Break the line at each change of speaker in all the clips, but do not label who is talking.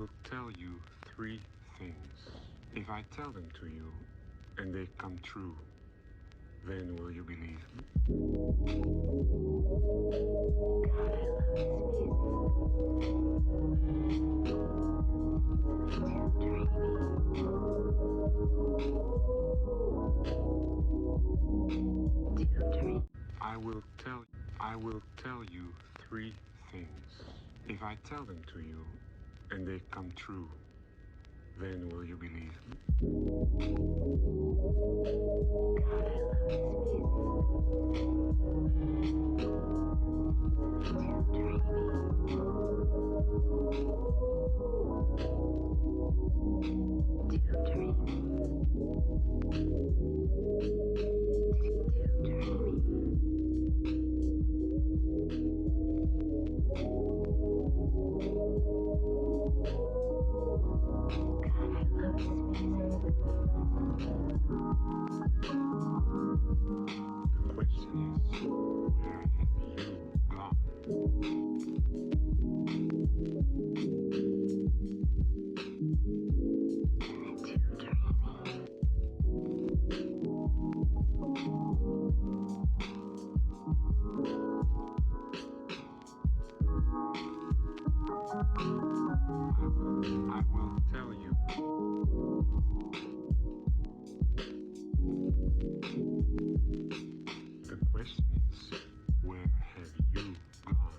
will tell you 3 things. If I tell them to you and they come true, then will you believe me? I will tell you 3 things. If I tell them to you and they come true, then will you believe me? I will tell you. The question is, where have you gone?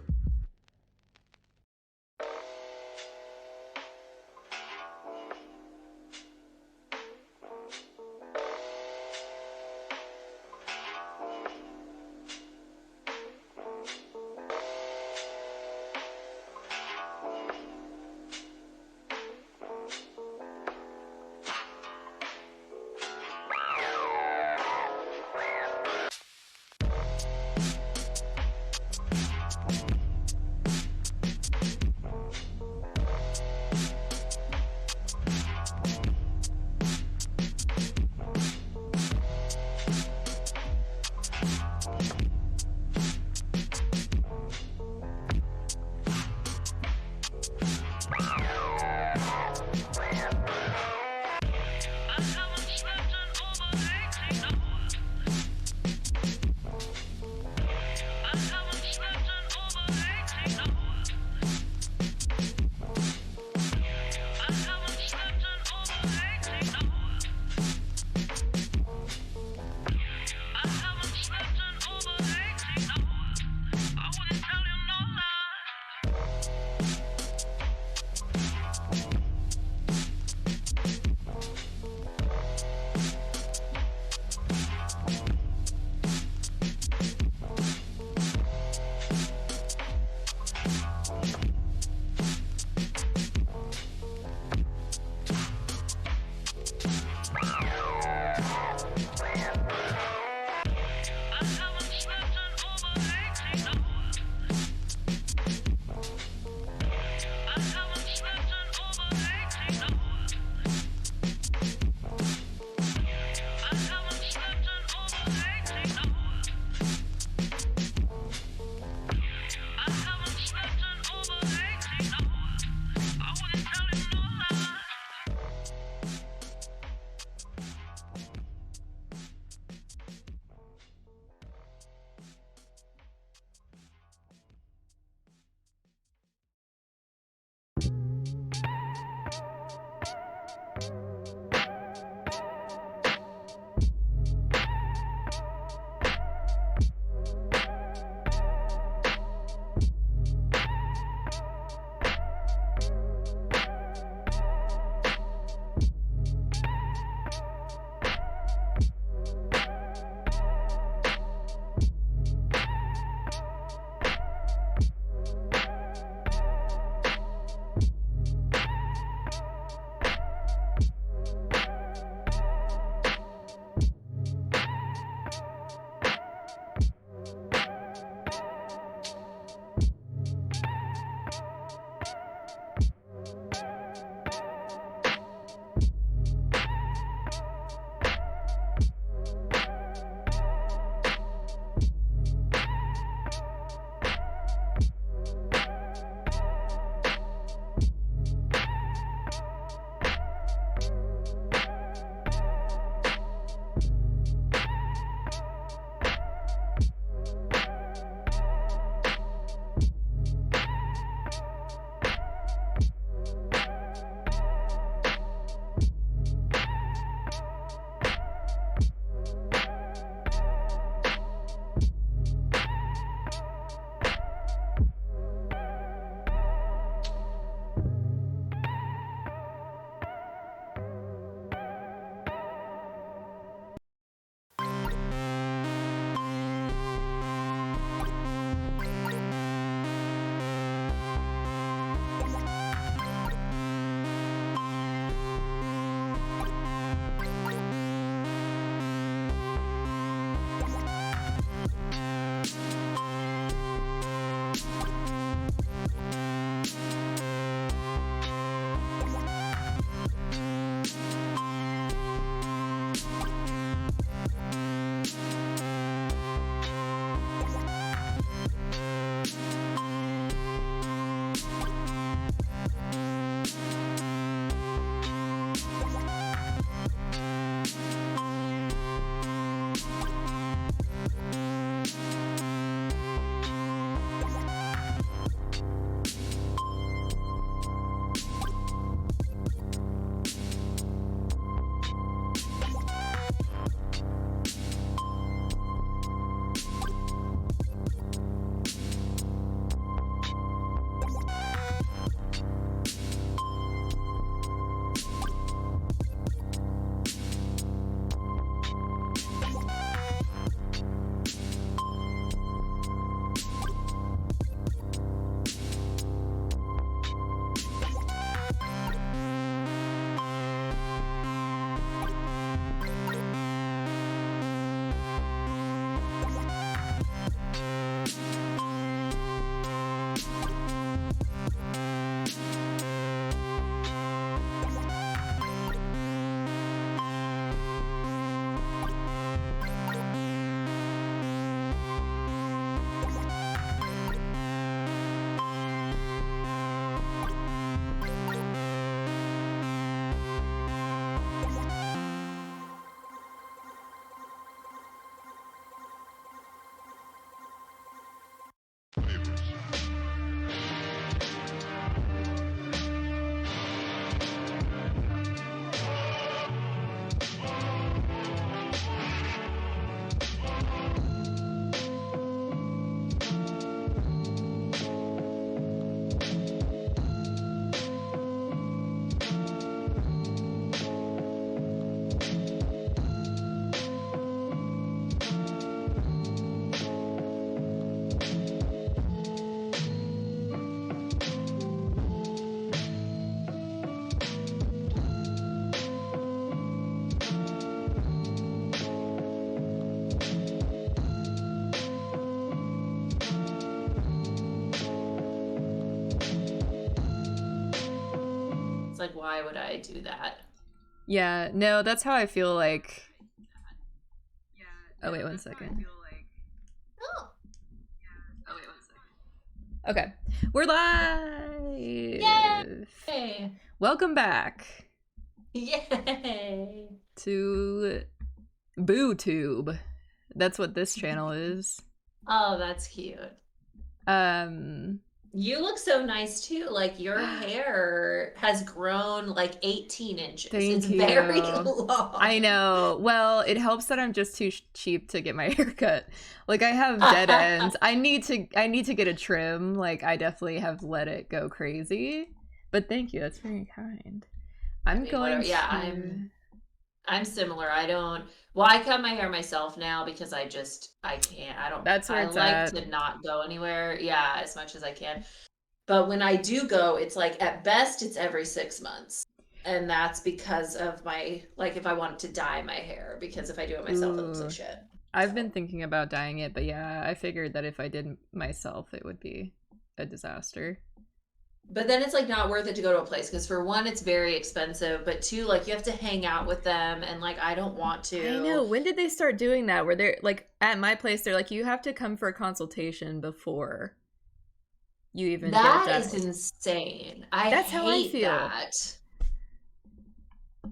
It's like, why would I do that?
Yeah, no, that's how I feel like. Oh, wait, 1 second.
Oh.
Okay, we're live.
Yay!
Welcome back
Yay!
to BooTube. That's what this channel is.
Oh, that's cute. You look so nice too. Like your hair has grown like 18 inches.
Thank
It's
you.
very long.
I know. Well, it helps that I'm just too cheap to get my hair cut. Like I have dead ends. I need to get a trim. Like I definitely have let it go crazy. But thank you. That's very kind. I'm
similar. I cut my hair myself now because I can't.
That's where it's at.
To not go anywhere. Yeah, as much as I can. But when I do go, it's like at best it's every 6 months. And that's because of my, like, if I wanted to dye my hair, because if I do it myself, it looks like shit.
I've been thinking about dyeing it, but yeah, I figured that if I did myself, it would be a disaster.
But then it's like not worth it to go to a place because for one, it's very expensive, but two, like you have to hang out with them, and like I don't want to.
I know. When did they start doing that? Where they're like at my place, they're like, you have to come for a consultation before you even.
That is insane.
That's how I feel.
That.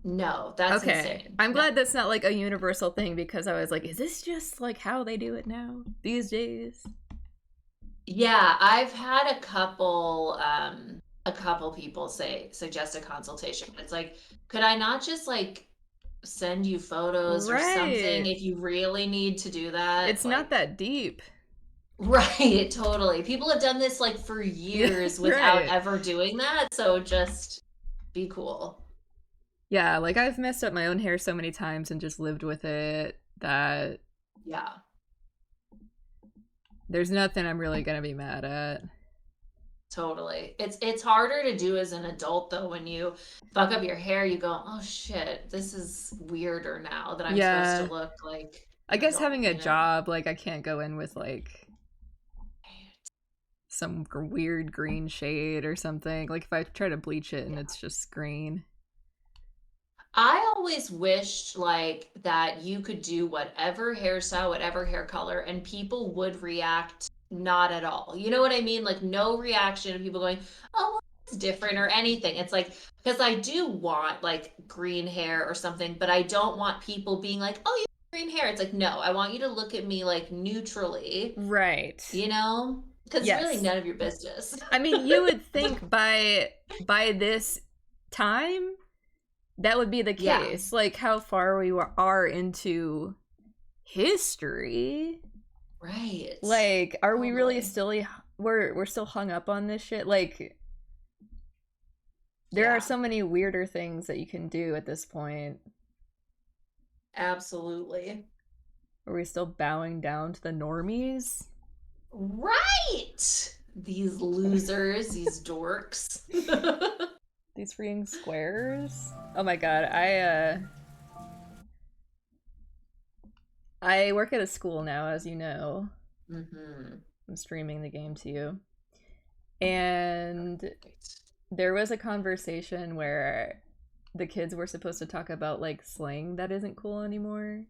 No, that's insane.
I'm glad that's not like a universal thing because I was like, is this just like how they do it now these days?
Yeah, I've had a couple people suggest a consultation. It's like, could I not just like send you photos or something if you really need to do that?
It's like, not that deep.
Right, totally. People have done this like for years without ever doing that, so just be cool.
Yeah, like I've messed up my own hair so many times and just lived with it that there's nothing I'm really gonna be mad at.
Totally. It's harder to do as an adult though. When you fuck up your hair, you go, oh shit, this is weirder now that I'm supposed to look like.
I guess having a job, like I can't go in with like some weird green shade or something. Like if I try to bleach it and it's just green.
I always wished like that you could do whatever hairstyle, whatever hair color, and people would react not at all. You know what I mean? Like no reaction of people going, oh, well, it's different or anything. It's like, because I do want like green hair or something, but I don't want people being like, oh, you have green hair. It's like, no, I want you to look at me like neutrally.
Right.
You know? Because it's really none of your business.
I mean, you would think by this time that would be the case. Yeah. Like how far we are into history.
Right.
Like, are we really still we're still hung up on this shit? Like there are so many weirder things that you can do at this point.
Absolutely.
Are we still bowing down to the normies?
Right. These losers, these dorks.
These freaking squares. Oh my god, I work at a school now, as you know.
Mm-hmm.
I'm streaming the game to you. And there was a conversation where the kids were supposed to talk about like slang that isn't cool anymore.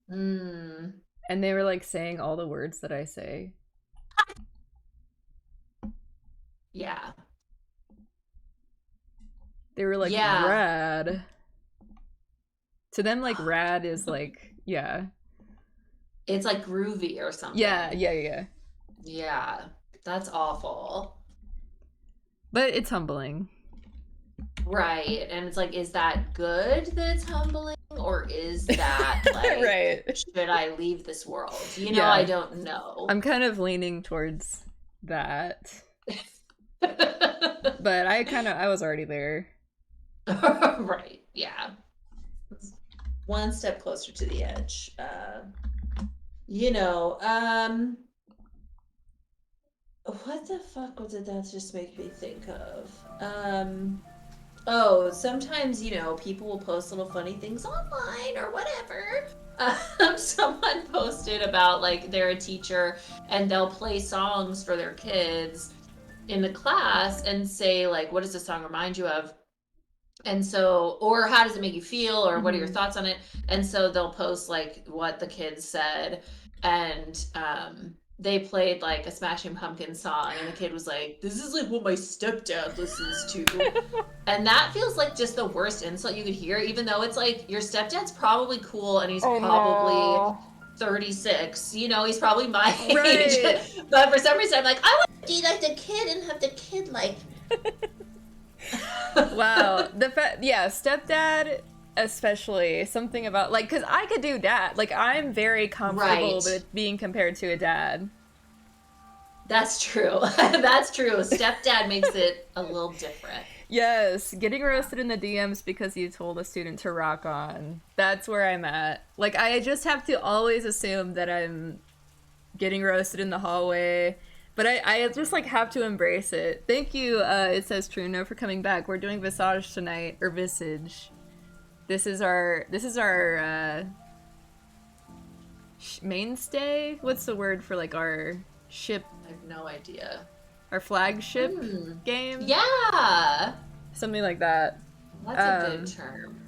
And
they were like saying all the words that I say.
Yeah.
They were like, rad. To them, like, rad is like,
it's like groovy or something.
Yeah.
Yeah, that's awful.
But it's humbling.
Right, and it's like, is that good that it's humbling? Or is that, like, should I leave this world? You know, I don't know.
I'm kind of leaning towards that. But I was already there.
Right, yeah. One step closer to the edge. You know, what the fuck did that just make me think of? Oh, sometimes, you know, people will post little funny things online or whatever. Someone posted about, like, they're a teacher and they'll play songs for their kids in the class and say, like, what does this song remind you of? And so, or how does it make you feel, or what are your
Mhm.
thoughts on it? And so they'll post like what the kids said, and they played like a Smashing Pumpkins song, and the kid was like, "This is like what my stepdad listens to," and that feels like just the worst insult you could hear. Even though it's like your stepdad's probably cool, and he's
I
probably
know.
36. You know, he's probably my age,
Right.
but for some reason, I'm like, I want to be like the kid and have the kid like.
Wow. Yeah, stepdad especially, something about like, cuz I could do dad. Like I'm very comfortable
Right.
with being compared to a dad.
That's true. That's true. Stepdad makes it a little different.
Yes, getting roasted in the DMs because you told a student to rock on. That's where I'm at. Like I just have to always assume that I'm getting roasted in the hallway. But I just like have to embrace it. Thank you, it says Truno, for coming back. We're doing Visage tonight, or Visage. This is our mainstay. What's the word for like our ship,
I have no idea.
our flagship game?
Yeah.
Something like that.
That's a good term.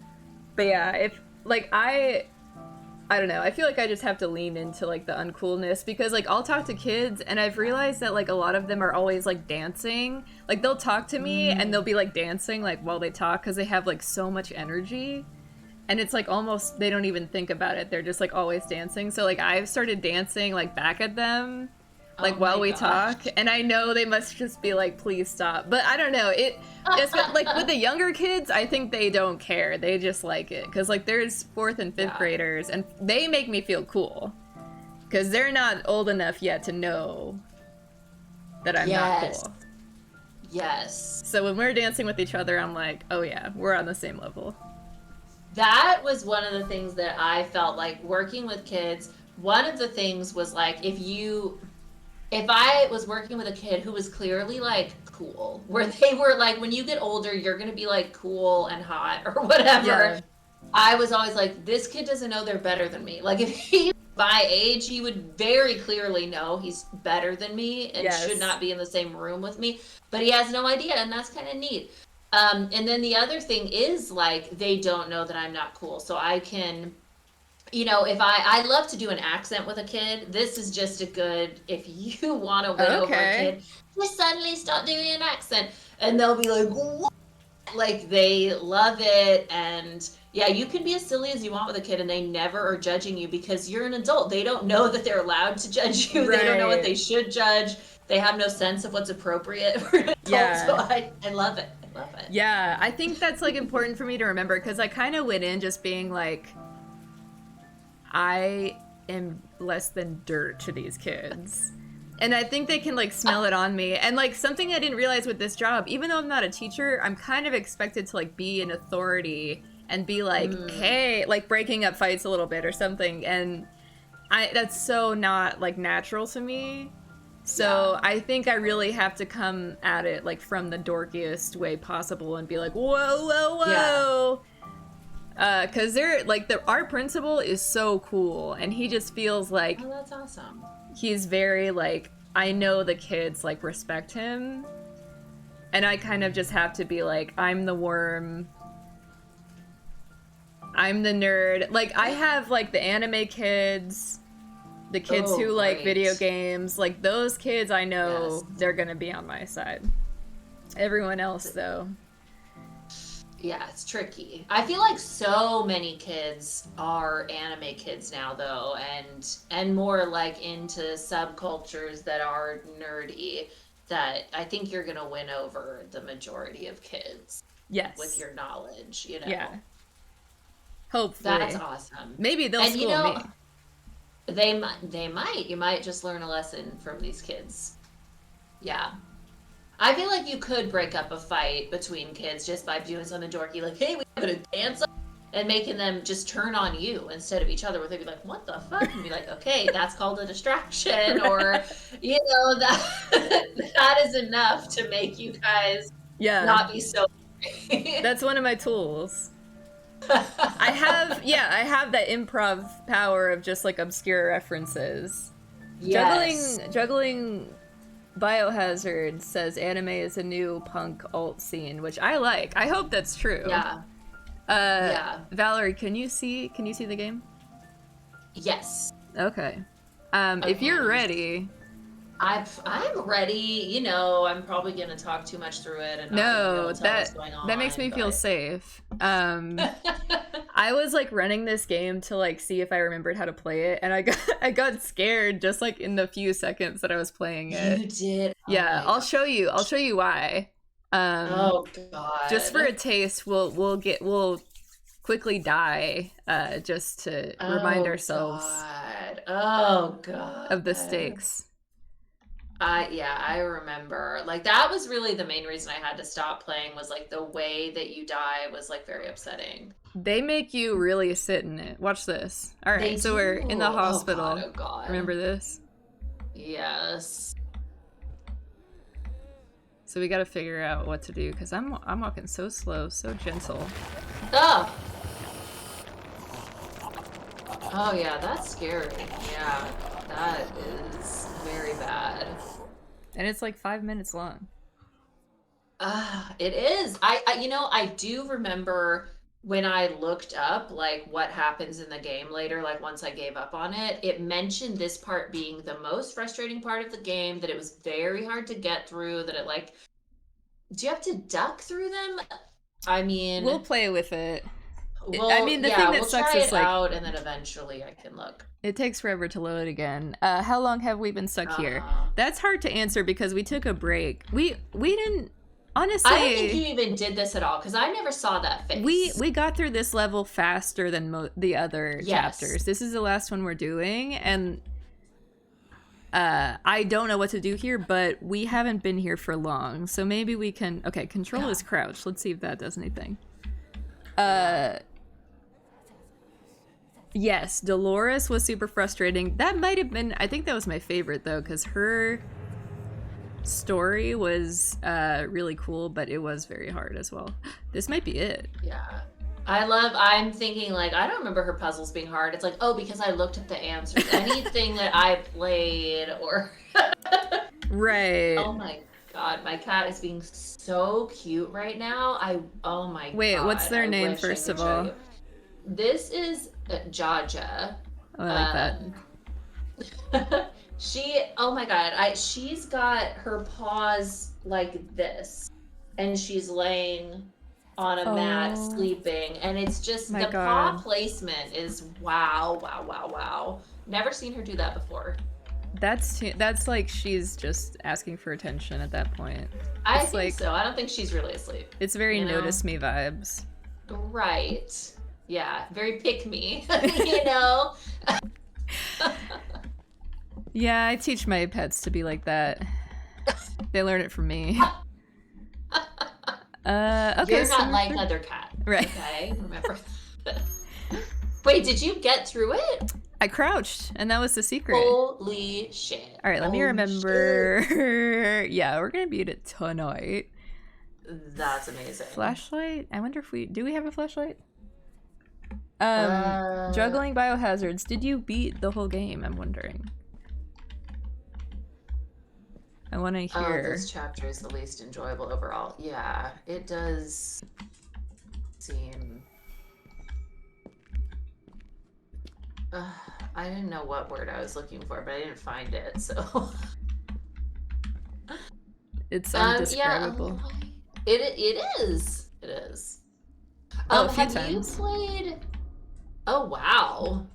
But yeah, if like I don't know. I feel like I just have to lean into like the uncoolness because like I'll talk to kids and I've realized that like a lot of them are always like dancing. Like they'll talk to me and they'll be like dancing like while they talk because they have like so much energy. And it's like almost they don't even think about it. They're just like always dancing. So like I've started dancing like back at them like
Oh
while
my
we
gosh.
talk, and I know they must just be like, please stop. But I don't know. It's like with the younger kids, I think they don't care. They just like it because like there's fourth and fifth
Yeah.
graders, and they make me feel cool because they're not old enough yet to know that I'm not
Yes.
cool.
Yes.
So when we're dancing with each other, I'm like, oh yeah, we're on the same level.
That was one of the things that I felt like working with kids. One of the things was like if I was working with a kid who was clearly like cool, where they were like, when you get older, you're gonna be like cool and hot or whatever.
Yeah.
I was always like, this kid doesn't know they're better than me. Like if he's my age, he would very clearly know he's better than me and
Yes.
should not be in the same room with me. But he has no idea, and that's kind of neat. And then the other thing is like they don't know that I'm not cool, so I can if I love to do an accent with a kid. This is just a good, if you want to win over a
Okay.
kid, just suddenly start doing an accent. And they'll be like, what? Like they love it. And yeah, you can be as silly as you want with a kid and they never are judging you because you're an adult. They don't know that they're allowed to judge you. They don't know what they
Right.
should judge. They have no sense of what's appropriate for an adult.
Yeah.
So I love it. I love it.
Yeah, I think that's like important for me to remember because I kind of went in just being like, I am less than dirt to these kids. And I think they can like smell it on me. And like something I didn't realize with this job, even though I'm not a teacher, I'm kind of expected to like be an authority and be like, hey, like breaking up fights a little bit or something. And that's so not like natural to me. So
Yeah.
I think I really have to come at it like from the dorkiest way possible and be like, whoa, whoa, whoa. Cause they're like our principal is so cool and he just feels like
Oh, that's awesome.
he's very like, I know the kids like respect him, and I kind of just have to be like, I'm the worm, I'm the nerd. Like I have like the anime kids, the kids
Oh,
who like
great.
video games, like those kids I know
Yes.
they're gonna be on my side. Everyone else though.
Yeah, it's tricky. I feel like so many kids are anime kids now though, and more like into subcultures that are nerdy, that I think you're gonna win over the majority of kids
Yes.
with your knowledge,
Yeah. Hopefully.
That's awesome.
Maybe they'll
And
school me.
they might. You might just learn a lesson from these kids. Yeah. I feel like you could break up a fight between kids just by doing something dorky, like, hey, we having a dance off, and making them just turn on you instead of each other, where they'd be like, what the fuck? And be like, okay, that's called a distraction, or, that is enough to make you guys
Yeah.
not be so.
That's one of my tools. I have that improv power of just like obscure references.
Yes.
Juggling Biohazard says anime is a new punk alt scene, which I like. I hope that's true.
Yeah.
Valerie, can you see the game?
Yes.
Okay. If you're ready.
I'm ready. You know, I'm probably gonna talk too much through it and not be able to tell what's going on,
that makes me feel safe. I was like running this game to like see if I remembered how to play it, and I got scared just like in the few seconds that I was playing it.
You did?
Yeah, I'll show you why.
Oh god.
Just for a taste, we'll quickly die just to remind ourselves of the stakes.
Yeah, I remember. Like, that was really the main reason I had to stop playing, was like the way that you die was like very upsetting.
They make you really sit in it. Watch this. All right, so we're in the hospital.
Oh god.
Remember this?
Yes.
So we got to figure out what to do because I'm walking so slow, so gentle.
Oh. Oh yeah, that's scary. Yeah, that is very bad.
And it's like 5 minutes long.
It is. I do remember when I looked up like what happens in the game later, like once I gave up on it, it mentioned this part being the most frustrating part of the game, that it was very hard to get through, that it like, do you have to duck through them? I mean,
we'll play with it.
I mean, the thing that sucks is like, out and then eventually I can look.
It takes forever to load again. How long have we been stuck here? That's hard to answer because we took a break. We didn't, honestly.
I don't think you even did this at all because I never saw that face.
We got through this level faster than the other chapters. This is the last one we're doing, and I don't know what to do here, but we haven't been here for long, so maybe we can. Okay, control is crouch. Let's see if that does anything. Yes, Dolores was super frustrating. That might have been, I think that was my favorite though, because her story was really cool, but it was very hard as well. This might be it.
Yeah. I'm thinking like, I don't remember her puzzles being hard. It's like, oh, because I looked at the answers. Anything that I played or...
Right.
Oh my god, my cat is being so cute right now. Oh my god.
Wait, what's their name first of all?
This is Jaja.
Oh, I like that.
Oh my god, she's got her paws like this, and she's laying on a mat sleeping, and it's just the paw placement is wow. Never seen her do that before.
That's like she's just asking for attention at that point.
I think so. I don't think she's really asleep.
It's very notice me vibes.
Right. Yeah, very pick me, you know?
Yeah, I teach my pets to be like that. They learn it from me. Okay,
you're not like other cats.
Right.
Okay, remember. Wait, did you get through it?
I crouched, and that was the secret.
Holy shit.
All right, let me remember. Yeah, we're going to beat it tonight.
That's amazing.
Flashlight? I wonder if do we have a flashlight? Juggling biohazards. Did you beat the whole game? I'm wondering. I want to hear.
Oh, this chapter is the least enjoyable overall. Yeah, it does seem. I didn't know what word I was looking for, but I didn't find it, so.
It's undescribable.
Yeah, it is. It is.
Oh, a few
have
times.
You played? Oh wow,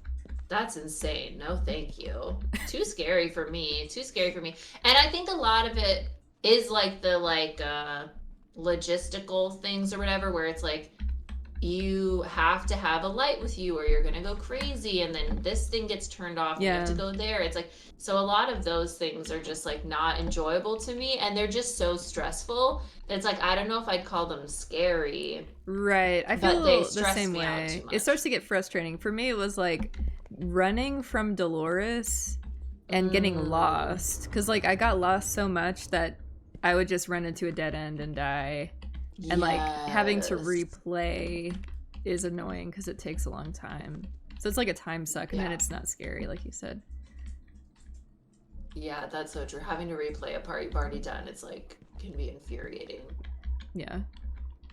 that's insane. No, thank you. Too scary for me. Too scary for me. And I think a lot of it is like the logistical things or whatever, where it's like you have to have a light with you or you're gonna go crazy, and then this thing gets turned off. Yeah. You have to go there. It's like, so a lot of those things are just like not enjoyable to me, and they're just so stressful. It's like, I don't know if I'd call them scary.
Right. I feel the same way. It starts to get frustrating. For me, it was like running from Dolores and getting lost. Because like I got lost so much that I would just run into a dead end and die. And like having to replay is annoying because it takes a long time. So it's like a time suck, and then it's not scary, like you said.
Yeah, that's so true. Having to replay a part you've already done, it's like, can be infuriating.
Yeah.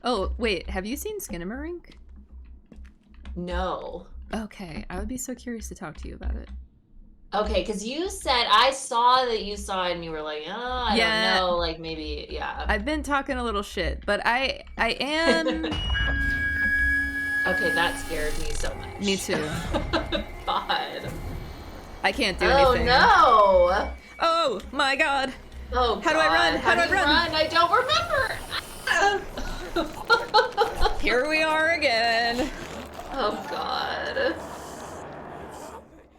Oh, wait, have you seen Skinamarink?
No.
Okay, I would be so curious to talk to you about it.
Okay, because you said, I saw that you saw it and you were like, oh, I don't know, like maybe, yeah.
I've been talking a little shit, but I am...
Okay, that scared me so much.
Me too.
God.
I can't do anything.
Oh, no!
Oh, my God.
Oh, God.
How do I run? How do I run?
I don't remember.
Here we are again.
Oh, God.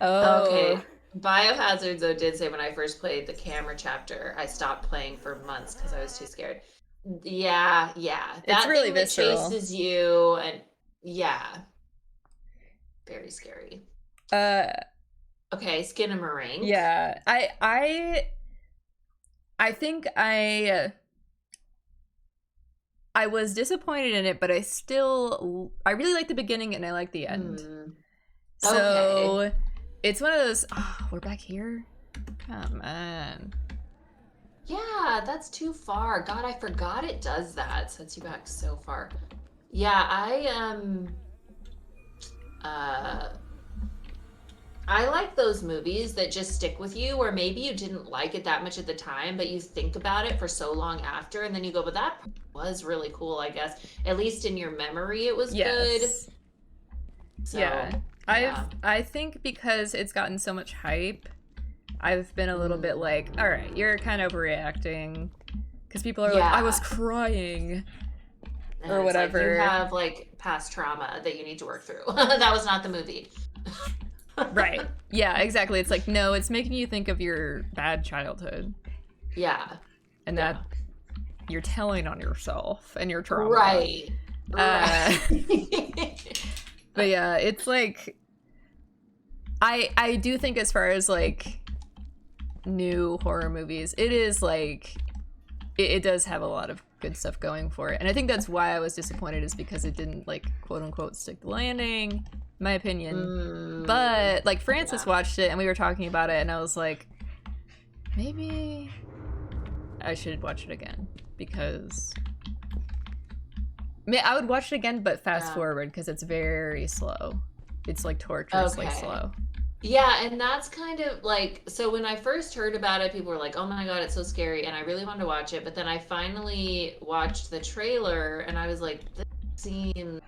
Oh.
Okay. Biohazard, though, did say when I first played the camera chapter, I stopped playing for months because I was too scared. Yeah. That
It's really
thing that
visceral.
chases you, and yeah. Very scary. Okay, Skinamarink.
Yeah. I think I was disappointed in it, but I really like the beginning and I like the end. So
Okay.
it's one of those, oh, we're back here? Come on.
Yeah, that's too far. God, I forgot it does that. It sets you back so far. Yeah, I like those movies that just stick with you, where maybe you didn't like it that much at the time, but you think about it for so long after, and then you go, but that was really cool, I guess. At least in your memory, it was good. So,
yeah. I think because it's gotten so much hype, I've been a little bit like, all right, you're kind of overreacting. Because people are like, I was crying.
And
or whatever.
Like, you have like past trauma that you need to work through. That was not the movie.
Right. Yeah, exactly. It's like, no, it's making you think of your bad childhood.
Yeah.
And that you're telling on yourself and your trauma.
Right.
But yeah, it's like, I do think as far as like new horror movies, it is like, it does have a lot of good stuff going for it. And I think that's why I was disappointed, is because it didn't like quote unquote stick the landing, in my opinion. But like Francis watched it and we were talking about it and I was like, maybe I should watch it again, because I would watch it again, but fast forward, because it's very slow. It's like torturously slow.
Yeah, and that's kind of like, so when I first heard about it, people were like, oh my God, it's so scary. And I really wanted to watch it. But then I finally watched the trailer and I was like, this seems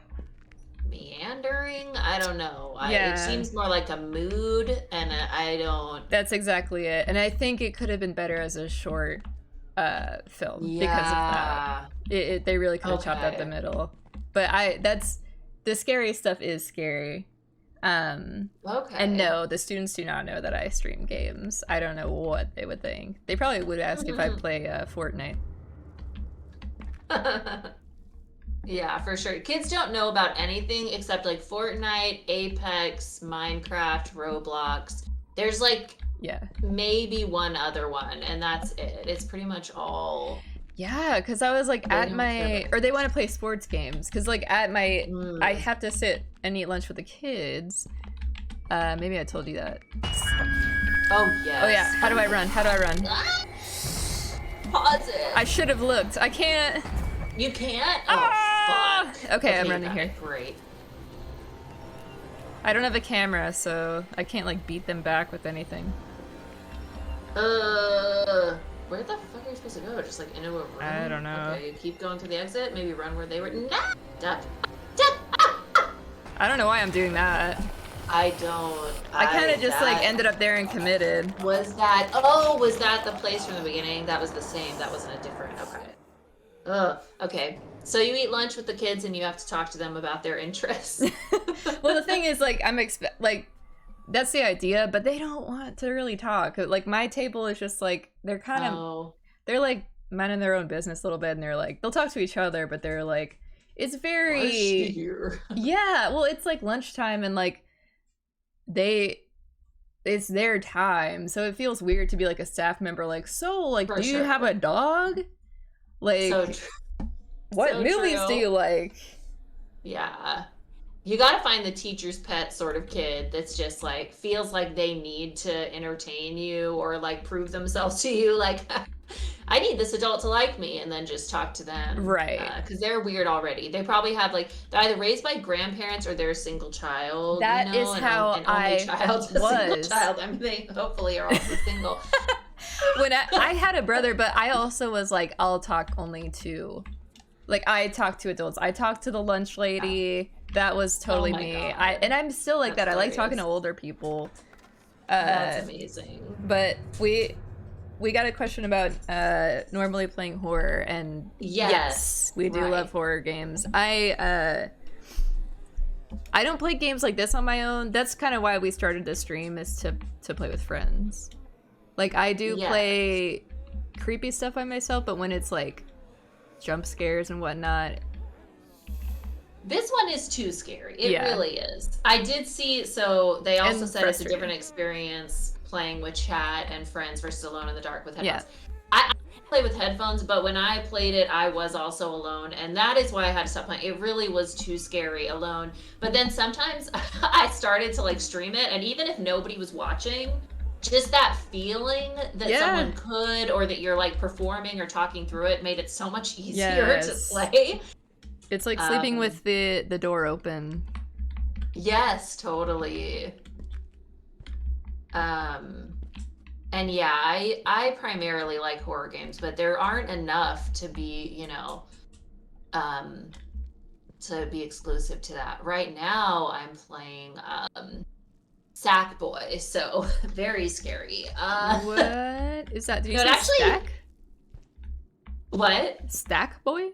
meandering. I don't know. It seems more like a mood, and I don't.
That's exactly it. And I think it could have been better as a short film because of that. They really could have chopped out the middle. But that's the scary stuff is scary. And no, the students do not know that I stream games. I don't know what they would think. They probably would ask if I play Fortnite.
Yeah, for sure. Kids don't know about anything except like Fortnite, Apex, Minecraft, Roblox. There's like maybe one other one, and that's it. It's pretty much all. Yeah,
because I was like at my, or they want to play sports games, because like at my, I have to sit and eat lunch with the kids. Maybe I told you that.
Oh, yes.
Oh, yeah. How do I run? How do I run?
Pause it.
I should have looked. I can't.
You can't? Oh, fuck.
Okay, I'm running here.
Great.
I don't have a camera, so I can't like beat them back with anything.
Where the fuck are you supposed to go? Just like into a room?
I don't know.
Okay, you keep going to the exit. Maybe run where they were. Duck.
I don't know why I'm doing that.
I don't.
I kind of just like ended up there and committed.
Was that the place from the beginning? That was the same. That wasn't a different. Okay. Ugh. Okay. So you eat lunch with the kids and you have to talk to them about their interests.
Well, the thing is, like, that's the idea, but they don't want to really talk. Like, my table is just like, they're kind of, they're like minding their own business a little bit, and they're like, they'll talk to each other, but they're like, it's very, yeah, well, it's like lunchtime, and like, it's their time, so it feels weird to be like a staff member, like, so, like, do you have a dog? Like, what movies do you like?
Yeah. You got to find the teacher's pet sort of kid that's just like feels like they need to entertain you or like prove themselves to you. Like, I need this adult to like me, and then just talk to them.
Right.
Because they're weird already. They probably have like, they're either raised by grandparents or they're a single child.
That
you know?
is how
an only child, a single
was.
child. I mean, they hopefully are also single.
When I had a brother, but I also was like, I'll talk only to, like, I talk to adults. I talked to the lunch lady. That was totally
my
me.
God.
And I'm still like
That's
that. I like talking to
hilarious.
older people.
That's amazing.
But we got a question about normally playing horror, and yes, we do love horror games. I don't play games like this on my own. That's kind of why we started this stream, is to play with friends. Like, I do play creepy stuff by myself, but when it's like jump scares and whatnot.
This one is too scary. It really is. I did see, so they also
And
said it's a
frustrating.
different experience playing with chat and friends versus alone in the dark with headphones.
Yeah.
I play with headphones, but when I played it, I was also alone, and that is why I had to stop playing. It really was too scary alone. But then sometimes I started to like stream it, and even if nobody was watching, just that feeling that someone could, or that you're like performing or talking through it, made it so much easier to play.
It's like sleeping with the door open.
Yes, totally. And yeah, I primarily like horror games, but there aren't enough to be, you know, to be exclusive to that. Right now, I'm playing Sackboy, so very scary.
What is that? Did you
No,
say
actually-
Stack? What? Stack Boy?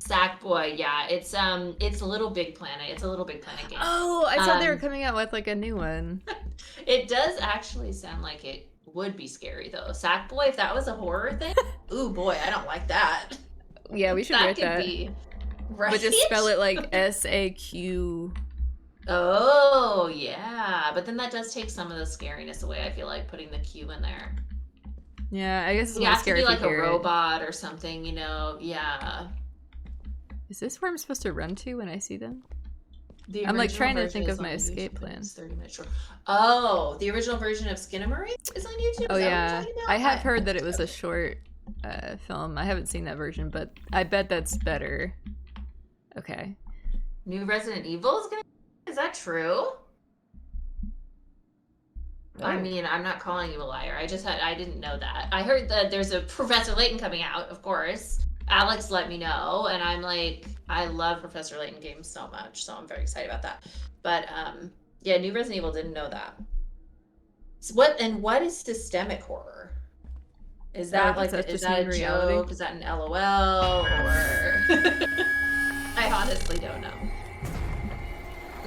Sackboy, yeah. It's a Little Big Planet. It's a Little Big Planet game.
Oh, I thought they were coming out with like a new one.
It does actually sound like it would be scary though. Sackboy, if that was a horror thing, ooh boy, I don't like that.
Yeah, we should
That
write
could
that.
be right.
But just spell it like SAQ.
Oh yeah, but then that does take some of the scariness away. I feel like putting the Q in there.
Yeah, I guess it's
You
more
have to
scary
be
if
like
you
a
hear it.
robot or something, you know? Yeah.
Is this where I'm supposed to run to when I see them?
The
I'm like
original
trying to
version
think
is
of my
on
escape
YouTube,
plan.
It's 30 minutes short. Oh, the original version of Skinamarink is on YouTube?
Oh
Is that what
yeah,
you're talking about?
I have heard that it was a short film. I haven't seen that version, but I bet that's better. Okay.
New Resident Evil is gonna. Is that true? I
Oh.
mean, I'm not calling you a liar. I didn't know that. I heard that there's a Professor Layton coming out, of course. Alex let me know, and I'm like, I love Professor Layton games so much, so I'm very excited about that. But yeah, New Resident Evil, didn't know that. So what is systemic horror? Is that like
that's
is
just
that a
in reality.
joke? Is that an LOL or? I honestly don't know.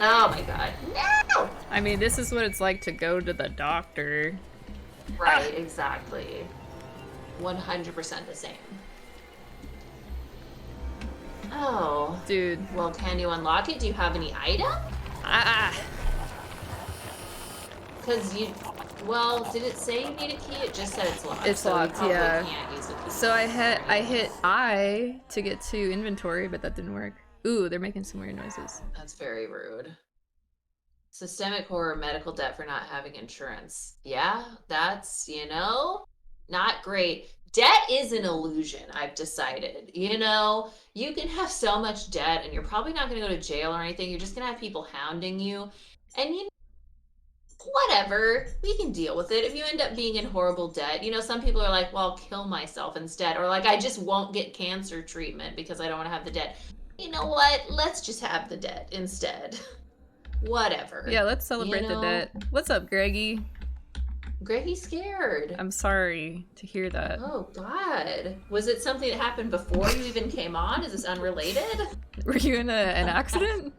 Oh my god. No!
I mean, this is what it's like to go to the doctor.
Right, exactly. 100% the same. Oh.
Dude.
Well, can you unlock it? Do you have any item? Because you... Well, did it say you need a key? It just said it's locked.
It's
so
locked,
you probably
yeah.
can't use a key.
So I hit I to get to inventory, but that didn't work. Ooh, they're making some weird noises.
That's very rude. Systemic horror, medical debt for not having insurance. Yeah, that's, you know, not great. Debt is an illusion, I've decided. You know, you can have so much debt and you're probably not going to go to jail or anything. You're just going to have people hounding you. And, you know, whatever, we can deal with it. If you end up being in horrible debt, you know, some people are like, well, I'll kill myself instead. Or like, I just won't get cancer treatment because I don't want to have the debt. You know what? Let's just have the debt instead. Whatever.
Yeah, let's celebrate the debt. What's up, Greggy?
Greggy's scared.
I'm sorry to hear that.
Oh, God. Was it something that happened before you even came on? Is this unrelated?
Were you in an accident?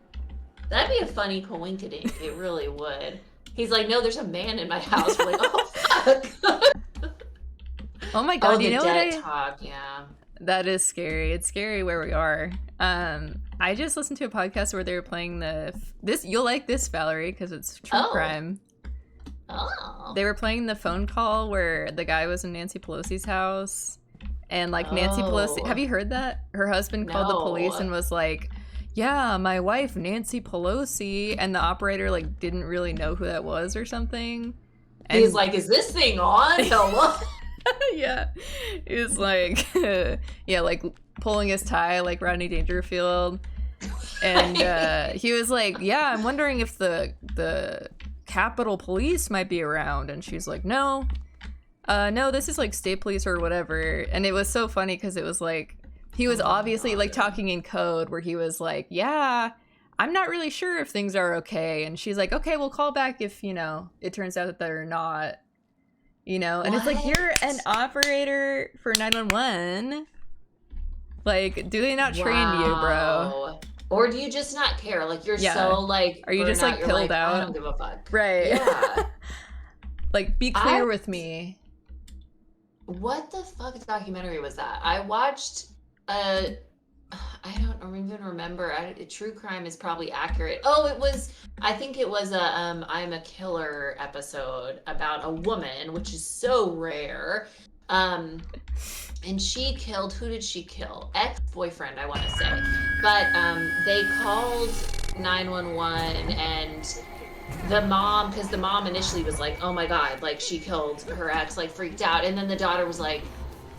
That'd be a funny coinkydink. It really would. He's like, no, there's a man in my house. We're like, oh, fuck.
Oh my god,
Oh,
you
the
know
debt
what
talk, yeah.
That is scary. It's scary where we are. I just listened to a podcast where they were playing this. You'll like this, Valerie, because it's true crime.
Oh.
They were playing the phone call where the guy was in Nancy Pelosi's house, and like Nancy Pelosi. Have you heard that? Her husband called the police and was like, yeah, my wife Nancy Pelosi, and the operator like didn't really know who that was or something. And
He's like, is this thing on? Hello?
yeah, he was like, yeah, like pulling his tie like Rodney Dangerfield, and he was like, yeah, I'm wondering if the Capitol Police might be around, and she's like, no, this is like state police or whatever. And it was so funny because it was like he was obviously like talking in code where he was like, yeah, I'm not really sure if things are okay, and she's like, okay, we'll call back if it turns out that they're not. And it's like, you're an operator for 911. Like, do they not train you, bro?
Or do you just not care? Like, you're so, like,
are you just, like, pilled out?
I don't give a fuck.
Right.
Yeah.
Like, be clear with me.
What the fuck documentary was that? I watched, I don't even remember. True crime is probably accurate. Oh, I think it was a I'm a Killer episode about a woman, which is so rare. And she killed, who did she kill? Ex-boyfriend, I want to say. But they called 911, and the mom, because the mom initially was like, oh my God, like she killed her ex, like freaked out. And then the daughter was like,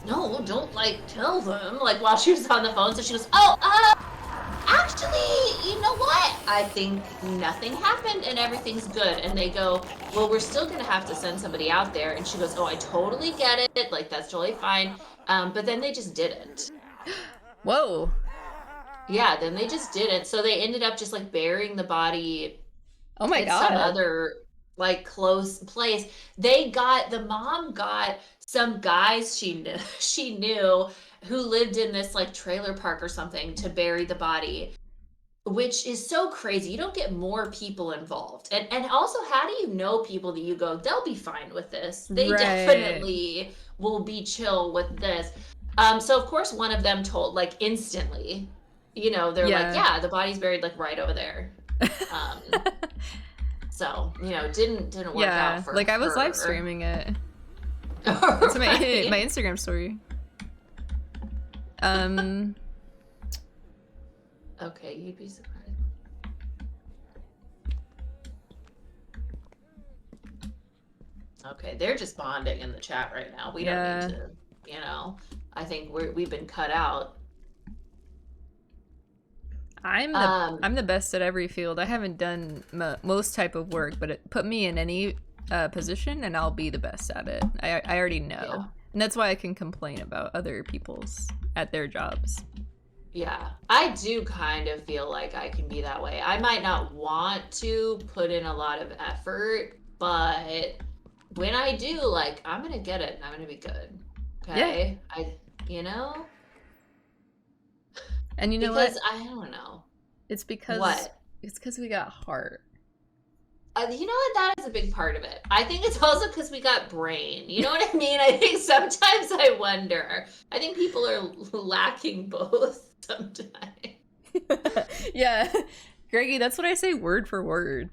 no, don't like tell them, like while she was on the phone. So she goes, actually, you know what? I think nothing happened and everything's good. And they go, well, we're still gonna have to send somebody out there. And she goes, oh, I totally get it. Like, that's totally fine. But then they just didn't.
Whoa.
Yeah, then they just didn't. So they ended up just like burying the body.
Oh my God.
Some other like close place. The mom got some guys she knew who lived in this like trailer park or something to bury the body, which is so crazy. You don't get more people involved. And also, how do you know people that you go, they'll be fine with this? They definitely will be chill with this. So of course one of them told like instantly, they're like, yeah, the body's buried like right over there. So, didn't work out for
like I was
her.
live streaming it. It's my Instagram story.
Okay, you'd be surprised. Okay, they're just bonding in the chat right now. We don't need to, I think we've been cut out.
I'm the best at every field. I haven't done most type of work, but put me in any position and I'll be the best at it. I already know. Yeah. And that's why I can complain about other people's at their jobs.
Yeah, I do kind of feel like I can be that way. I might not want to put in a lot of effort, but when I do, like, I'm going to get it and I'm going to be good. Okay? Yeah.
And you know
because
what?
I don't know.
It's because we got heart.
You know what? That is a big part of it. I think it's also because we got brain. You know what I mean? I think sometimes I wonder. I think people are lacking both sometimes.
Yeah. Greggy, that's what I say word for word.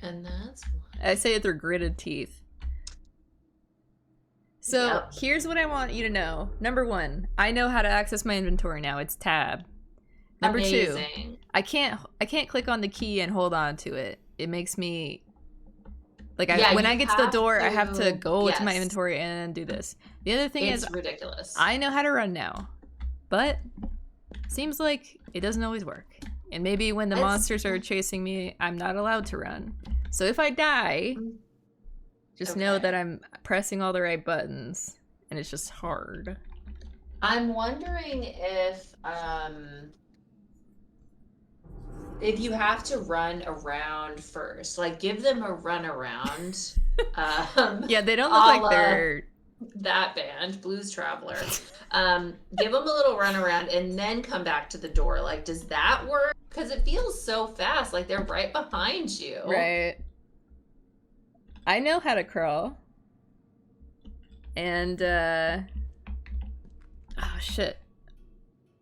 And that's why.
I say it through gritted teeth. So here's what I want you to know. Number 1, I know how to access my inventory now. It's tab. Number 2, I can't click on the key and hold on to it. It makes me like when I get to the door, I have to go to my inventory and do this. The other thing is
ridiculous.
I know how to run now, but seems like it doesn't always work. And maybe when the monsters are chasing me, I'm not allowed to run. So if I die, just know that I'm pressing all the right buttons, and it's just hard.
I'm wondering if you have to run around first, like give them a run around.
Yeah, they don't look like they're
that band, Blues Traveler. Give them a little run around and then come back to the door. Like, does that work? Because it feels so fast, like they're right behind you.
Right. I know how to crawl. And, oh, shit.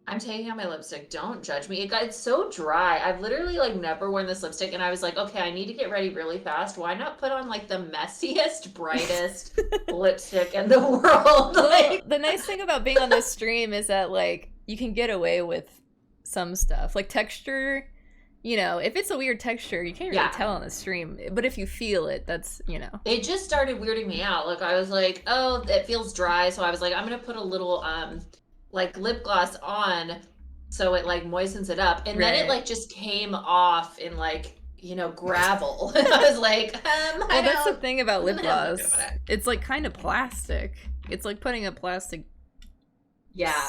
I'm taking out my lipstick. Don't judge me. It's so dry. I've literally, like, never worn this lipstick, and I was like, okay, I need to get ready really fast. Why not put on, like, the messiest, brightest lipstick in the world?
Like, the nice thing about being on this stream is that, like, you can get away with some stuff. Like texture, you know, if it's a weird texture, you can't really tell on the stream. But if you feel it, that's, you know.
It just started weirding me out. Like, I was like, oh, it feels dry. So I was like, I'm going to put a little, like, lip gloss on so it, like, moistens it up. And then it, like, just came off in, like, you know, gravel. And I was like,
well, that's the thing about lip gloss. It's, like, kind of plastic. It's like putting a plastic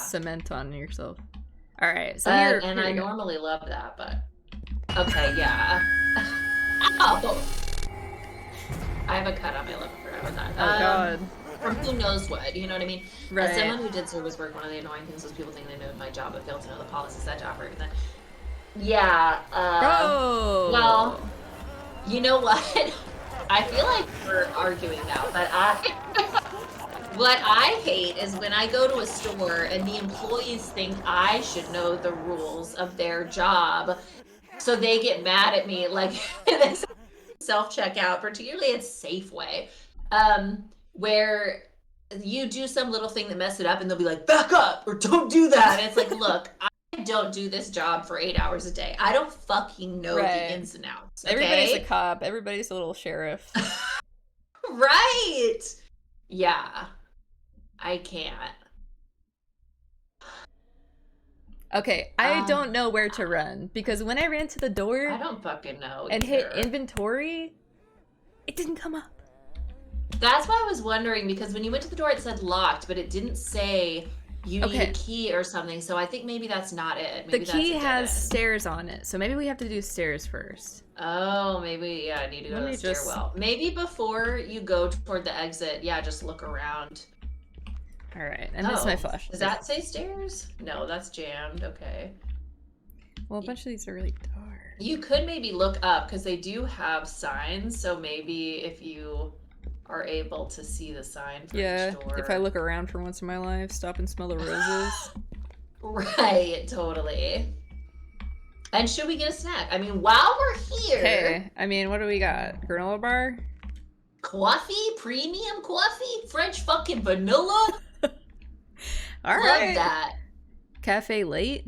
cement on yourself. All right. So here
I normally love that, but... Okay, yeah. Ow! I have a cut on my lip. I forgot about that.
Oh, God.
From who knows what, you know what I mean?
Right.
As someone who did service work, one of the annoying things was people think they know my job but fail to know the policies that job work. Yeah. Well, you know what? I feel like we're arguing now, but what I hate is when I go to a store and the employees think I should know the rules of their job. So they get mad at me, like self-checkout, particularly at Safeway, where you do some little thing that mess it up and they'll be like, back up or don't do that. And it's like, look, I don't do this job for 8 hours a day. I don't fucking know the ins and outs. Okay?
Everybody's a cop. Everybody's a little sheriff.
Right. Yeah. I can't.
Okay, I don't know where to run because when I ran to the door,
I don't fucking know
and
either.
hit inventory, it didn't come up.
That's why I was wondering, because when you went to the door, it said locked, but it didn't say you need a key or something. So I think maybe that's not it. Maybe
the key has stairs on it, so maybe we have to do stairs first.
Oh, maybe I need to go to the stairwell. Maybe before you go toward the exit, just look around.
All right, I missed my flash.
Does that say stairs? No, that's jammed. Okay.
Well, a bunch of these are really dark.
You could maybe look up because they do have signs. So maybe if you are able to see the sign for each door.
If I look around for once in my life, stop and smell the roses.
Right, totally. And should we get a snack? I mean, while we're here.
Okay, I mean, what do we got? Granola bar?
Coffee? Premium coffee? French fucking vanilla?
All
Love
right.
that.
Cafe late?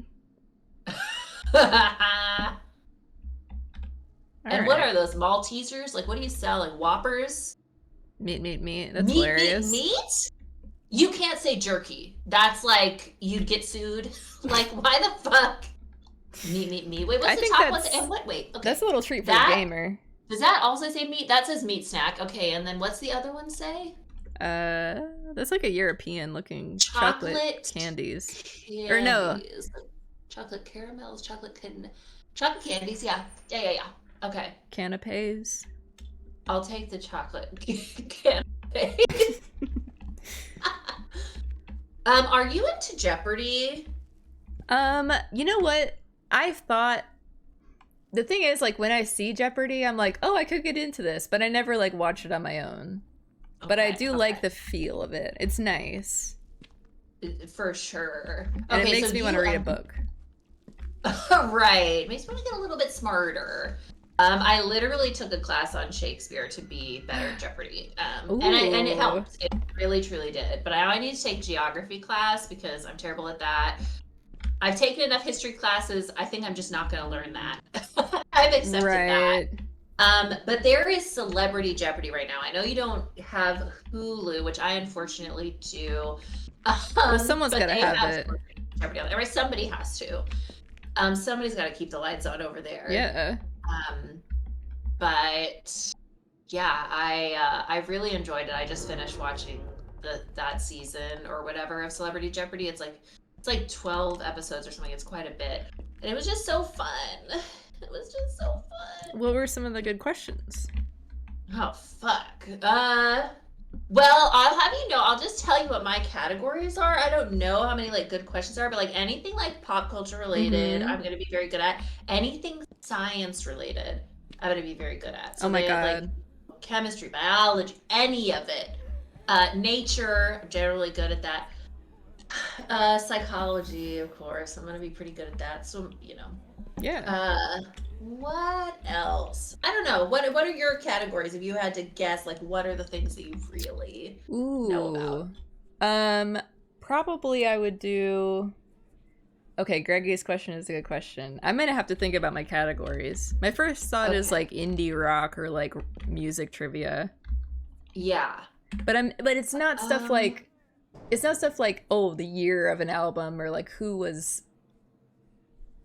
And what are those Maltesers? Like, what do you sell? Like Whoppers?
Meat. That's hilarious.
Meat? You can't say jerky. That's like you'd get sued. Like, why the fuck? Meat. Wait, what's the top one? And what? Wait. Okay.
That's a little treat for the gamer.
Does that also say meat? That says meat snack. Okay, and then what's the other one say?
That's like a European looking chocolate candies. Or no.
Chocolate caramels, chocolate candies, yeah. Okay.
Canapes.
I'll take the chocolate canapes. Are you into Jeopardy?
You know what? I've thought the thing is, like, when I see Jeopardy, I'm like, oh, I could get into this, but I never like watch it on my own. But I do like the feel of it. It's nice.
For sure.
And it makes me want to read a book.
Right. Makes me want to get a little bit smarter. I literally took a class on Shakespeare to be better at Jeopardy. And it helped. It really, truly did. But I need to take geography class because I'm terrible at that. I've taken enough history classes. I think I'm just not going to learn that. I've accepted that. But there is Celebrity Jeopardy right now. I know you don't have Hulu, which I unfortunately do.
Well, someone's got to have it.
Jeopardy on there, right? Somebody has to. Somebody's got to keep the lights on over there.
Yeah.
But yeah, I really enjoyed it. I just finished watching that season or whatever of Celebrity Jeopardy. It's like 12 episodes or something. It's quite a bit, and it was just so fun. It was just so fun.
What were some of the good questions?
Oh, fuck. Well, I'll have you know, I'll just tell you what my categories are. I don't know how many, like, good questions are, but, like, anything, like, pop culture related, I'm going to be very good at. Anything science related, I'm going to be very good at. So
oh, my God.
Like, chemistry, biology, any of it. Nature, I'm generally good at that. Psychology, of course. I'm going to be pretty good at that. So, you know.
Yeah.
What else? I don't know. What are your categories? If you had to guess, like, what are the things that you really know about?
Probably I would do Okay, Greggy's question is a good question. I'm gonna have to think about my categories. My first thought is like indie rock or like music trivia.
Yeah.
But it's not stuff like oh, the year of an album or like who was.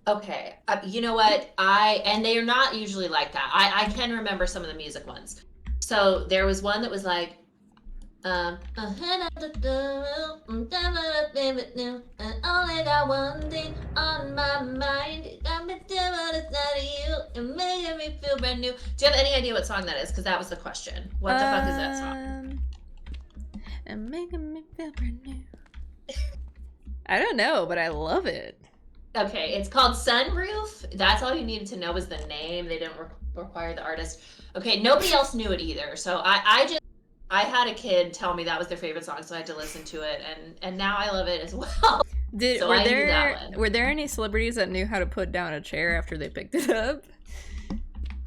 Okay, you know what? And they are not usually like that. I can remember some of the music ones. So there was one that was like, I only got one thing on my mind. Got me doing what it's not you and making me feel brand new. Do you have any idea what song that is? Because that was the question. What the fuck is that song?
And making me feel brand new. I don't know, but I love it.
Okay, it's called Sunroof. That's all you needed to know was the name. They didn't require the artist. Okay, nobody else knew it either. So I had a kid tell me that was their favorite song, so I had to listen to it, and now I love it as well.
Were there any celebrities that knew how to put down a chair after they picked it up?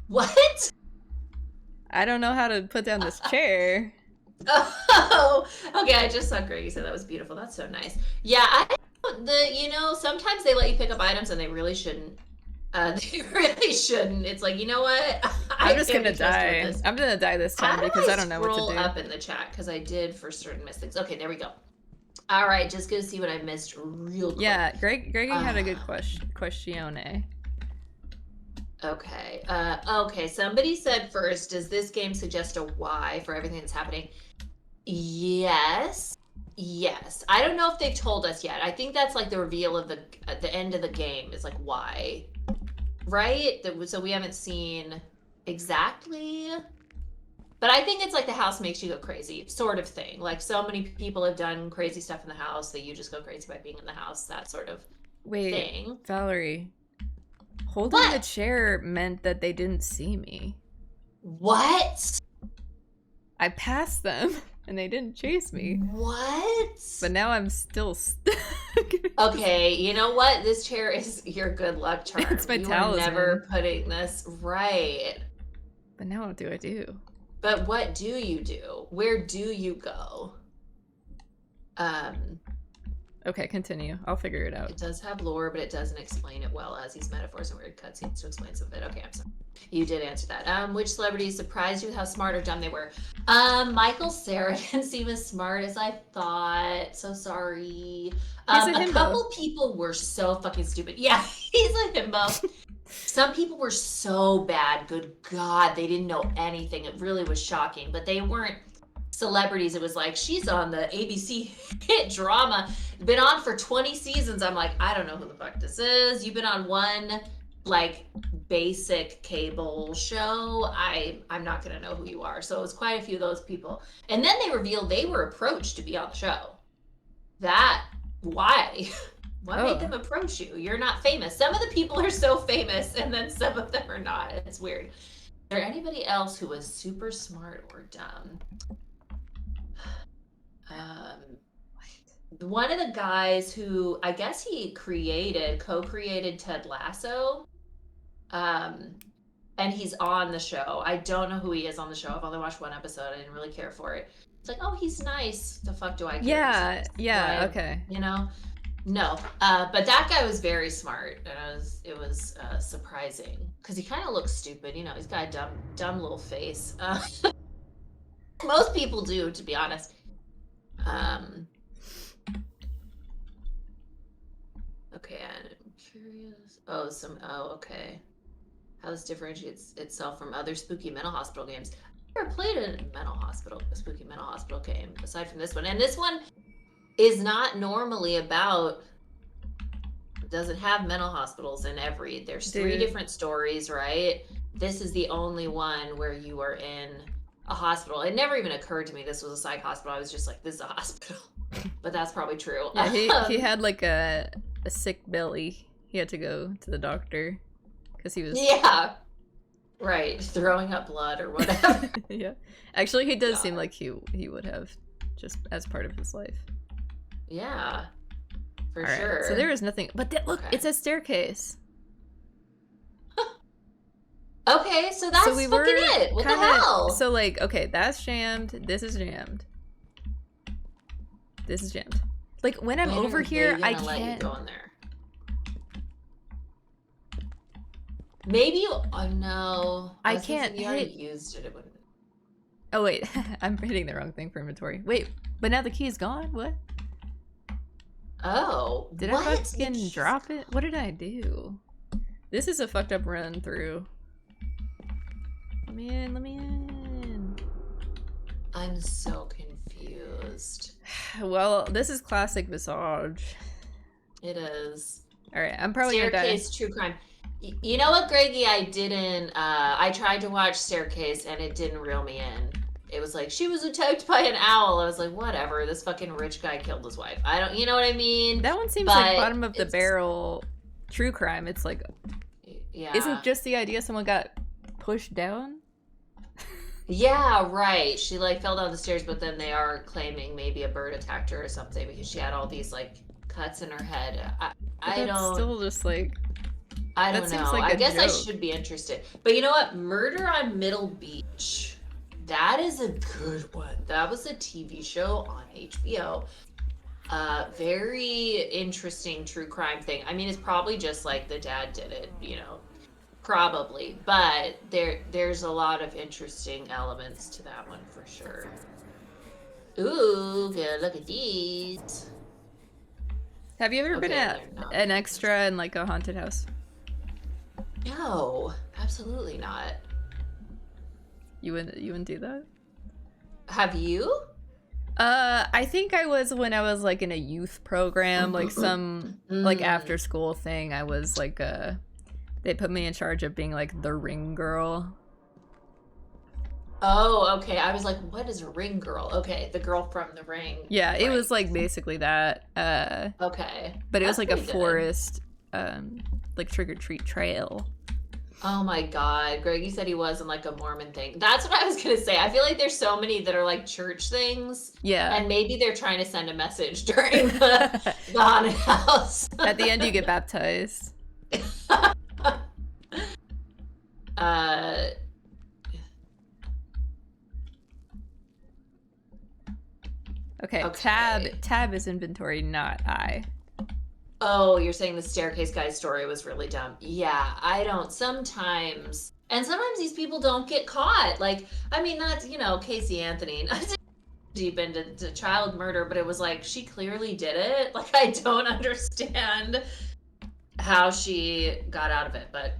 What?
I don't know how to put down this chair.
Oh, okay. I just saw Greg. You said that was beautiful. That's so nice. Yeah, sometimes they let you pick up items and they really shouldn't. They really shouldn't. It's like, you know what?
I'm just gonna die. I'm gonna die this time because I don't know what to do.
Scroll up in the chat because I did for certain miss things. Okay, there we go. All right, just gonna see what I missed real quick.
Yeah, Greggy had a good question.
Okay. Okay. Somebody said first, does this game suggest a why for everything that's happening? Yes. I don't know if they've told us yet. I think that's like the reveal of the end of the game is like why, right? So we haven't seen exactly, but I think it's like the house makes you go crazy sort of thing. Like so many people have done crazy stuff in the house that you just go crazy by being in the house. That sort of thing.
Valerie. Holding the chair meant that they didn't see me.
What?
I passed them and they didn't chase me.
What?
But now I'm still stuck.
Okay, you know what? This chair is your good luck charm.
It's my talisman.
You are never putting this right.
But now what do I do?
But what do you do? Where do you go?
Okay, continue. I'll figure it out.
It does have lore, but it doesn't explain it well as these metaphors and weird cutscenes to explain some of it. Okay, I'm sorry. You did answer that. Which celebrities surprised you with how smart or dumb they were? Michael Cera didn't seem as smart as I thought. So sorry. A couple people were so fucking stupid. Yeah, he's a himbo. Some people were so bad. Good God, they didn't know anything. It really was shocking. But they weren't celebrities. It was like, she's on the ABC hit drama, been on for 20 seasons. I'm like, I don't know who the fuck this is. You've been on one like basic cable show. I'm not gonna know who you are. So it was quite a few of those people. And then they revealed they were approached to be on the show. Why made them approach you? You're not famous. Some of the people are so famous and then some of them are not. It's weird. Is there anybody else who was super smart or dumb? One of the guys who I guess he co-created Ted Lasso, and he's on the show. I don't know who he is on the show. I've only watched one episode. I didn't really care for it. It's like, oh, he's nice. The fuck do I care?
Yeah, okay.
You know? No. But that guy was very smart, and it was surprising because he kind of looks stupid. You know, he's got a dumb little face. Most people do, to be honest. Okay, I'm curious. Okay. How this differentiates itself from other spooky mental hospital games. I've never played a spooky mental hospital game aside from this one. And this one is not normally doesn't have mental hospitals in there's 3 different stories, right? This is the only one where you are in a hospital. It never even occurred to me this was a psych hospital. I was just like, this is a hospital. But that's probably true.
Yeah, he had like a sick belly. He had to go to the doctor because he was
right, throwing up blood or whatever.
Yeah, actually he does seem like he would have, just as part of his life.
Yeah, for
All
sure.
Right. So there is nothing, but look, it's a staircase.
Okay, so that's fucking it. What the hell?
So like, okay, that's jammed. This is jammed. This is jammed. Like when I'm over here, I can't.
Let you go in there. Maybe you. Oh no.
I
was gonna say
can't
you already
hit.
used it. It wouldn't.
Oh wait, I'm hitting the wrong thing for inventory. Wait, but now the key's gone? What?
Oh.
Did
what?
I fucking drop it? What did I do? This is a fucked up run through. Let me in, let me in.
I'm so confused.
Well, this is classic Visage.
It is.
Alright, I'm probably gonna die.
Staircase True Crime. You know what, Greggy? I didn't. I tried to watch Staircase and it didn't reel me in. It was like she was attacked by an owl. I was like, whatever. This fucking rich guy killed his wife. I don't. You know what I mean?
That one seems
But
like bottom of the
it's-
barrel true crime. It's like,
Yeah.
isn't just the idea someone got pushed down?
Yeah, right. She like fell down the stairs, but then they are claiming maybe a bird attacked her or something because she had all these like cuts in her head. I
That's
don't.
still just like,
I
that
don't
seems
know.
like
I
a
guess I
joke.
should be interested. But you know what? Murder on Middle Beach. That is a good one. That was a TV show on HBO. Very interesting true crime thing. I mean, it's probably just like the dad did it, you know, probably. But there's a lot of interesting elements to that one for sure. Ooh, good. Look at these.
have you ever been
Okay, they're not.
an extra in like a haunted house?
No, absolutely not.
You wouldn't do that?
Have you?
I think I was when I was like in a youth program, like some like after school thing. I was like they put me in charge of being like the ring girl.
Oh, okay. I was like, what is a ring girl? Okay, the girl from the ring.
Yeah, it
Right.
was like basically that.
Okay.
But it was
That's
like a
pretty good.
forest like trick or treat trail.
Oh my God. Greggy said he was in like a Mormon thing. That's what I was going to say. I feel like there's so many that are like church things.
Yeah.
And maybe they're trying to send a message during the haunted house.
At the end you get baptized. Okay,
Okay.
tab is inventory, not I.
Oh, you're saying the staircase guy's story was really dumb. Yeah, I don't sometimes. And sometimes these people don't get caught. Like, I mean, not, you know, Casey Anthony, not deep into child murder, but it was like, she clearly did it. Like, I don't understand how she got out of it. But,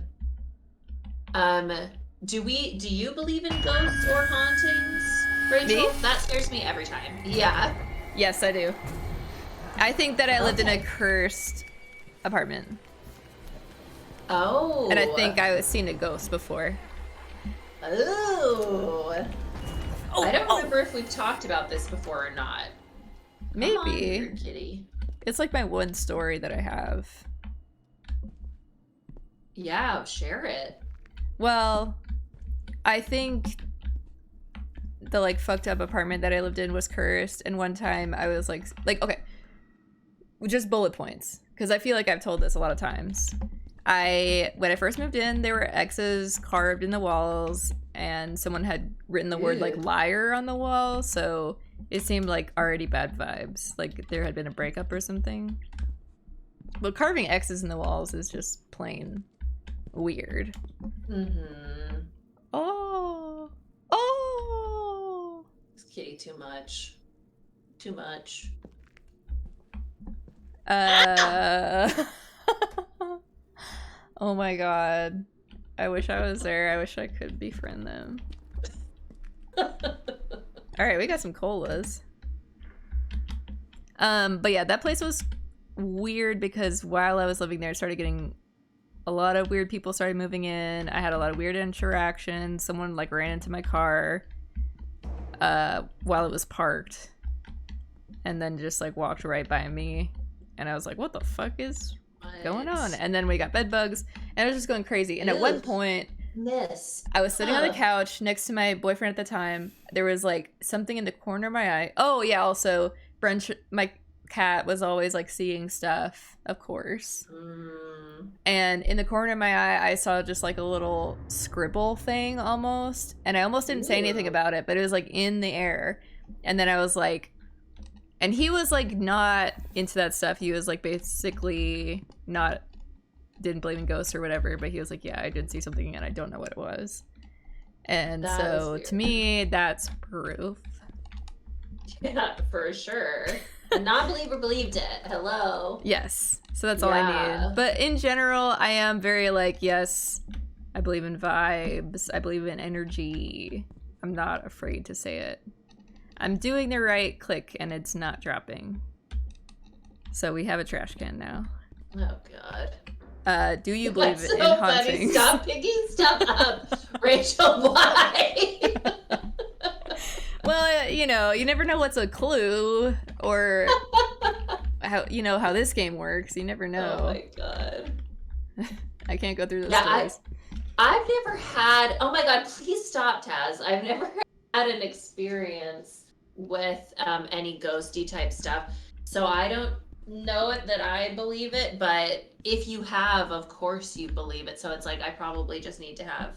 do you believe in ghosts or hauntings, Rachel?
Me?
That scares me every time. Yeah.
Yes, I do. I think that I lived in a cursed apartment.
Oh.
And I think I was seen a ghost before.
Oh. I don't remember if we've talked about this before or not. Come on,
Maybe.
weird kitty.
It's like my one story that I have.
Yeah, share it.
Well, I think the like fucked up apartment that I lived in was cursed, and one time I was like okay, just bullet points, because I feel like I've told this a lot of times. When I first moved in, there were X's carved in the walls, and someone had written the word like liar on the wall, so it seemed like already bad vibes, like there had been a breakup or something. But carving X's in the walls is just plain weird.
Mm-hmm.
Oh.
This kitty too much. Too much.
Oh my god. I wish I was there. I wish I could befriend them. Alright, we got some colas. But yeah, that place was weird because while I was living there, I started getting a lot of weird people started moving in. I had a lot of weird interactions. Someone like ran into my car while it was parked and then just like walked right by me. And I was like, what the fuck is going on? And then we got bed bugs and I was just going crazy. And at one point, I was sitting on the couch next to my boyfriend at the time. There was like something in the corner of my eye. Oh yeah, also my cat was always like seeing stuff, of course. And in the corner of my eye, I saw just like a little scribble thing almost. And I almost didn't say anything about it, but it was like in the air. And then I was like, and he was like not into that stuff. He was like basically not didn't believe in ghosts or whatever, but he was like, yeah, I did see something and I don't know what it was. And
That
so
is
to me, that's proof.
Yeah, for sure. A non-believer believed it. Hello.
Yes. So that's all I
Yeah.
need. But in general, I am very like, yes, I believe in vibes. I believe in energy. I'm not afraid to say it. I'm doing the right click and it's not dropping. So we have a trash can now.
Oh god.
Do you believe
That's
in
so
hauntings?
funny. Stop picking stuff up, Rachel. Why?
Well, you know, you never know what's a clue or how how this game works. You never know.
Oh my god.
I can't go through those
Yeah,
stories.
I've never had. Oh my god! Please stop, Taz. I've never had an experience with any ghosty type stuff, so I don't know it that I believe it. But if you have, of course you believe it. So it's like I probably just need to have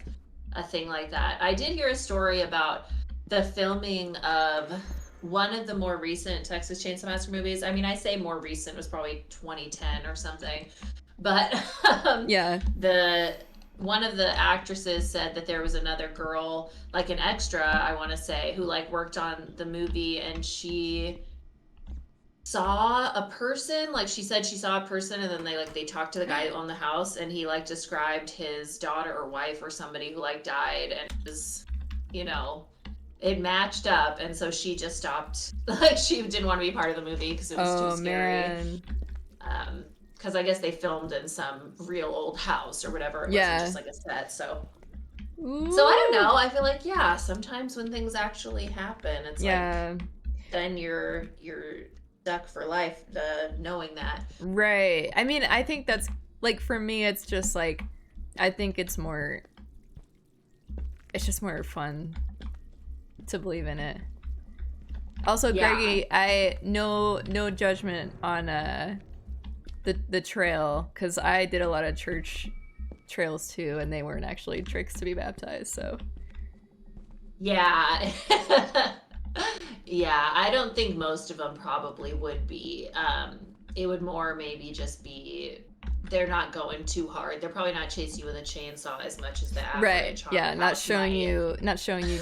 a thing like that. I did hear a story about the filming of one of the more recent Texas Chainsaw Massacre movies. I mean, I say more recent, it was probably 2010 or something. But
Yeah.
one of the actresses said that there was another girl, like an extra, I want to say, who like worked on the movie, and she saw a person. Like she said she saw a person, and then they talked to the guy who owned the house, and he like described his daughter or wife or somebody who like died, and it was, it matched up, and so she just stopped. Like she didn't want to be part of the movie because it was too scary.
Man.
Because I guess they filmed in some real old house or whatever. It wasn't just like a set. So I don't know. I feel like sometimes when things actually happen, it's like then you're stuck for life, knowing that.
Right. I mean, I think that's like for me, it's just like I think it's just more fun to believe in it. Also, Greggy, I no judgment on the trail, because I did a lot of church trails too, and they weren't actually tricks to be baptized, so
yeah. Yeah, I don't think most of them probably would be. It would more maybe just be they're not going too hard. They're probably not chasing you with a chainsaw as much as the average.
Right. Not showing you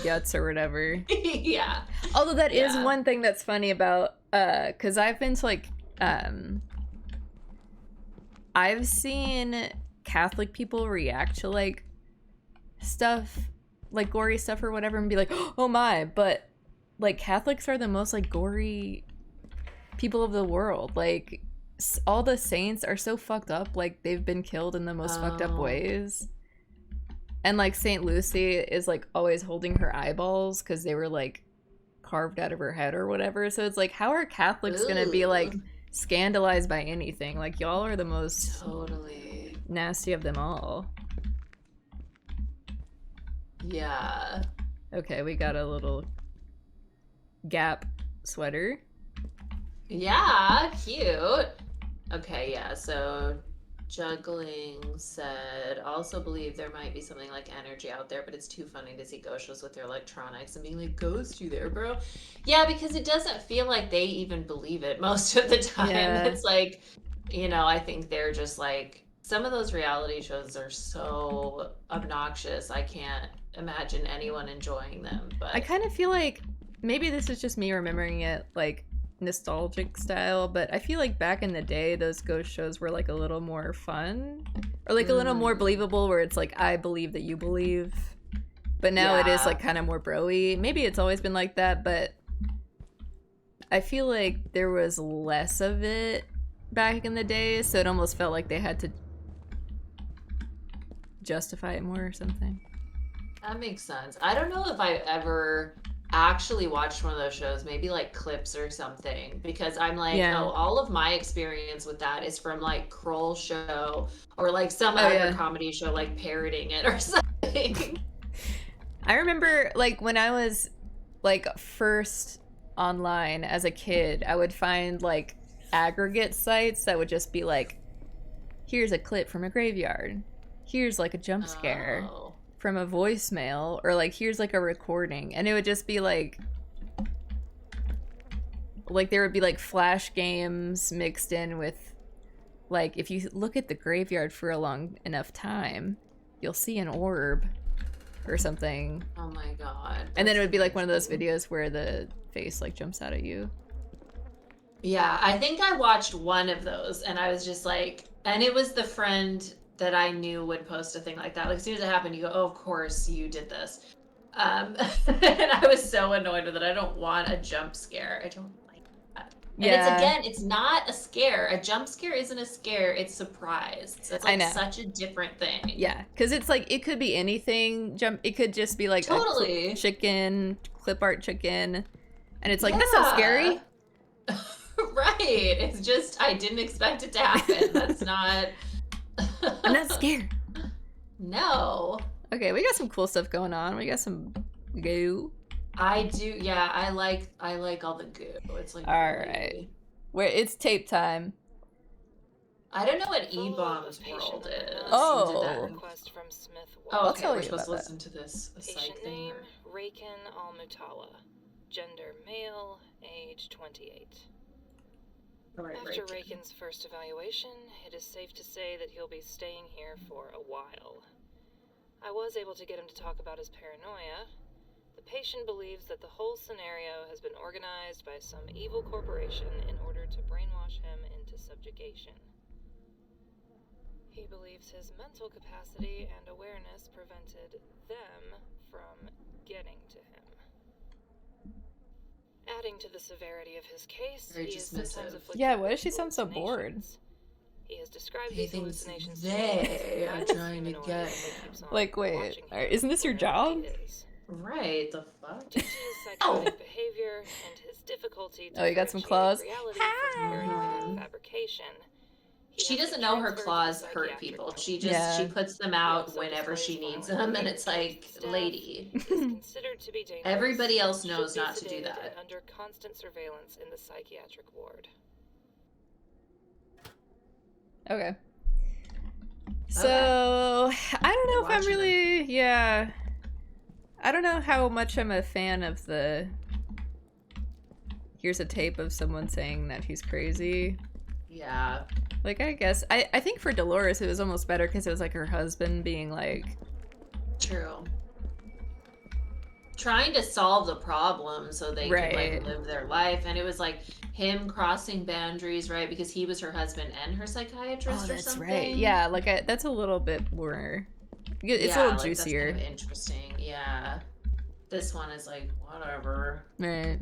guts or whatever.
Yeah.
Although that is one thing that's funny about because I've been to like I've seen Catholic people react to like stuff, like gory stuff or whatever, and be like, oh my, but like Catholics are the most like gory people of the world. Like all the saints are so fucked up, like they've been killed in the most fucked up ways. And like Saint Lucy is like always holding her eyeballs because they were like carved out of her head or whatever. So it's like, how are Catholics gonna be like scandalized by anything? Like y'all are the most
totally
nasty of them all.
Yeah.
Okay, we got a little Gap sweater.
Yeah, cute. Okay, yeah, so Juggling said, also believe there might be something like energy out there, but it's too funny to see ghost shows with their electronics and being like, ghost you there, bro. Yeah, because it doesn't feel like they even believe it most of the time.
Yeah.
It's like, I think they're just like, some of those reality shows are so obnoxious. I can't imagine anyone enjoying them. But
I kind of feel like maybe this is just me remembering it like nostalgic style, but I feel like back in the day those ghost shows were like a little more fun or like a little more believable, where it's like I believe that you believe, but now it is like kind of more bro-y. Maybe it's always been like that, but I feel like there was less of it back in the day, so it almost felt like they had to justify it more or something.
That makes sense. I don't know if I've ever actually watched one of those shows, maybe like clips or something, because I'm like, all of my experience with that is from like Kroll show or like some other comedy show, like parroting it or something.
I remember like when I was like first online as a kid, I would find like aggregate sites that would just be like, here's a clip from a graveyard, here's like a jump scare from a voicemail, or like here's like a recording, and it would just be like there would be like flash games mixed in with like, if you look at the graveyard for a long enough time, you'll see an orb or something.
Oh my god.
And then it would be like one of those videos where the face like jumps out at you.
Yeah, I think I watched one of those and I was just like, and it was the friend that I knew would post a thing like that. Like as soon as it happened, you go, oh, of course you did this. And I was so annoyed with it. I don't want a jump scare. I don't like that. And
Yeah.
it's, again, it's not a scare. A jump scare isn't a scare. It's surprise. So it's
I
like
know.
such a different thing.
Yeah, because it's like, it could be anything. It could just be like
Totally.
a chicken, clip art chicken. And it's like, that's not scary.
Right. It's just, I didn't expect it to happen. That's not...
I'm not scared.
No.
Okay, we got some cool stuff going on. We got some goo.
I do, yeah, I like all the goo. It's like
All
really-
right. Where it's tape time.
I don't know what E-Bomb's world is.
Oh.
Who did that?
Request from Smith
Oh,
I'll
okay,
tell
we're
you
supposed to
about
listen to this. A psych
Patient
thing.
name, Raken Al-Mutala. Gender, male, age 28.
All right,
After
right.
Raken's first evaluation, it is safe to say that he'll be staying here for a while. I was able to get him to talk about his paranoia. The patient believes that the whole scenario has been organized by some evil corporation in order to brainwash him into subjugation. He believes his mental capacity and awareness prevented them from getting to him. Adding to the severity of his case,
Very
he is
dismissive.
sometimes afflicted
Yeah, why
with
does she sound so bored?
hallucinations. He has described
He
these
thinks
hallucinations
they
to me
are
as
trying to
humanoid
get-
and keeps on
Like, wait,
watching him
isn't this your
wherever
job?
he is.
Right, the fuck?
Due to his psychotic behavior and his difficulty to
Oh, you got some
differentiate
claws?
reality from paranoia and fabrication, he
She
has
doesn't
been
know her
transferred to
claws
the
hurt
psychiatric
people.
ward.
She just
Yeah.
she puts them
He
out
also
whenever she
displays
needs
violent
them, and it's
behavior
like,
towards staff,
lady.
is considered to be dangerous,
Everybody else
should
knows
be
not to do
sedated
that.
and under constant surveillance in the psychiatric ward.
Okay. So, I don't know
You're
if I'm
watching
really, yeah. I don't know how much I'm a fan of the, here's a tape of someone saying that he's crazy.
Yeah.
Like, I guess, I think for Dolores it was almost better because it was like her husband being like,
True. Trying to solve the problem so they could
Right.
like live their life, and it was like him crossing boundaries, right? Because he was her husband and her psychiatrist,
oh,
or
that's
something.
right. Yeah, like, that's a little bit more, it's a
Yeah,
little
like, that's
juicier.
kind of interesting. Yeah. This one is like whatever.
Right.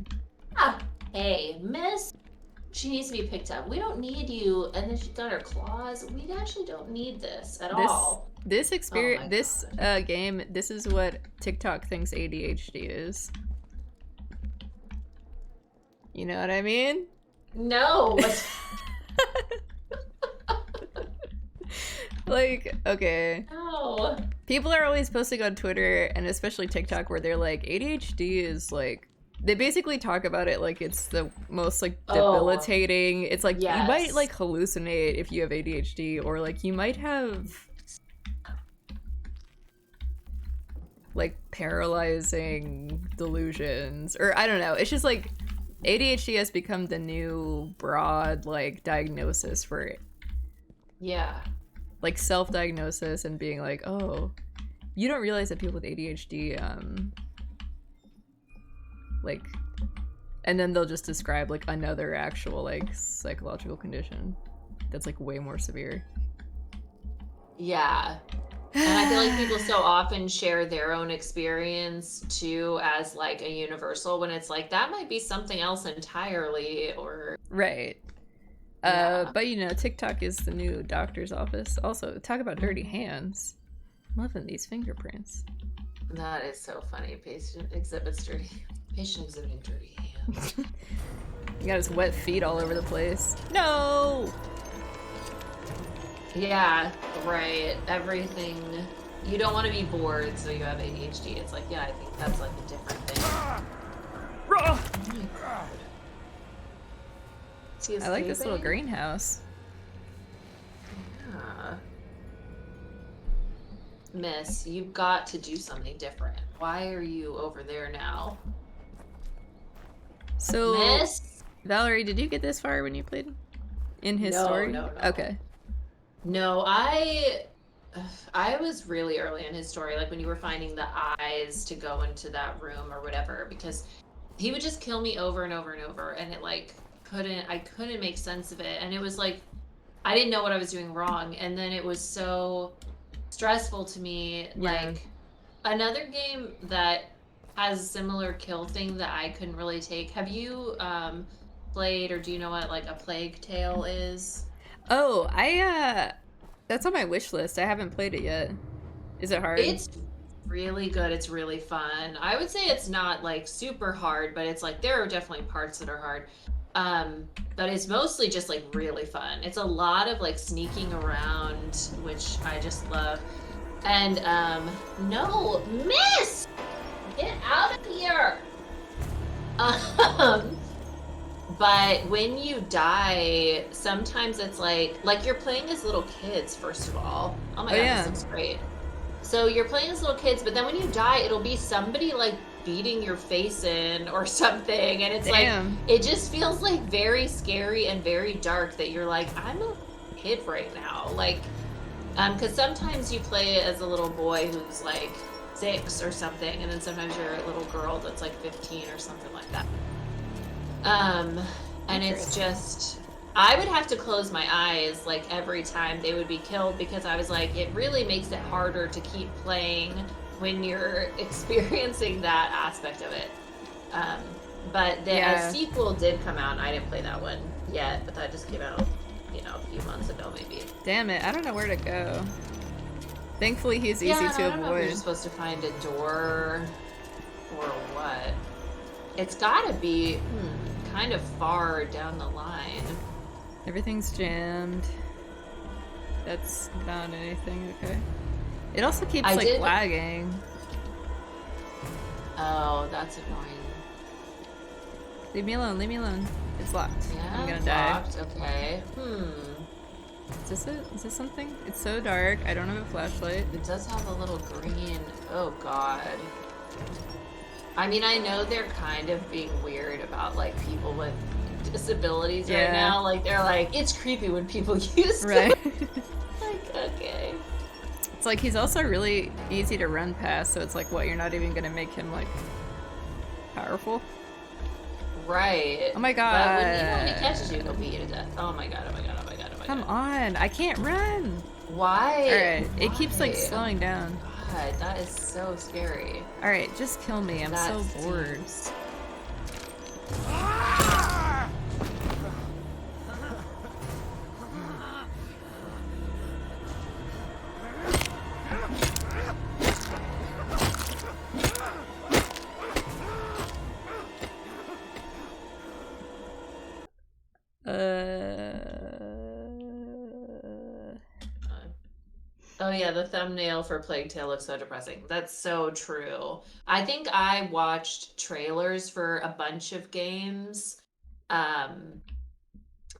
Ah, hey, miss. She needs to be picked up. We don't need you. And then she got her claws. We actually don't need this at all.
This experience,
my
this game, this is what TikTok thinks ADHD is. You know what I mean?
No.
Like, okay.
No.
People are always posting on Twitter, and especially TikTok, where they're like, ADHD is like, they basically talk about it like it's the most like
Oh.
debilitating. It's like, you might
Yes.
like hallucinate if you have ADHD, or like you might have like paralyzing delusions, or I don't know. It's just like ADHD has become the new broad like diagnosis for it.
Yeah.
Like self-diagnosis and being like, oh, you don't realize that people with ADHD like, and then they'll just describe like another actual like psychological condition that's like way more severe.
Yeah. And I feel like people so often share their own experience too as like a universal, when it's like that might be something else entirely, or
Right.
Yeah.
But you know, TikTok is the new doctor's office. Also, talk about dirty hands. I'm loving these fingerprints.
that is so funny. Patient exhibiting dirty hands.
He got his wet feet all over the place. No!
Yeah, right. Everything. You don't want to be bored, so you have ADHD. It's like, yeah, I think that's like a different thing. Oh my God. Is he
I like this little
escaping?
greenhouse.
Yeah. Miss, you've got to do something different. Why are you over there now?
So,
Miss?
Valerie, did you get this far when you played in his
No,
story?
no.
Okay.
No, I was really early in his story, like when you were finding the eyes to go into that room or whatever, because he would just kill me over and over and over, and it like I couldn't make sense of it, and it was like I didn't know what I was doing wrong, and then it was so stressful to me.
Yeah.
Like another game that has a similar kill thing that I couldn't really take. Have you played, or do you know what like a Plague Tale is?
Oh, that's on my wish list. I haven't played it yet. Is it hard?
It's really good. It's really fun. I would say it's not like super hard, but it's like there are definitely parts that are hard. But it's mostly just like really fun. It's a lot of like sneaking around, which I just love. And no, miss! Get out of here! Um, but when you die, sometimes it's like you're playing as little kids, first of all. Oh my
Oh,
god,
yeah.
this looks great. So you're playing as little kids, but then when you die, it'll be somebody like beating your face in or something, and it's
Damn.
like it just feels like very scary and very dark that you're like, I'm a kid right now. Like because sometimes you play as a little boy who's like 6 or something, and then sometimes you're a little girl that's like 15 or something like that. And it's just, I would have to close my eyes like every time they would be killed, because I was like, it really makes it harder to keep playing when you're experiencing that aspect of it. But a sequel did come out, and I didn't play that one yet, but that just came out, a few months ago maybe.
Damn it, I don't know where to go. Thankfully, he's easy to
I don't know if
avoid.
you're supposed to find a door or what. It's gotta be kind of far down the line.
Everything's jammed. That's not anything, okay. It also keeps, lagging.
Oh, that's annoying.
Leave me alone, leave me alone. It's locked.
Yeah,
I'm gonna
it's
die.
locked. Okay.
Is this it? Is this something? It's so dark. I don't have a flashlight.
It does have a little green. Oh, God. I mean, I know they're kind of being weird about, like, people with disabilities right now. Like, they're like, it's creepy when people use
Right.
Like, okay.
It's like he's also really easy to run past, so it's like, what, you're not even gonna make him, like, powerful?
Right.
Oh my god.
But when he catches you, he'll beat you to death. Oh my god, oh my god, oh my god, oh my
Come
god.
on, I can't run!
Why?
Alright, it keeps, like, slowing down.
God, that is so scary.
Alright, just kill me, I'm so bored.
Oh yeah, the thumbnail for Plague Tale looks so depressing. That's so true. I think I watched trailers for a bunch of games, and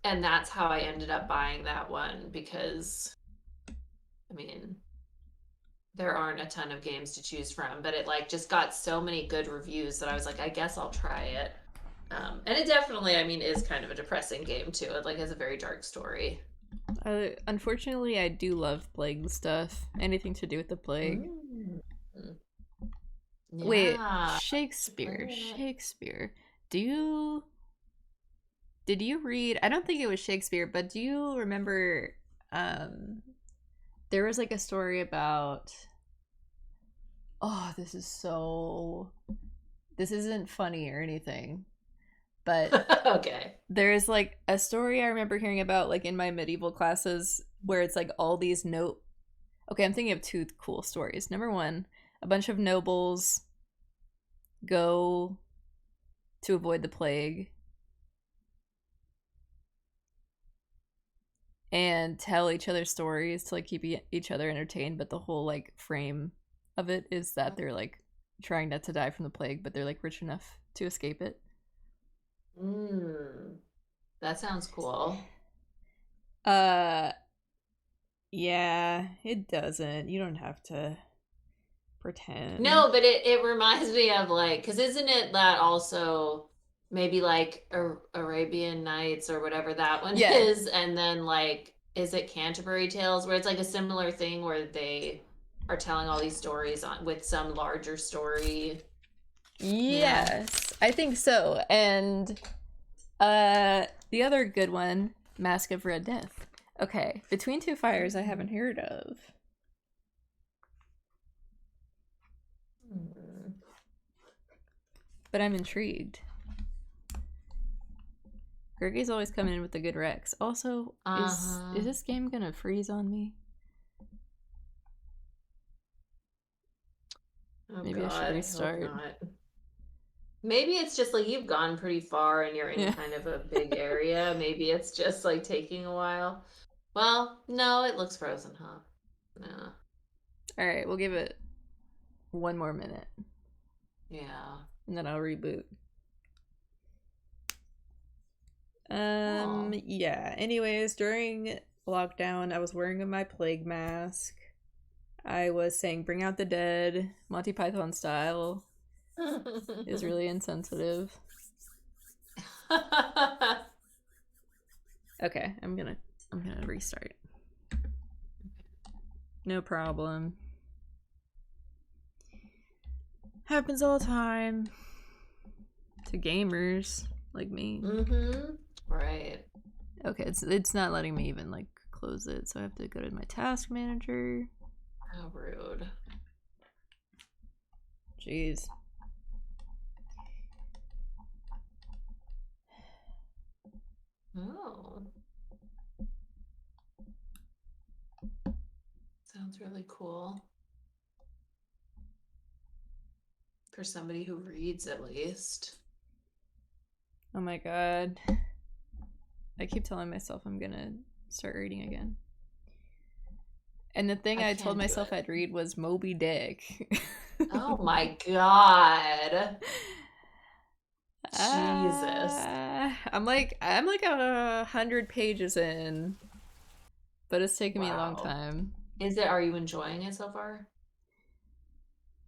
that's how I ended up buying that one, because, I mean, there aren't a ton of games to choose from, but it like just got so many good reviews that I was like, I guess I'll try it. And it definitely, I mean, is kind of a depressing game too. It like has a very dark story.
Unfortunately, I do love plague stuff. Anything to do with the plague.
Yeah.
Wait, Shakespeare. Did you read, I don't think it was Shakespeare, but do you remember there was like a story about, this isn't funny or anything, but
okay.
There's like a story I remember hearing about like in my medieval classes where it's like all these okay, I'm thinking of two cool stories. Number one, a bunch of nobles go to avoid the plague and tell each other stories to like keep each other entertained, but the whole like frame of it is that they're like trying not to die from the plague, but they're like rich enough to escape it.
That sounds cool.
Yeah, it doesn't. You don't have to pretend.
No, but it reminds me of like, because isn't it that also maybe like Arabian Nights or whatever that one is, and then like is it Canterbury Tales, where it's like a similar thing where they are telling all these stories with some larger story.
Yes, I think so. And the other good one, Mask of Red Death. Okay, Between Two Fires I haven't heard of. But I'm intrigued. Gergie's always coming in with the good recs. Also, is this game gonna freeze on me?
Oh,
Maybe
God,
I should restart.
I hope not. Maybe it's just like you've gone pretty far and you're in kind of a big area. Maybe it's just like taking a while. Well, no, it looks frozen, huh? No.
Alright, we'll give it one more minute.
Yeah.
And then I'll reboot.
Oh.
Yeah. Anyways, during lockdown, I was wearing my plague mask. I was saying bring out the dead, Monty Python style. It was really insensitive. Okay, I'm gonna restart. No problem. Happens all the time. To gamers like me.
Mm-hmm. Right.
Okay, it's not letting me even like close it, so I have to go to my task manager.
How rude.
Jeez.
Oh. Sounds really cool. For somebody who reads, at least.
Oh my god. I keep telling myself I'm gonna start reading again. And the thing I told myself I'd read was Moby Dick.
Oh my god. Jesus.
I'm like 100 pages in, but it's taken me a long
Wow.
time.
Are you enjoying it so far?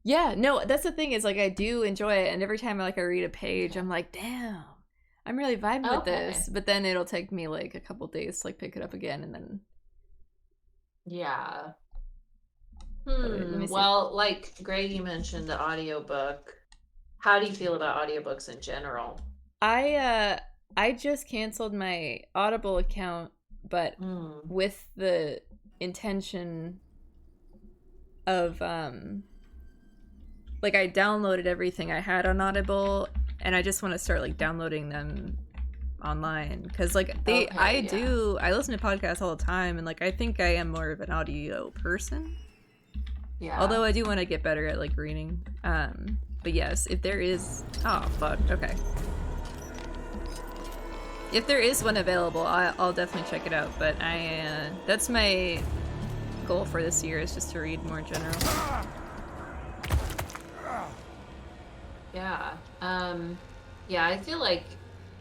Yeah, no, that's the thing is like I do enjoy it, and every time I read a page, I'm like, damn, I'm really vibing with this. But then it'll take me like a couple days to like pick it up again, and then
yeah.
let me see.
Well, like Greg, you mentioned the audiobook. How do you feel about audiobooks in general?
I just canceled my Audible account, but with the intention of like I downloaded everything I had on Audible, and I just want to start like downloading them online because like I listen to podcasts all the time, and like I think I am more of an audio person. Yeah. Although I do want to get better at like reading. But yes, if there is okay. If there is one available, I'll definitely check it out. But that's my goal for this year, is just to read more general.
Yeah. Yeah, I feel like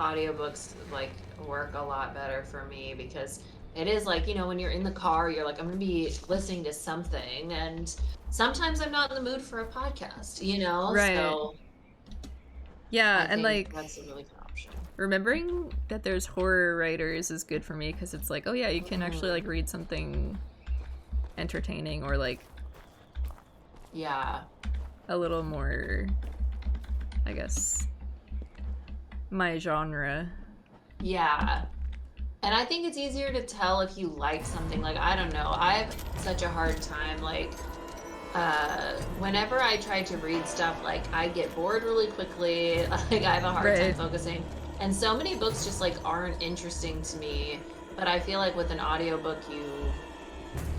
audiobooks like work a lot better for me because it is like, you know, when you're in the car, you're like, I'm gonna be listening to something, and sometimes I'm not in the mood for a podcast, you know?
Right.
So
yeah,
I
and like
that's a really good option.
Remembering that there's horror writers is good for me because it's like, oh yeah, you can actually like read something entertaining or like a little more, I guess, my genre. Yeah.
And I think it's easier to tell if you like something. Like, I don't know, I have such a hard time, like, whenever I try to read stuff, like, I get bored really quickly. Like, I have a hard time focusing. And so many books just, like, aren't interesting to me. But I feel like with an audiobook,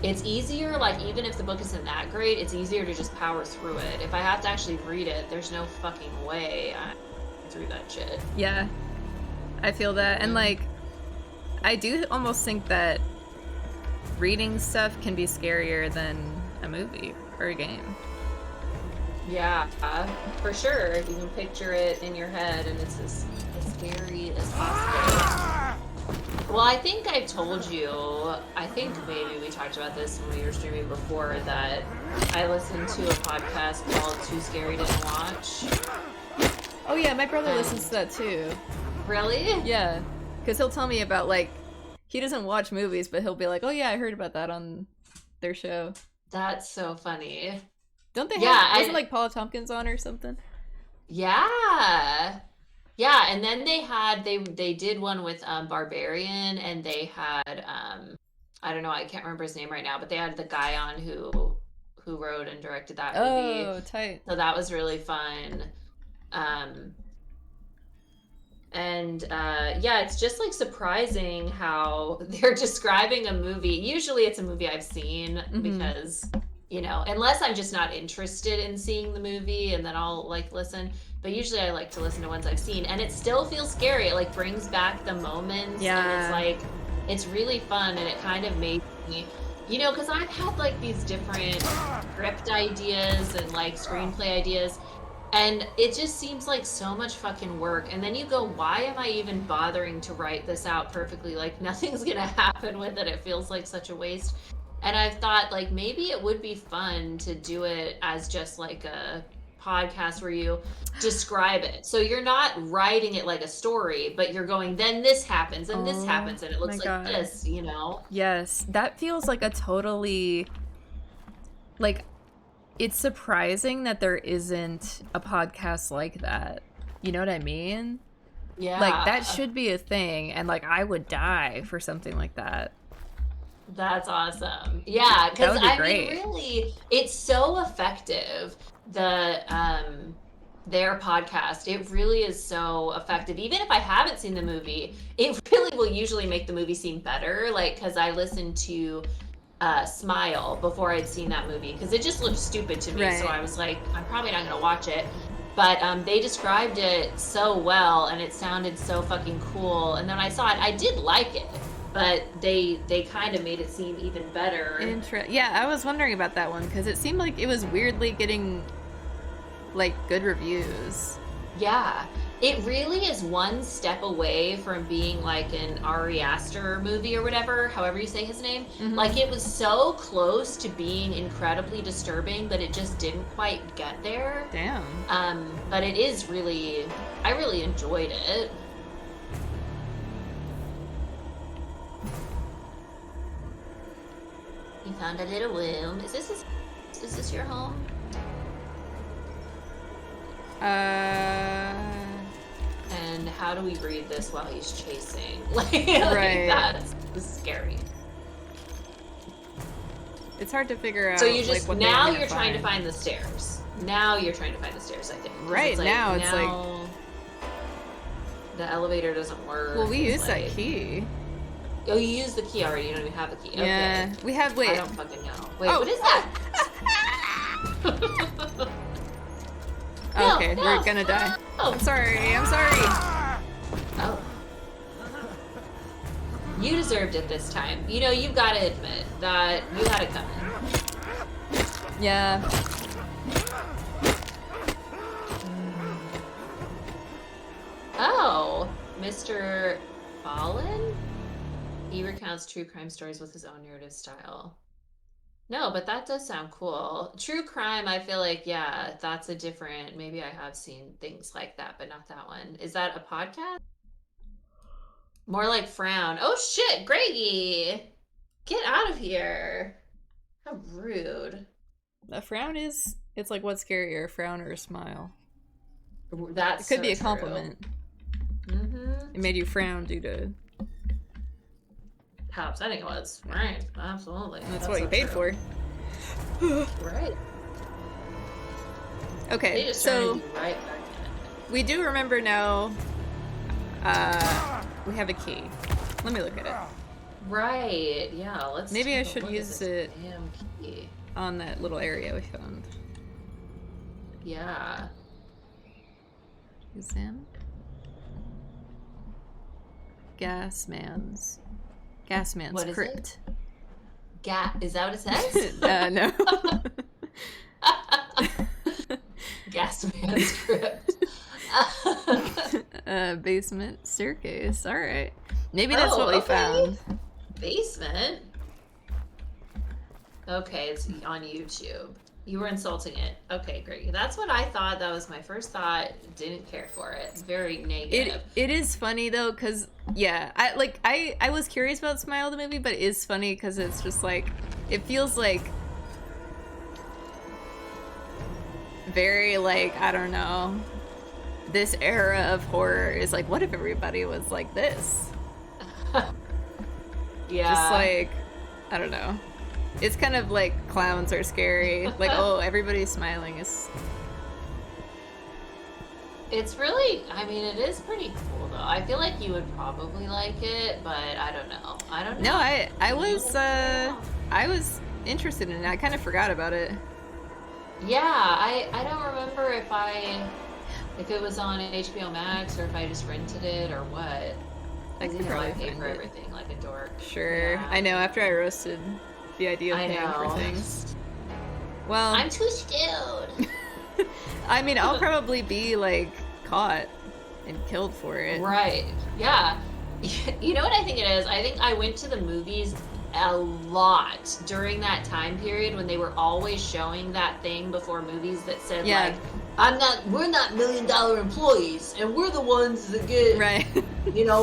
it's easier, like, even if the book isn't that great, it's easier to just power through it. If I have to actually read it, there's no fucking way I'm through that shit.
Yeah, I feel that. And, like, I do almost think that reading stuff can be scarier than a movie or a game.
Yeah, for sure. You can picture it in your head and it's as scary as possible. Well, I think I told you, I think maybe we talked about this when we were streaming before, that I listened to a podcast called Too Scary to Watch.
Oh yeah, my brother listens to that too.
Really?
Yeah. Because he'll tell me about, like, He doesn't watch movies, but he'll be like, "Oh yeah, I heard about that on their show."
That's so funny.
Don't they
Yeah,
have, wasn't like Paula Tompkins on or something?
Yeah. Yeah, and then they did one with Barbarian, and they had I don't know, I can't remember his name right now, but they had the guy on who wrote and directed that movie.
Oh, tight.
So that was really fun. And yeah, it's just like surprising how they're describing a movie. Usually it's a movie I've seen because, you know, unless I'm just not interested in seeing the movie, and then I'll like listen. But usually I like to listen to ones I've seen, and it still feels scary. It like brings back the moments.
Yeah.
And it's like, it's really fun, and it kind of made me, you know, because I've had like these different script ideas and like screenplay ideas, and it just seems like so much fucking work. And then you go, why am I even bothering to write this out perfectly? Like nothing's gonna happen with it. It feels like such a waste. And I've thought like maybe it would be fun to do it as just like a podcast where you describe it. So you're not writing it like a story, but you're going, then this happens and this happens and it looks like this, you know?
Yes, that feels like a totally, like, it's surprising that there isn't a podcast like that. You know what I mean?
Yeah.
Like, that should be a thing, and, like, I would die for something like that.
That's awesome. Yeah, because I
great.
mean, really, it's so effective. Their podcast, it really is so effective. Even if I haven't seen the movie, it really will usually make the movie seem better. Like, because I listened to Smile before I'd seen that movie, because it just looked stupid to me.
Right.
So I was like, I'm probably not gonna watch it. But they described it so well, and it sounded so fucking cool. And then when I saw it, I did like it. But they kind of made it seem even better.
Yeah, I was wondering about that one, because it seemed like it was weirdly getting, like, good reviews.
Yeah, it really is one step away from being like an Ari Aster movie or whatever, however you say his name. Like, it was so close to being incredibly disturbing, but it just didn't quite get there.
Damn.
But it is really, I really enjoyed it. You found a little womb. Is this your home? And how do we read this while he's chasing? Like,
Right.
That's scary.
It's hard to figure out.
So you just,
like, what they
now
were gonna
you're trying to find the stairs. Now you're trying to find the stairs, I think. 'Cause
Right,
it's like,
now it's like-
the elevator doesn't work.
Well, we
It's
used that
like-
key.
Oh, you used the key already. You don't even have the key. Okay.
Yeah, we have. Wait.
I don't fucking know. Wait,
Oh.
what is that? No,
Okay,
no.
we're gonna die.
Oh.
I'm sorry. I'm sorry.
Oh. You deserved it this time. You know, you've got to admit that you had it coming.
Yeah.
Oh, Mr. Fallen? He recounts true crime stories with his own narrative style. No, but that does sound cool. True crime, I feel like, yeah, that's a different, maybe I have seen things like that, but not that one. Is that a podcast? More like Frown. Oh shit, Greggy! Get out of here. How rude.
A frown is. It's like, what's scarier, a frown or a smile?
That's
It could
so
be a
true.
compliment.
Mm-hmm.
It made you frown due to.
How upsetting it was. Right, absolutely.
That's what
so
you paid
true.
for.
Right. They
Okay,
just
so
turned you right back in.
we do remember now. We have a key. Let me look at it.
Right, yeah, let's
Maybe
take
I
a
should
look at
use
this
it
damn key.
on that little area we found.
Yeah.
Examine. Gasman's
What is
crypt.
Is that what it says?
No.
Gasman's crypt.
Basement staircase. All right. Maybe that's
Oh,
what we
okay.
found.
Basement. Okay, it's on YouTube. You were insulting it. Okay, great. That's what I thought. That was my first thought. Didn't care for it. Very negative.
It is funny though, cause yeah, I was curious about Smile the movie, but it is funny because it's just like it feels like very like I don't know. This era of horror is like, what if everybody was like this?
Yeah.
Just like I don't know. It's kind of like clowns are scary. Like, oh, everybody's smiling is.
It's really, I mean, it is pretty cool though. I feel like you would probably like it, but I don't know. I don't know.
No, I was interested in it. I kind of forgot about it.
Yeah, I don't remember if it was on HBO Max or if I just rented it or what.
I could probably
pay
find
for
it.
everything like a dork.
Sure.
Yeah.
I know, after I roasted the idea of paying for things. Well,
I'm too scared.
I mean, I'll probably be like caught and killed for it.
Right. Yeah. You know what I think it is? I think I went to the movies a lot during that time period when they were always showing that thing before movies that said like, we're not $1 million employees and we're the ones that get
right.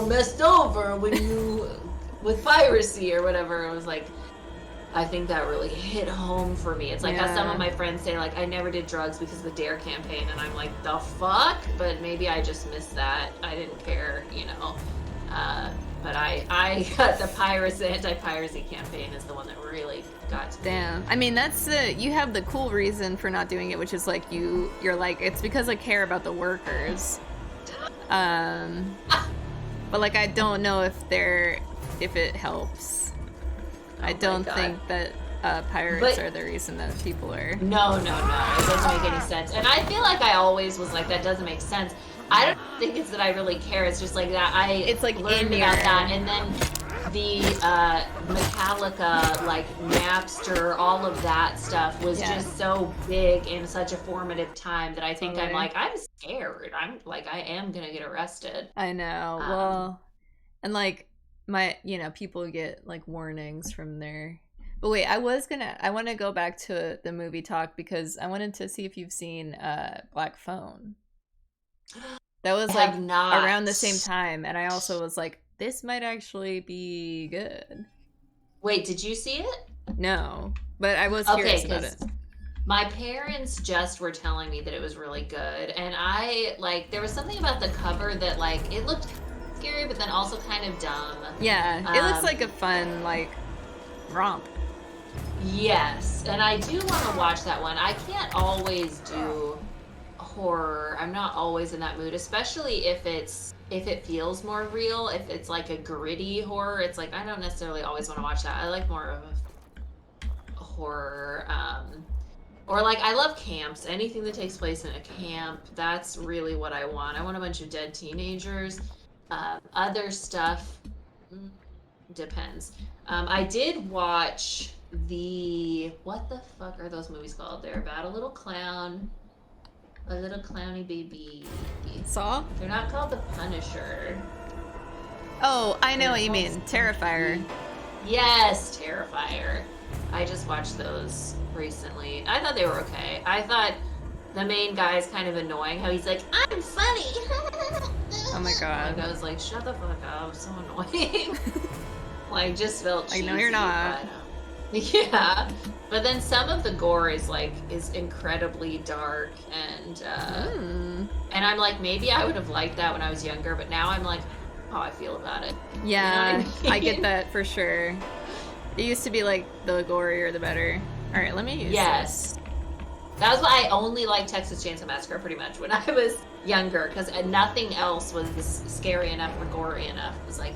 Messed over with piracy or whatever. It was like, I think that really hit home for me. It's like how some of my friends say, like, I never did drugs because of the DARE campaign, and I'm like, the fuck? But maybe I just missed that. I didn't care, but I got the anti-piracy campaign is the one that really got to me.
Damn. I mean, that's you have the cool reason for not doing it, which is like you're like, it's because I care about the workers. But like, I don't know if it helps. I don't think that pirates are the reason that people are.
No. It doesn't make any sense. And I feel like I always was like, that doesn't make sense. I don't think it's that I really care. It's just like that it's like learned about that. And then the Metallica, like Napster, all of that stuff was just so big in such a formative time that I think I'm like, I'm scared. I'm like, I am going to get arrested.
I know. Well, and like, people get like warnings from there. But wait, I want to go back to the movie talk because I wanted to see if you've seen Black Phone. That was like around the same time, and I also was like, this might actually be good.
Wait, did you see it?
No, but I was curious about it.
My parents just were telling me that it was really good, and there was something about the cover that like it looked scary, but then also kind of dumb.
Yeah, it looks like a fun like romp.
Yes, and I do want to watch that one. I can't always do horror. I'm not always in that mood, especially if it feels more real. If it's like a gritty horror, it's like I don't necessarily always want to watch that. I like more of a horror. Or like I love camps. Anything that takes place in a camp. That's really what I want. I want a bunch of dead teenagers. Other stuff depends. I did watch what the fuck are those movies called? They're about a little clown, a little clowny baby.
Saw?
They're not called The Punisher.
Oh, I know what you mean. Terrifier.
Yes, Terrifier. I just watched those recently. I thought they were okay. I thought the main guy is kind of annoying. How he's like, I'm funny.
Oh my god.
Like, I was like, shut the fuck up. So annoying. Like, just felt cheesy.
Like, no, you're not.
But, yeah. But then some of the gore is incredibly dark and and I'm like, maybe I would have liked that when I was younger, but now I'm like, how I feel about it.
Yeah,
you know what I mean?
I get that for sure. It used to be like the gorier the better. Alright, let me use this.
That was why I only liked Texas Chainsaw Massacre pretty much when I was younger, because nothing else was scary enough or gory enough. It was like,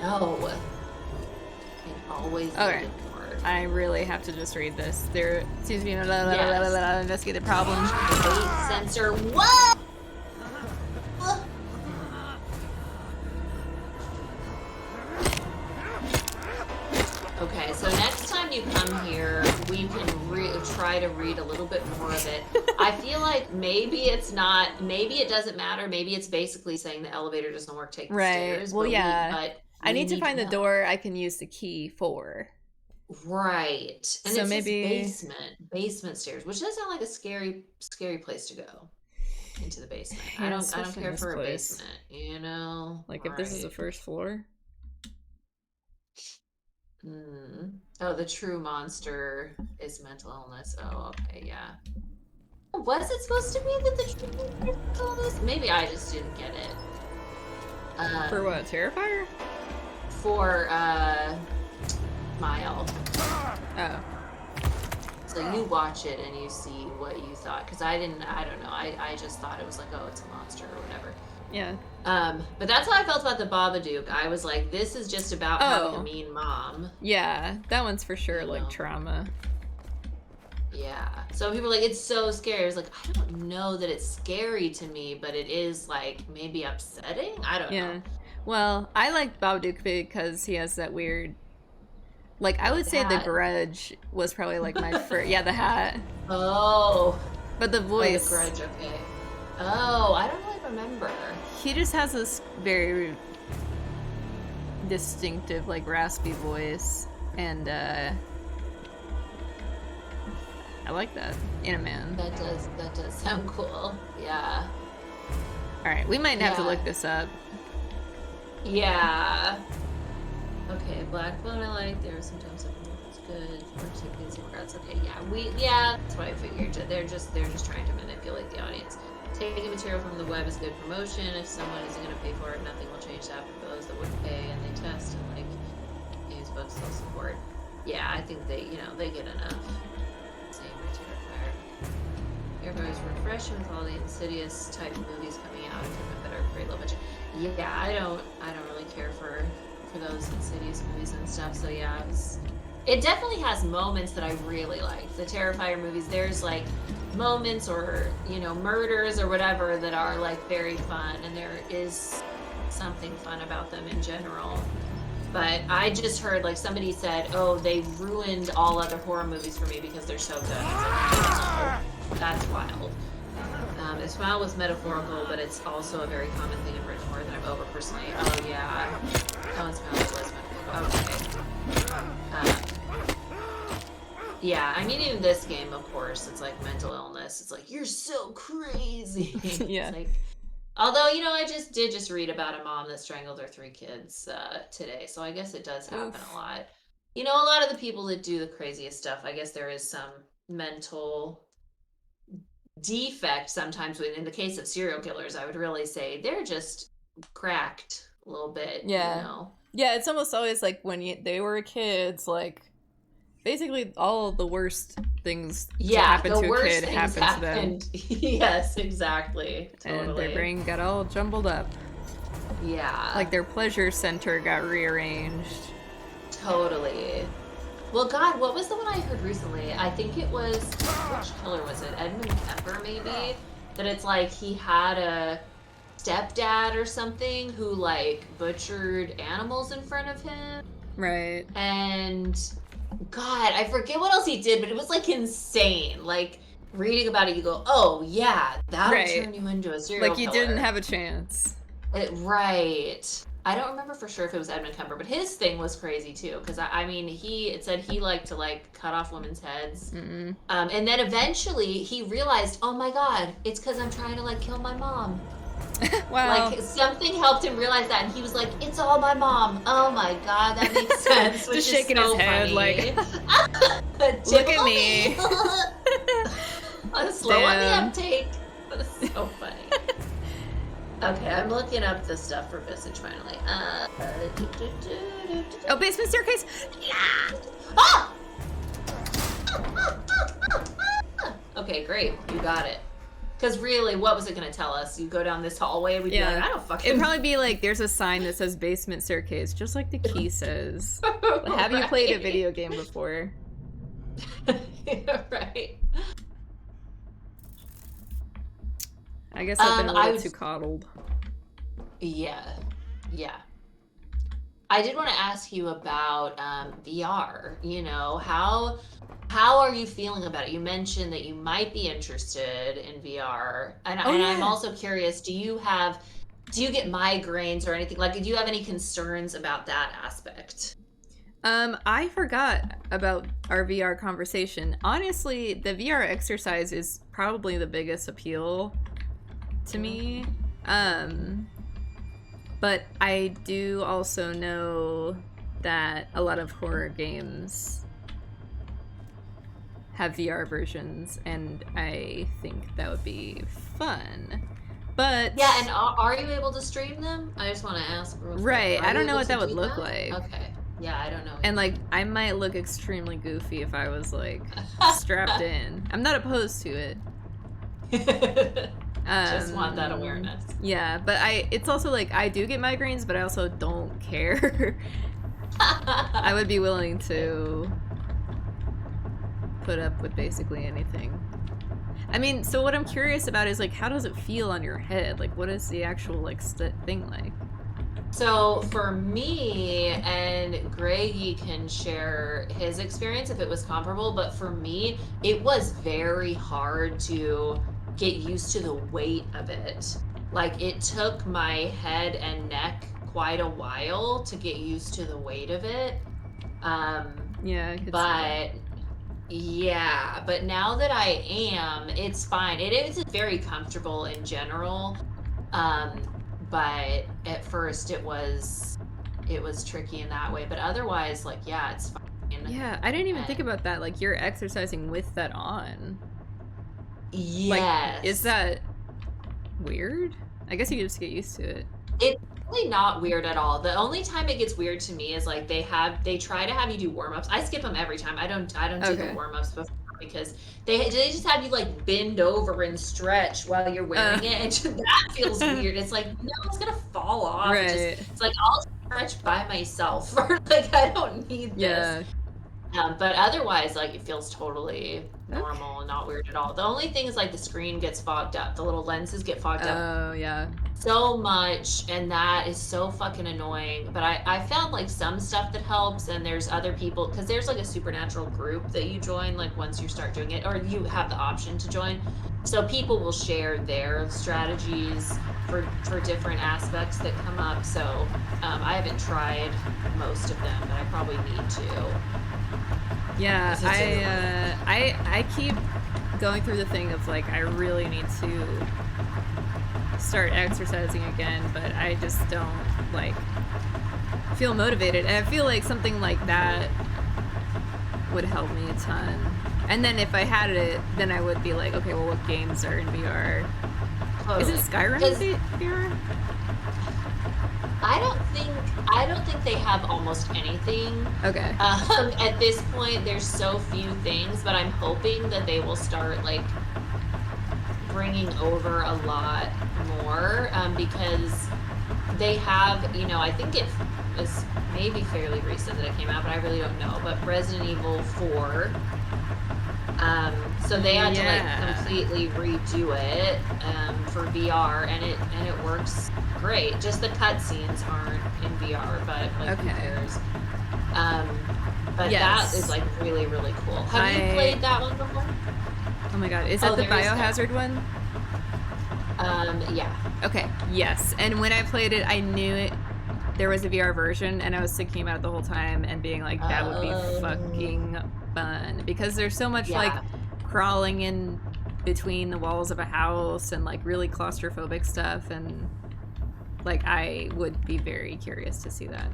no. I always needed more.
I really have to just read this. There seems to be investigative problems.
Hate sensor. What? Okay, so next time you come here, we can try to read a little bit more of it. I feel like maybe it doesn't matter. Maybe it's basically saying the elevator doesn't work, take the stairs.
Well,
but
I need to find the door I can use the key for.
Right. And
So
it's
maybe
this basement stairs, which does sound like a scary place to go, into the basement.
yeah,
I don't
especially in
care
this
for a
place.
basement, you know?
Like
All
if this is the
right.
first floor.
Oh, the true monster is mental illness. Oh, okay, yeah. Was it supposed to be that the true monster is mental illness? Maybe I just didn't get it.
For what? Terrifier?
For Mile.
Oh.
So you watch it and you see what you thought, because I don't know. I just thought it was like, oh, it's a monster or whatever.
Yeah.
But that's how I felt about the Babadook. I was like, this is just about having a mean mom.
Yeah, that one's for sure,
You
like,
know?
trauma.
Yeah. So people are like, it's so scary. I was like, I don't know that it's scary to me, but it is, like, maybe upsetting? I don't know.
Well, I like Babadook because he has that weird... Like, I would say The Grudge was probably, like, my first... Yeah, the hat.
Oh.
But the voice...
Oh, The Grudge, okay. Oh, I don't really remember.
He just has this very distinctive, like, raspy voice. And, I like that in a man.
That does sound cool. Yeah.
Alright, we might have to look this up.
Yeah. Okay, Black Bone I like. There are sometimes it's good. Particularly Democrats. Okay, yeah, that's what I figured. They're just trying to manipulate the audience. Taking material from the web is good promotion. If someone isn't going to pay for it, nothing will change that for those that wouldn't pay and they test and like news books they'll support. Yeah, I think they get enough. Same with Terrifier. Everybody's refreshing with all the Insidious type movies coming out. It could have been better, great low budget. Yeah, I don't really care for those Insidious movies and stuff. So yeah, it definitely has moments that I really like. The Terrifier movies, there's like moments or murders or whatever that are like very fun, and there is something fun about them in general. But I just heard like somebody said, oh, they ruined all other horror movies for me because they're so good. I was like, that's wild. The smile was metaphorical, but it's also a very common thing in written horror that I'm over personally. Oh yeah, oh, smile was metaphorical. Okay. Yeah, I mean, in this game, of course, it's like mental illness. It's like, you're so crazy.
Yeah.
It's like, although, I did read about a mom that strangled her 3 kids today, so I guess it does happen a lot. A lot of the people that do the craziest stuff, I guess there is some mental defect sometimes. In the case of serial killers, I would really say they're just cracked a little bit.
Yeah. Yeah, it's almost always like when they were kids, like, basically all of the worst things to happen to a kid happen to them.
Yes, exactly. Totally.
And their brain got all jumbled up.
Yeah.
Like their pleasure center got rearranged.
Totally. Well, God, what was the one I heard recently? I think it was, which killer was it? Edmund Kemper, maybe? That it's like he had a stepdad or something who like butchered animals in front of him.
Right.
And God, I forget what else he did, but it was like insane. Like reading about it, you go, "Oh yeah, that'll turn you into a serial killer."
Like you didn't have a chance.
Right. I don't remember for sure if it was Edmund Kemper, but his thing was crazy too. Because it said he liked to like cut off women's heads, and then eventually he realized, "Oh my God, it's because I'm trying to like kill my mom."
Wow.
Like something helped him realize that, and he was like, "It's all my mom." Oh my God, that makes sense. Which
Just
is
shaking
so
his head
funny.
like, look at me.
Slow on the uptake. That's so funny. Okay, I'm looking up the stuff for Visage finally.
Oh, basement staircase.
Yeah. Ah! Okay, great. You got it. Because really, what was it going to tell us? You go down this hallway, we'd be like, I don't fucking...
It'd probably be like, there's a sign that says basement staircase, just like the key says. Have you played a video game before?
Right.
I guess I've been a little too coddled.
Yeah. I did want to ask you about VR. How are you feeling about it? You mentioned that you might be interested in VR, and I'm also curious. Do you get migraines or anything? Like, do you have any concerns about that aspect?
I forgot about our VR conversation. Honestly, the VR exercise is probably the biggest appeal to me. But I do also know that a lot of horror games have VR versions, and I think that would be fun. But
Yeah, and are you able to stream them? I just want to ask. Real quick.
right,
Are
I
you
don't know
able
what
to
that would
do
look
that?
like.
Okay. Yeah, I don't know.
And like, I might look extremely goofy if I was like strapped in. I'm not opposed to it.
Just want that awareness.
Yeah, but it's also like I do get migraines, but I also don't care. I would be willing to put up with basically anything. I mean, so what I'm curious about is like, how does it feel on your head? Like, what is the actual like thing like?
So for me, and Greggy can share his experience if it was comparable, but for me, it was very hard to get used to the weight of it. Like, it took my head and neck quite a while to get used to the weight of it.
Yeah, I could see
But yeah, but now that I am, it's fine. It is very comfortable in general. But at first it was tricky in that way. But otherwise, like, yeah, it's fine.
Yeah, I didn't even think about that. Like, you're exercising with that on.
Yes.
Like, is that weird? I guess you just get used to it.
It's really not weird at all. The only time it gets weird to me is like they try to have you do warm-ups. I skip them every time. I don't do the warm-ups before because they just have you like bend over and stretch while you're wearing it, and that feels weird. It's like, no, it's gonna fall off.
Right.
It's like, I'll stretch by myself. Like, I don't need this.
Yeah.
But otherwise, like, it feels totally normal and not weird at all. The only thing is like the screen gets fogged up. The little lenses get fogged up.
Oh, yeah.
So much, and that is so fucking annoying. But I found like some stuff that helps, and there's other people, because there's like a supernatural group that you join like once you start doing it, or you have the option to join. So people will share their strategies for different aspects that come up. So I haven't tried most of them, but I probably need to.
Yeah, I keep going through the thing of like, I really need to start exercising again, but I just don't like feel motivated. And I feel like something like that would help me a ton. And then if I had it, then I would be like, okay, well, what games are in VR?
Totally.
Is it Skyrim in VR?
I don't think they have almost anything.
Okay.
At this point, there's so few things, but I'm hoping that they will start like bringing over a lot more, because they have, you know, I think it was maybe fairly recent that it came out, but I really don't know. But Resident Evil 4. So they had to like completely redo it for VR, and it works great. Just the cutscenes aren't in VR, but like, who cares? But that is like really, really cool. Have you played that one before?
Oh my god, is that the Biohazard one?
Yeah.
Okay, yes. And when I played it, I knew it. There was a VR version, and I was thinking about it the whole time and being like, that would be fucking fun, because there's so much like crawling in between the walls of a house and like really claustrophobic stuff, and like I would be very curious to see that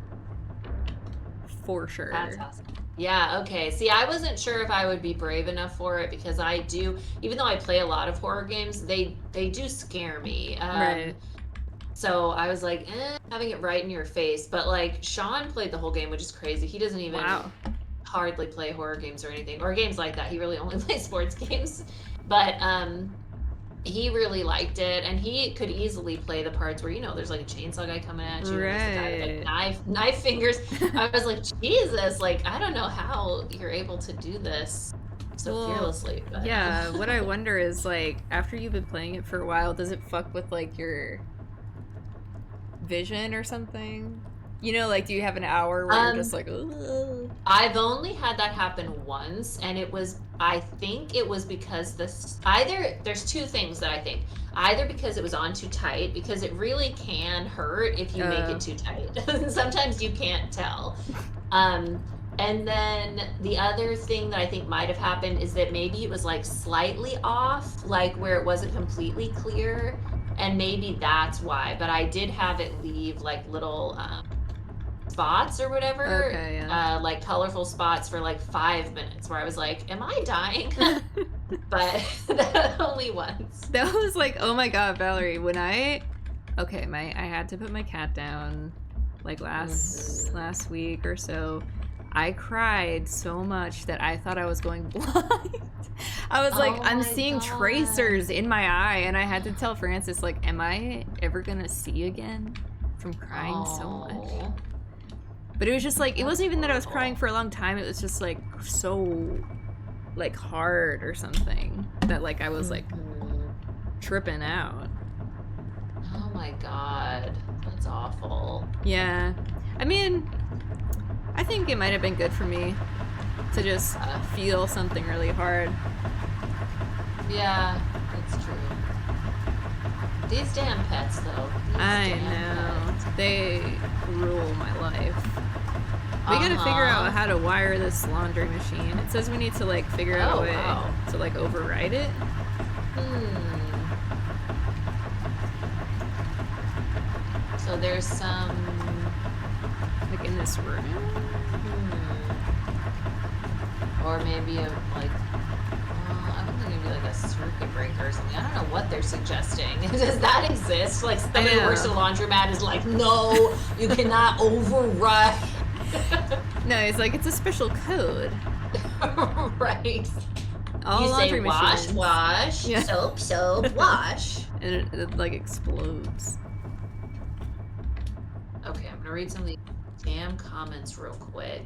for sure.
That's awesome. Yeah, okay. See, I wasn't sure if I would be brave enough for it, because I do, even though I play a lot of horror games, they do scare me.
Right.
So I was like, having it right in your face. But like, Sean played the whole game, which is crazy. He doesn't even hardly play horror games or anything, or games like that. He really only plays sports games. But he really liked it, and he could easily play the parts where, you know, there's like a chainsaw guy coming at you, and there's the guy with like knife fingers. I was like, Jesus, like, I don't know how you're able to do this so fearlessly. But.
Yeah, what I wonder is like, after you've been playing it for a while, does it fuck with like your vision or something? You know, like, do you have an hour where you're just like, ugh?
I've only had that happen once, and it was, I think it was because there's two things that I think. Either because it was on too tight, because it really can hurt if you make it too tight. Sometimes you can't tell. And then the other thing that I think might have happened is that maybe it was like slightly off, like where it wasn't completely clear. And maybe that's why. But I did have it leave like little spots or whatever.
Okay, yeah.
Like colorful spots for like 5 minutes where I was like, am I dying? But only once.
That was like, oh my god, Valerie, when I had to put my cat down like last week or so. I cried so much that I thought I was going blind. I was like, I'm seeing tracers in my eye, and I had to tell Francis, like, am I ever gonna see again from crying so much? But it was just like, it wasn't even that I was crying for a long time, it was just like so like hard or something that like I was like tripping out.
Oh my god, that's awful.
Yeah, I mean, I think it might have been good for me to just feel something really hard.
Yeah, that's true. These damn pets, though.
I know. Pets. They rule my life. We gotta figure out how to wire this laundry machine. It says we need to like figure out a way to like override it.
So there's some
like in this room.
Or maybe a like I don't think it'd be like a circuit breaker or something. I don't know what they're suggesting. Does that exist? Like somebody who works at a laundromat is like, no, you cannot override.
No, it's like it's a special code.
Right.
All
you
laundry
say wash,
machines.
wash,
Yeah.
soap, wash.
And it like explodes.
Okay, I'm gonna read some of these damn comments real quick.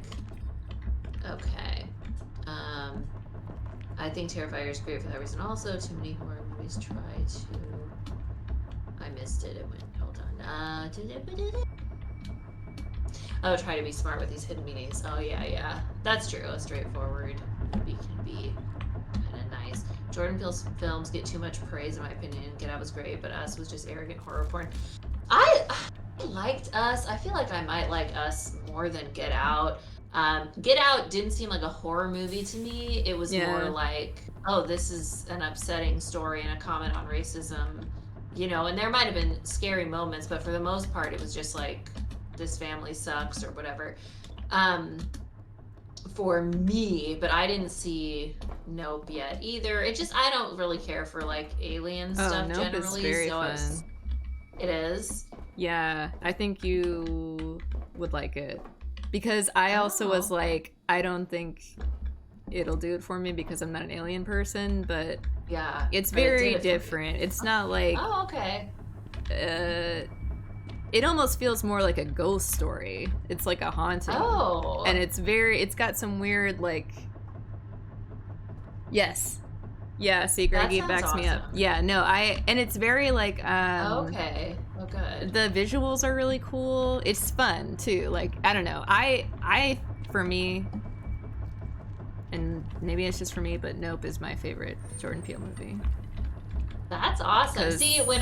Okay. I think Terrifier is great for that reason. Also, too many horror movies try to. I missed it. It went. Hold on. Oh, try to be smart with these hidden meanings. Oh yeah. That's true. Straightforward movie can be kind of nice. Jordan Peele's films get too much praise, in my opinion. Get Out was great, but Us was just arrogant horror porn. I liked Us. I feel like I might like Us more than Get Out. Get Out didn't seem like a horror movie to me. It was more like, oh, this is an upsetting story and a comment on racism, you know, and there might have been scary moments, but for the most part, it was just like, this family sucks or whatever. For me, but I didn't see Nope yet either. It just, I don't really care for like alien stuff
Nope
generally.
is very
so
fun.
It is?
Yeah, I think you would like it. Because I also was like, I don't think it'll do it for me because I'm not an alien person, but
yeah,
it's very different. It's not like,
oh, okay.
It almost feels more like a ghost story. It's like a haunting.
Oh.
And it's got some weird like, yes. Yeah, see, Greggy backs me up. Yeah, no, and it's very like,
okay. Oh, good.
The visuals are really cool. It's fun too. Like, I don't know. I for me, and maybe it's just for me, but Nope is my favorite Jordan Peele movie.
That's awesome. See, when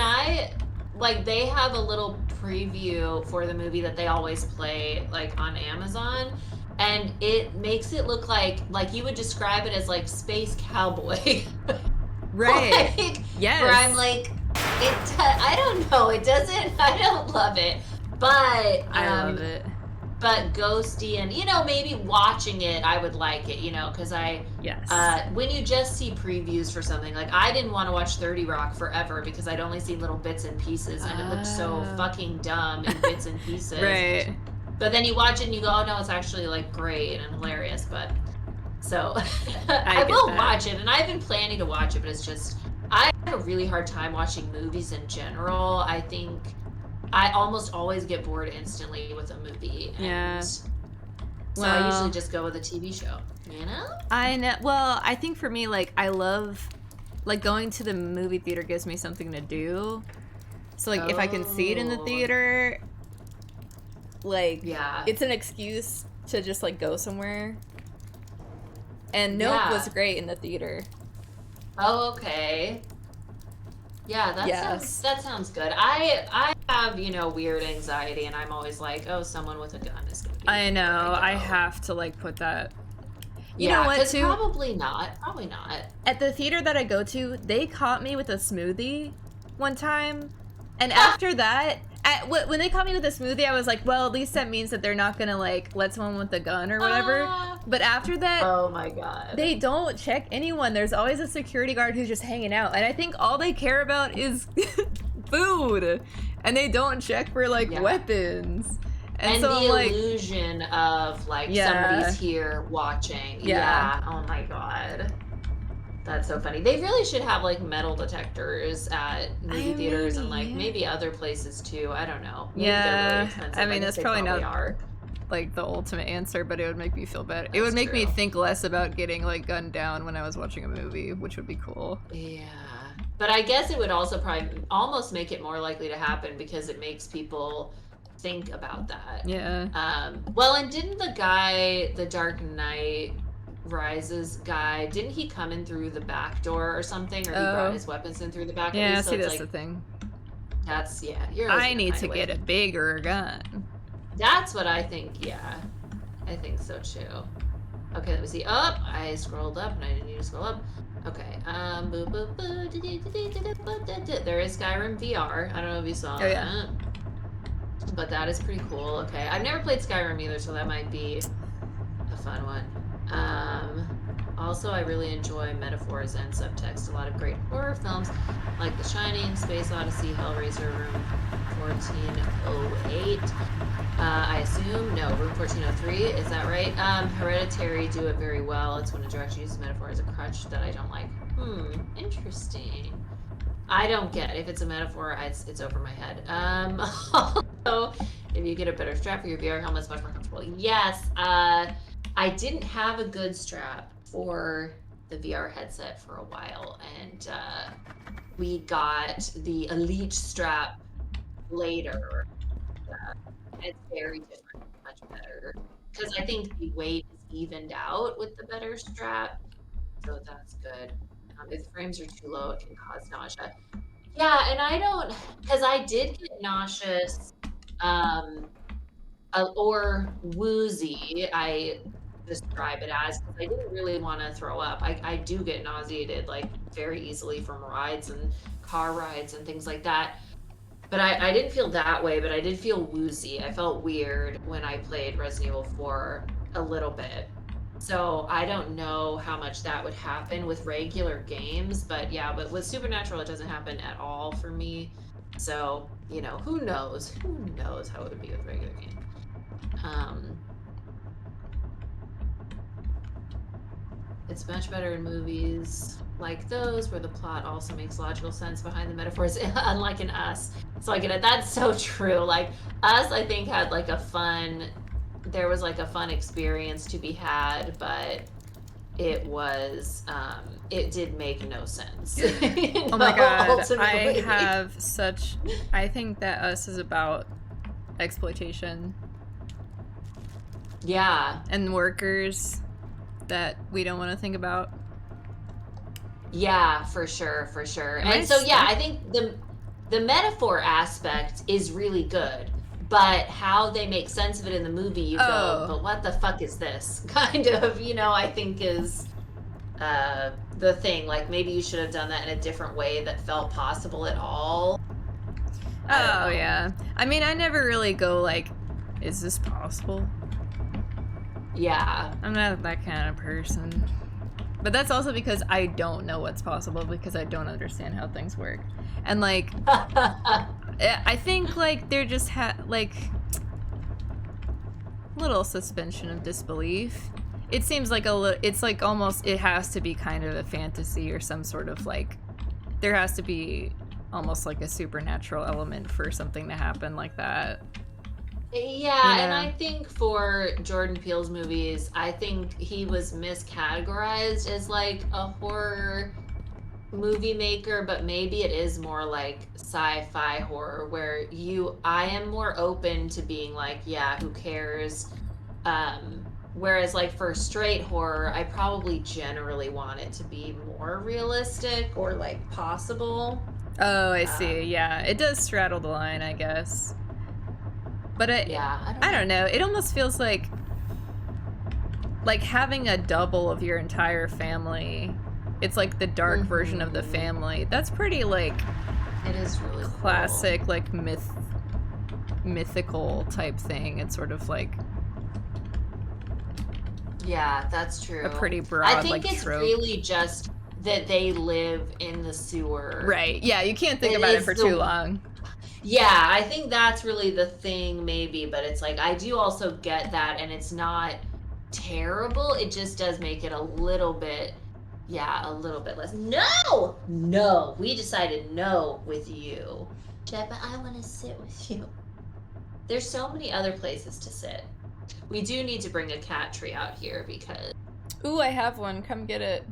they have a little preview for the movie that they always play like on Amazon, and it makes it look like you would describe it as like Space Cowboy.
Right.
Like,
yes.
Where I'm like, I don't know, it doesn't, I don't love it, but
I love it.
But ghosty, and maybe watching it I would like it, because when you just see previews for something, like I didn't want to watch 30 Rock forever because I'd only seen little bits and pieces, and it looked so fucking dumb in bits and pieces.
Right.
But then you watch it and you go, oh no, it's actually like great and hilarious. But so I will watch it, and I've been planning to watch it, but it's just I have a really hard time watching movies in general. I think I almost always get bored instantly with a movie. And so I usually just go with a TV show,
I know. Well, I think for me, like, I love, like, going to the movie theater gives me something to do. So, like, if I can see it in the theater, like, it's an excuse to just, like, go somewhere. And Nope was great in the theater.
Oh, okay. Yeah, that sounds good. I have, you know, weird anxiety, and I'm always like, oh, someone with a gun is gonna be.
I know.
where
I
go.
have to like put that. You
Yeah,
know what?
'cause
Too.
probably not. Probably not.
At the theater that I go to, they caught me with a smoothie one time, and after that, when they caught me with a smoothie, I was like, well, at least that means that they're not gonna like let someone with a gun or whatever. But after that,
Oh my god.
they don't check anyone. There's always a security guard who's just hanging out, and I think all they care about is food, and they don't check for like weapons.
And
so
the
I'm like,
illusion of like somebody's here watching.
Yeah.
Oh my god. That's so funny. They really should have like metal detectors at movie theaters and like maybe other places too. I don't know. Maybe they're really expensive.
I mean,
guess
that's
they
probably not
are.
like the ultimate answer, but it would make me feel better. It would
That's
make me
true.
think less about getting like gunned down when I was watching a movie, which would be cool.
Yeah. But I guess it would also probably almost make it more likely to happen because it makes people think about that.
Yeah.
Well, and didn't the guy, the Dark Knight Rises guy, didn't he come in through the back door or something, or he brought his weapons in through the back door?
Yeah,
so
see,
it's
that's
like,
the thing.
That's Heroes
I
gonna
need
find
to
way.
get a bigger gun.
That's what I think. Yeah, I think so too. Okay, let me see. Oh, I scrolled up and I didn't need to scroll up. Okay. There is Skyrim VR. I don't know if you saw that. But that is pretty cool. Okay, I've never played Skyrim either, so that might be a fun one. Also, I really enjoy metaphors and subtext. A lot of great horror films like The Shining, Space Odyssey, Hellraiser, Room 1408. I assume, no, Room 1403, is that right? Hereditary do it very well. It's when a director uses metaphor as a crutch that I don't like. Interesting. I don't get if it's a metaphor, it's over my head. Also, if you get a better strap for your VR helmet, it's much more comfortable. Yes, I didn't have a good strap for the VR headset for a while, and we got the Elite strap later. It's very different, much better, because I think the weight is evened out with the better strap, so that's good. If the frames are too low, it can cause nausea. Yeah, and I don't, because I did get nauseous, or woozy, I describe it as, because I didn't really want to throw up. I do get nauseated like very easily from rides and car rides and things like that. But I didn't feel that way, but I did feel woozy. I felt weird when I played Resident Evil 4 a little bit. So I don't know how much that would happen with regular games, but yeah, but with Supernatural, it doesn't happen at all for me. So, you know, who knows? Who knows how it would be with regular games. It's much better in movies like those where the plot also makes logical sense behind the metaphors, unlike in Us. So I get it. That's so true. Like Us, I think had like there was like a fun experience to be had, but it was, it did make no sense.
Oh my god,
ultimately.
I think that Us is about exploitation.
Yeah.
And workers that we don't want to think about.
Yeah, for sure. And so, yeah, I think the metaphor aspect is really good, but how they make sense of it in the movie, you go, but what the fuck is this? Kind of, you know, I think is the thing. Like, maybe you should have done that in a different way that felt possible at all.
Oh, yeah. I mean, I never really go like, is this possible?
Yeah.
I'm not that kind of person. But that's also because I don't know what's possible, because I don't understand how things work. And like, I think like they're just like little suspension of disbelief. It seems like it's like almost, it has to be kind of a fantasy or some sort of like, there has to be almost like a supernatural element for something to happen like that.
Yeah, and I think for Jordan Peele's movies, I think he was miscategorized as like a horror movie maker, but maybe it is more like sci-fi horror where I am more open to being like, yeah, who cares? Whereas like for straight horror, I probably generally want it to be more realistic or like possible.
Oh, I see. Yeah, it does straddle the line, I guess. But I don't know. It almost feels like having a double of your entire family. It's like the dark version of the family. That's pretty like
it is really
classic,
cool.
like mythical type thing. It's sort of like
yeah, that's true.
A pretty broad
I think
like
it's
trope.
really just that they live in the sewer.
Right. Yeah, you can't think about it for too long.
Yeah, I think that's really the thing, maybe. But it's like I do also get that, and it's not terrible. It just does make it a little bit. Yeah, a little bit less. No! No! We decided no with you. But I want to sit with you. There's so many other places to sit. We do need to bring a cat tree out here because...
Ooh, I have one. Come get it.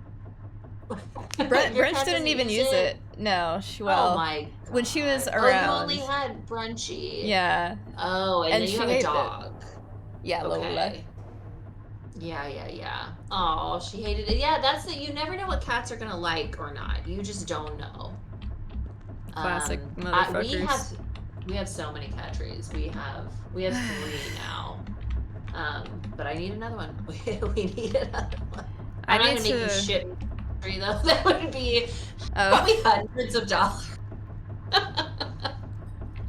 Brunch didn't even use it. No,
oh my God.
When she was around.
Oh, you only had Brunchy.
Yeah.
Oh, and then you have a dog.
Yeah, Lola.
Yeah. Oh, she hated it. Yeah, that's it. You never know what cats are gonna like or not. You just don't know.
Classic motherfuckers.
We have so many cat trees. We have 3 now. But I need another one. We need another one. I'm not gonna make you ship tree though. That would be probably hundreds of dollars.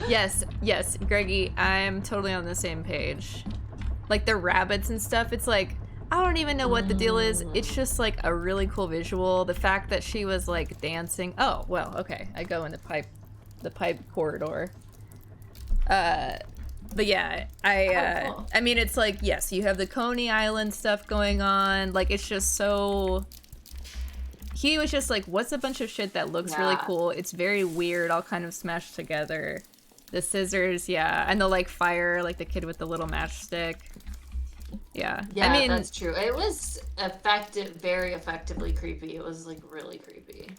Yes, Greggy, I'm totally on the same page. Like the rabbits and stuff, it's like, I don't even know what the deal is. It's just like a really cool visual. The fact that she was like dancing. Oh, well, okay. I go in the pipe corridor. But yeah,
cool.
I mean, it's like, yes, you have the Coney Island stuff going on. Like, it's just so... He was just like, what's a bunch of shit that looks really cool? It's very weird, all kind of smashed together. The scissors, yeah. And the, like, fire, like the kid with the little matchstick. Yeah.
Yeah,
I mean,
that's true. It was very effectively creepy. It was, like, really creepy.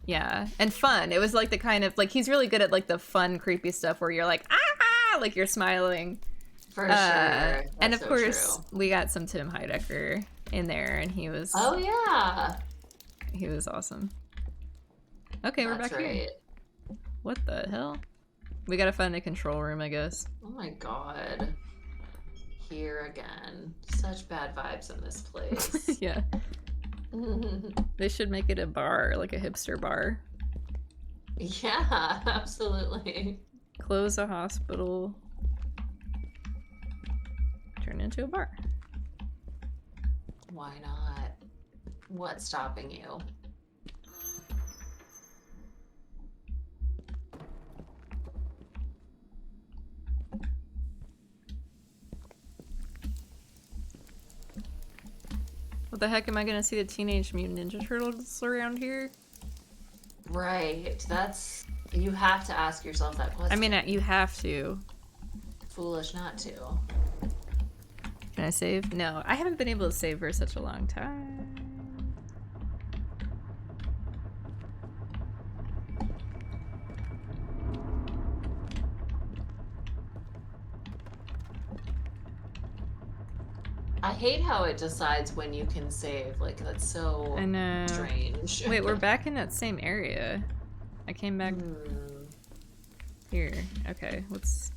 Yeah. And fun. It was, like, the kind of, like, he's really good at, like, the fun, creepy stuff where you're like, ah! Like, you're smiling.
For sure. That's
and, of
so
course,
true.
we got some Tim Heidecker in there, and he was...
Oh, yeah.
He was awesome. Okay, we're back here. What the hell? We gotta find a control room, I guess.
Oh my God. Here again. Such bad vibes in this place.
Yeah. They should make it a bar, like a hipster bar.
Yeah, absolutely.
Close a hospital. Turn into a bar.
Why not? What's stopping you?
What the heck am I gonna see the Teenage Mutant Ninja Turtles around here?
Right. You have to ask yourself that question.
I mean, you have to.
Foolish not to.
Can I save? No, I haven't been able to save for such a long time.
I hate how it decides when you can save. Like, that's so
I know.
strange.
Wait, we're back in that same area. I came back here. Okay, let's...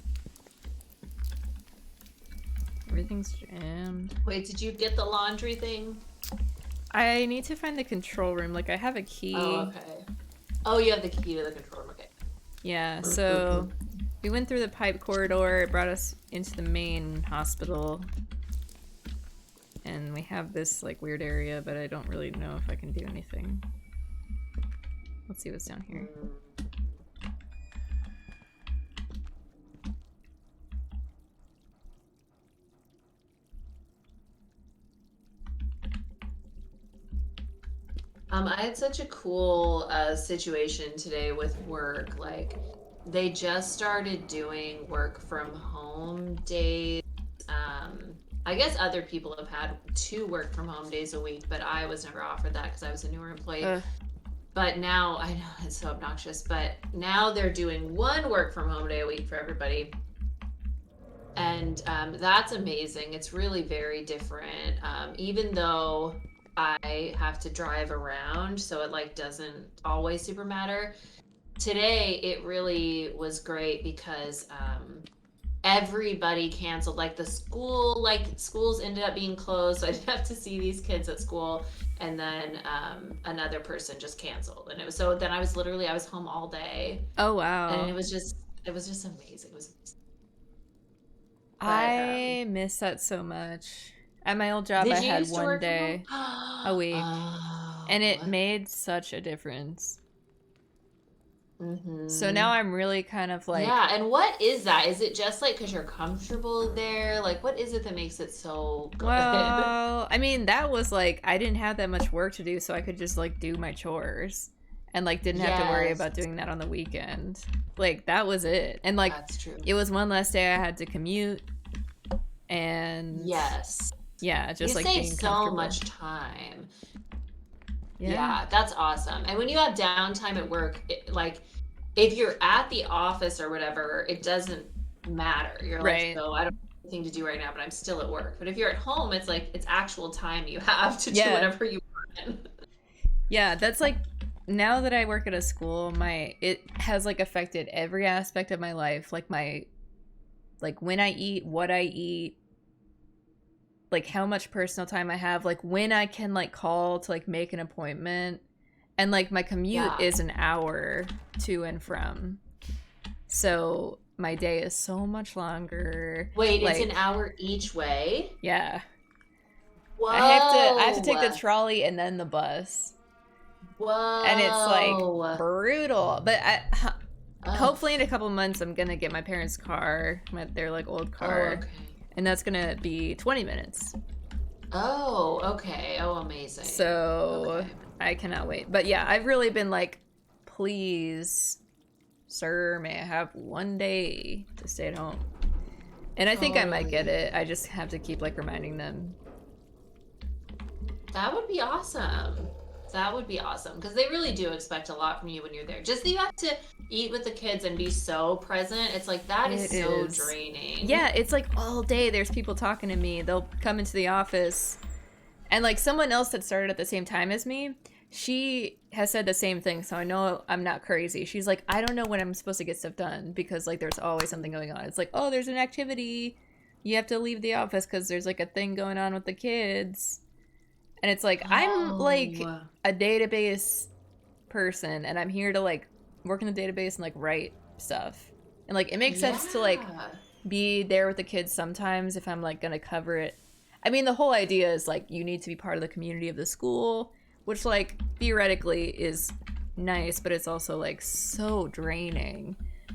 Everything's jammed.
Wait, did you get the laundry thing?
I need to find the control room. Like, I have a key.
Oh, okay. Oh, you have the key to the control room. Okay.
Yeah, so we went through the pipe corridor. It brought us into the main hospital. And we have this, like, weird area, but I don't really know if I can do anything. Let's see what's down here.
I had such a cool situation today with work. Like, they just started doing work from home days. I guess other people have had 2 work from home days a week, but I was never offered that because I was a newer employee. But now, I know it's so obnoxious, but now they're doing 1 work from home day a week for everybody. And that's amazing. It's really very different. Even though I have to drive around, so it like doesn't always super matter. today it really was great because everybody canceled. Like the school, like schools ended up being closed, so I didn't have to see these kids at school. And then another person just canceled, and it was so. Then I was home all day,
Oh
and
wow.
it was just amazing. It was amazing. But,
I miss that so much. At my old job,
did
I
you
had
used to
one
work from
day
home?
a week, and it
Oh.
made such a difference.
Mm-hmm.
So now I'm really kind of like,
Yeah, and what is that? Is it just like because you're comfortable there? Like, what is it that makes it so good?
well, I mean, that was like, I didn't have that much work to do, so I could just like do my chores and like didn't have to worry
Yes,
about doing that on the weekend. Like, that was it. And like,
that's true.
it was one less day I had to commute, and
Yes.
yeah, just
You
like
save
being
so
comfortable.
much time.
Yeah.
Yeah, that's awesome. And when you have downtime at work, like if you're at the office or whatever, it doesn't matter. You're like,
Right.
so I don't have anything to do right now, but I'm still at work. But if you're at home, it's like it's actual time you have to do
Yeah.
whatever you want.
Yeah, that's like, now that I work at a school, it has like affected every aspect of my life. Like when I eat, what I eat, like how much personal time I have, like when I can like call to like make an appointment. And like my commute
Yeah.
is an hour to and from. So my day is so much longer.
Wait,
like,
it's an hour each way?
Yeah.
Whoa.
I have to take the trolley and then the bus.
Whoa.
And it's like brutal. But
Ugh.
hopefully in a couple months I'm gonna get my parents' car, their like old car.
Oh, okay.
And that's gonna be 20 minutes.
Oh, okay. Oh, amazing.
So
Okay.
I cannot wait. But yeah, I've really been like, please, sir, may I have one day to stay at home? And I think I might get
Totally.
it. I just have to keep like reminding them.
That would be awesome. That would be awesome because they really do expect a lot from you when you're there. Just that you have to eat with the kids and be so present. It's like that is
It
so
is.
draining.
Yeah, it's like all day there's people talking to me. They'll come into the office, and like someone else that started at the same time as me, she has said the same thing, so I know I'm not crazy. She's like, I don't know when I'm supposed to get stuff done because like there's always something going on. It's like, oh, there's an activity. You have to leave the office because there's like a thing going on with the kids. And it's like, I'm like
Oh.
a database person, and I'm here to like work in the database and like write stuff. And like it makes sense to like
Yeah.
be there with the kids sometimes if I'm like gonna cover it. I mean, the whole idea is like you need to be part of the community of the school, which like theoretically is nice, but it's also like so draining.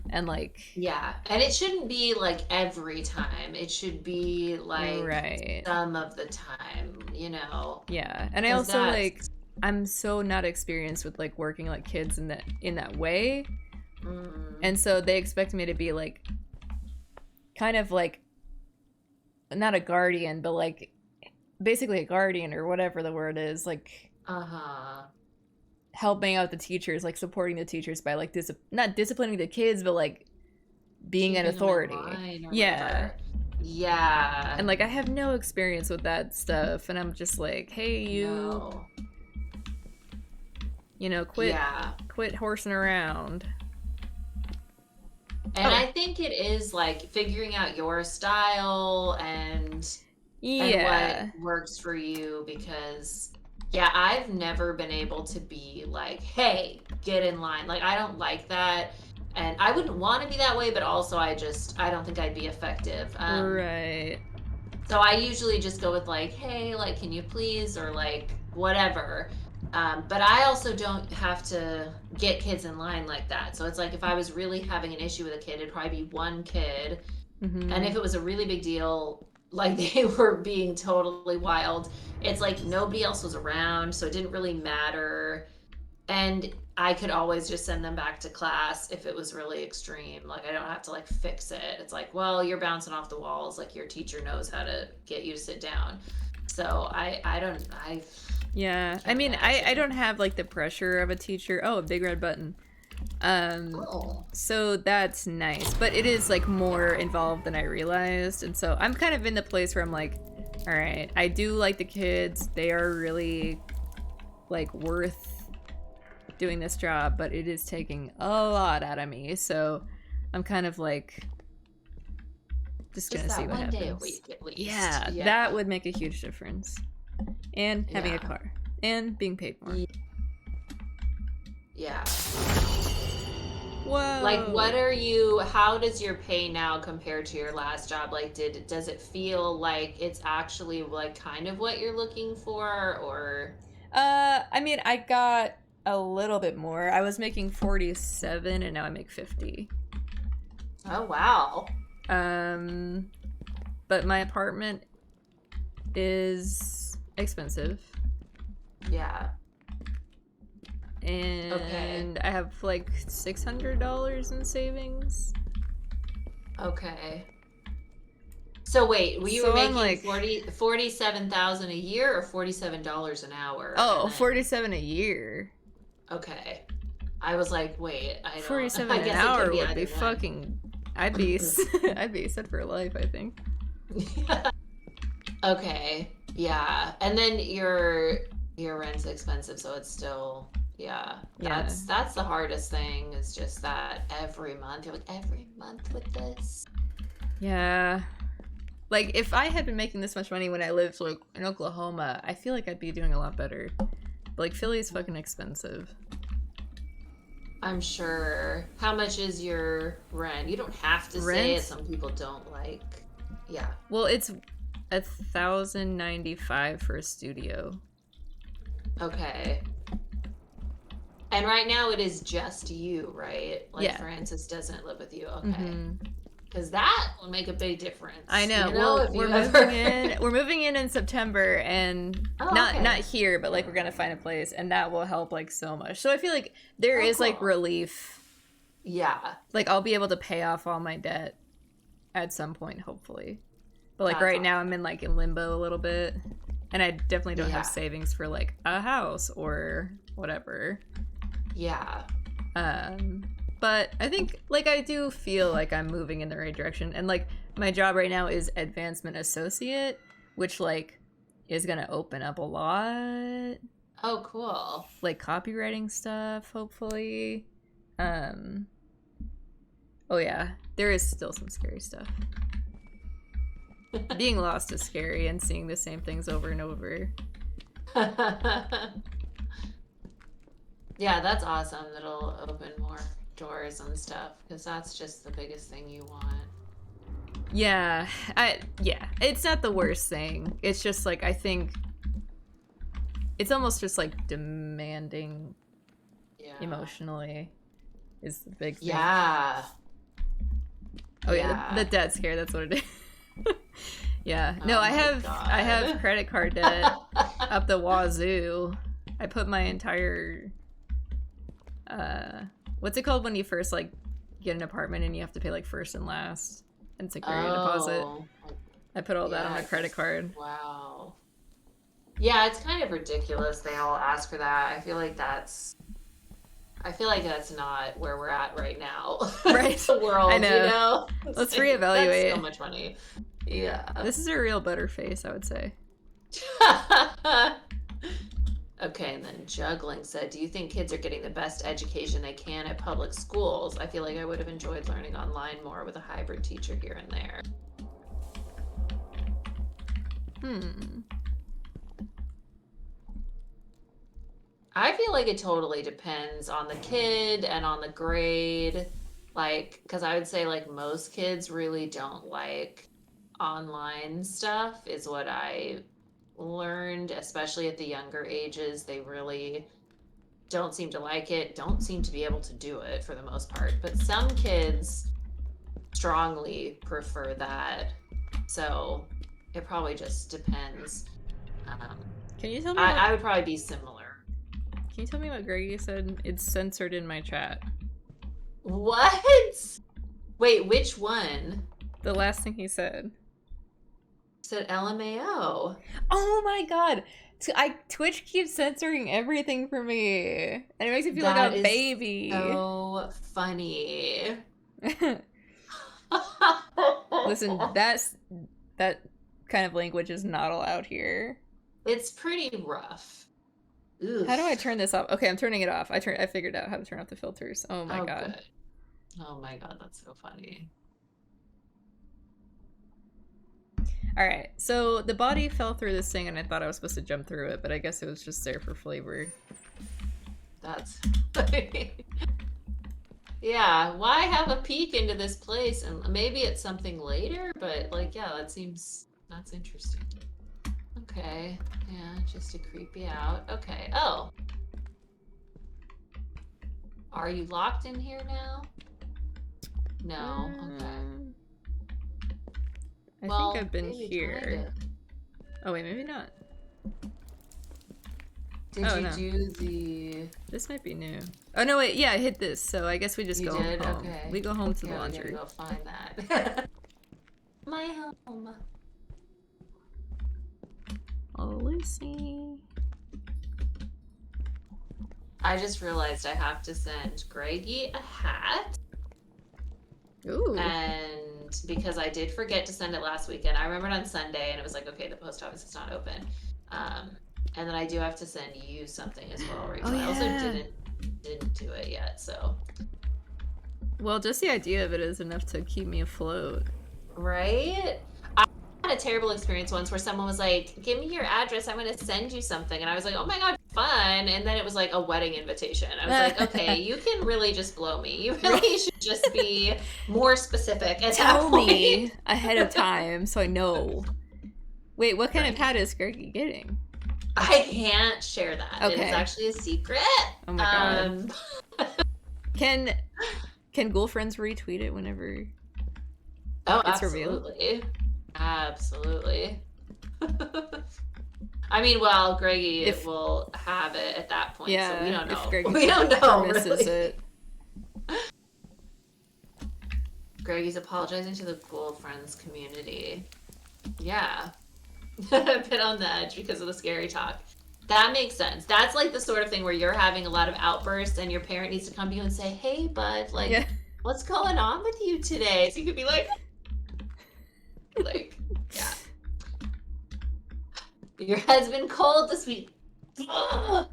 And like,
Yeah. And it shouldn't be like every time. It should be like
right.
some of the time, you know.
Yeah. And I
'Cause
also
that's-
like, I'm so not experienced with like working like kids in that way. And so they expect me to be like kind of like not a guardian, but like basically a guardian or whatever the word is, like helping out the teachers, like supporting the teachers by like not disciplining the kids, but like being
Keeping
an
them in
authority.
line or
Yeah.
whatever. Yeah.
And like I have no experience with that stuff, and I'm just like, hey,
No.
you know, quit
Yeah.
quit horsing around.
And I think it is like figuring out your style and what works for you because yeah, I've never been able to be like, hey, get in line. Like I don't like that. And I wouldn't want to be that way, but also I don't think I'd be effective.
Right.
So I usually just go with like, hey, like, can you please, or like whatever. But I also don't have to get kids in line like that. So it's like if I was really having an issue with a kid, it'd probably be one kid.
Mm-hmm.
And if it was a really big deal, like they were being totally wild, it's like nobody else was around, so it didn't really matter. And I could always just send them back to class if it was really extreme. Like I don't have to like fix it. It's like, well, you're bouncing off the walls. Like your teacher knows how to get you to sit down. So
yeah. I mean, I don't have like the pressure of a teacher. Oh, a big red button. So that's nice, but it is like more involved than I realized. And so I'm kind of in the place where I'm like, all right, I do like the kids. They are really like worth like doing this job, but it is taking a lot out of me. So I'm kind of like just gonna see what happens.
One day a week at least.
Yeah, that would make a huge difference. And having a car and being paid more.
Yeah.
Whoa.
Like, how does your pay now compare to your last job? Like, does it feel like it's actually like kind of what you're looking for, or?
I mean, I got a little bit more. I was making 47 and now I make 50.
Oh, wow.
But my apartment is expensive.
Yeah.
And I have like $600 in savings.
Okay. So wait, were you
So
making
I'm like
47,000 a year or $47 an hour?
Oh, 47 a year.
Okay. I was like, wait, I don't
47
I
an
guess it
hour
could be
would be
either one.
fucking I'd be set for life, I think.
Okay. Yeah. And then your rent's expensive, so it's still that's the hardest thing, is just that every month you're like, every month with this.
Yeah. Like, if I had been making this much money when I lived like in Oklahoma, I feel like I'd be doing a lot better. But, like, Philly's fucking expensive.
I'm sure. How much is your rent? You don't have to say it. Some people don't like. Yeah.
Well, it's $1,095 for a studio.
Okay. And right now it is just you, right? Like, Francis doesn't live with you. Okay. Because that will make a big difference.
I know.
You know,
well, we're moving in September, and not here, but like we're gonna find a place, and that will help like so much. So I feel like there is like relief.
Yeah.
Like, I'll be able to pay off all my debt at some point, hopefully. But like right now, I'm in like in limbo a little bit, and I definitely don't have savings for like a house or whatever.
Yeah.
But I think, like, I do feel like I'm moving in the right direction. And, like, my job right now is advancement associate, which, like, is going to open up a lot.
Oh, cool.
Like, copywriting stuff, hopefully. Oh, yeah. There is still some scary stuff. Being lost is scary, and seeing the same things over and over.
Yeah, that's awesome. It'll open more doors and stuff, because that's just the biggest thing you want.
Yeah, it's not the worst thing. It's just like, I think it's almost just like demanding emotionally is the big thing.
Yeah.
Oh yeah, the debt scare, that's what it is. Yeah. No, I have credit card debt up the wazoo. I put my entire what's it called when you first like get an apartment and you have to pay like first and last and security deposit? I put all that on my credit card.
Wow. Yeah, it's kind of ridiculous they all ask for that. I feel like that's not where we're at right now.
Right.
The world,
I know.
You know?
Let's reevaluate.
That's so much money. Yeah.
This is a real butterface, I would say.
Okay, and then Juggling said, do you think kids are getting the best education they can at public schools? I feel like I would have enjoyed learning online more with a hybrid teacher here and there. I feel like it totally depends on the kid and on the grade. Like, because I would say like most kids really don't like online stuff, is what I learned, especially at the younger ages. They really don't seem to like it, don't seem to be able to do it for the most part. But some kids strongly prefer that. So it probably just depends.
Can you tell me?
I would probably be similar.
Can you tell me what Greggy said? It's censored in my chat.
What? Wait, which one?
The last thing he said.
Said LMAO.
Oh my god. Twitch keeps censoring everything for me. And it makes me feel like a baby.
So funny.
Listen, that kind of language is not allowed here.
It's pretty rough. Oof.
How do I turn this off? Okay, I'm turning it off. I figured out how to turn off the filters. Oh my god.
Good. Oh my god, that's so funny.
Alright, so the body fell through this thing and I thought I was supposed to jump through it, but I guess it was just there for flavor.
That's yeah, why have a peek into this place? And maybe it's something later, but like, yeah, that's interesting. Okay, yeah, just to creep you out. Okay, oh. Are you locked in here now? No, okay.
I
Well,
think I've been
maybe
here.
kinda.
Oh wait, maybe not.
Did
Oh,
you
no.
do the...
This might be new. Oh no, wait, yeah, I hit this, so I guess we just
You
go
did?
home.
Okay.
We go home to the
Yeah, we
laundry.
gotta go find that. My home.
Oh, Lucy.
I just realized I have to send Greggy a hat.
Ooh.
And because I did forget to send it last weekend, I remembered on Sunday and it was like, okay, the post office is not open. And then I do have to send you something as well, Rachel.
Oh, yeah.
I also didn't do it yet, so.
Well, just the idea of it is enough to keep me afloat.
Right? I had a terrible experience once where someone was like, give me your address, I'm gonna send you something. And I was like, oh my god, fun. And then it was like a wedding invitation. I was like, okay, you can really just blow me. You really should just be more specific at that
Tell
point.
me ahead of time so I know. Wait, what kind of hat is Greggy getting?
I can't share that. It
Okay.
is actually a secret.
Oh my god. Can ghoulfriendz retweet it whenever?
Oh,
It's revealed?
Absolutely. I mean, well, Greggy will have it at that point,
Yeah,
so we don't know.
if Greggy
We don't know,
misses
really.
it.
Greggy's apologizing to the ghoulfriendz community. Yeah. I've been on the edge because of the scary talk. That makes sense. That's like the sort of thing where you're having a lot of outbursts and your parent needs to come to you and say, hey, bud, like,
Yeah.
what's going on with you today? So you could be like, yeah. Your head's been cold this week. Ugh.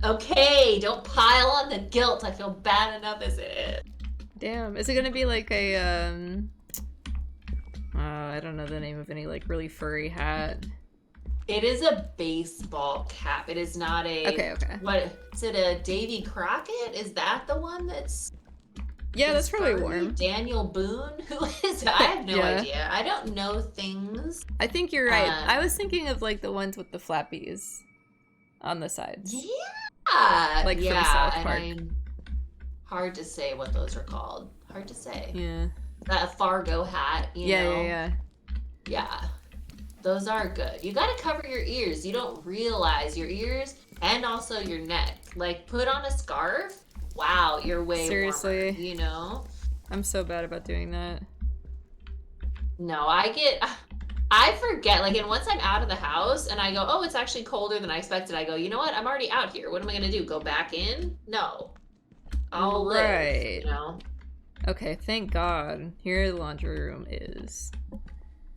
Okay, don't pile on the guilt. I feel bad enough as it is.
Damn. Is it gonna be like a I don't know the name of any like really furry hat.
It is a baseball cap. It is not a...
Okay.
What is it? A Davy Crockett? Is that the one that's...
Yeah, that's probably
furry?
warm.
Daniel Boone? Who is it? I have no
Yeah.
idea. I don't know things.
I think you're right. I was thinking of like the ones with the flappies on the sides.
Yeah.
Like from
yeah,
South
and
Park.
hard to say what those are called. Hard to say.
Yeah.
That Fargo hat, you know?
Yeah.
Yeah. Those are good. You gotta cover your ears. You don't realize your ears and also your neck. Like, put on a scarf. Wow, you're way
Seriously.
warmer, you know?
I'm so bad about doing that.
No, I forget. Like, and once I'm out of the house and I go, oh, it's actually colder than I expected. I go, you know what? I'm already out here. What am I gonna do? Go back in? No. I'll live, you know?
Okay, thank God. Here the laundry room is.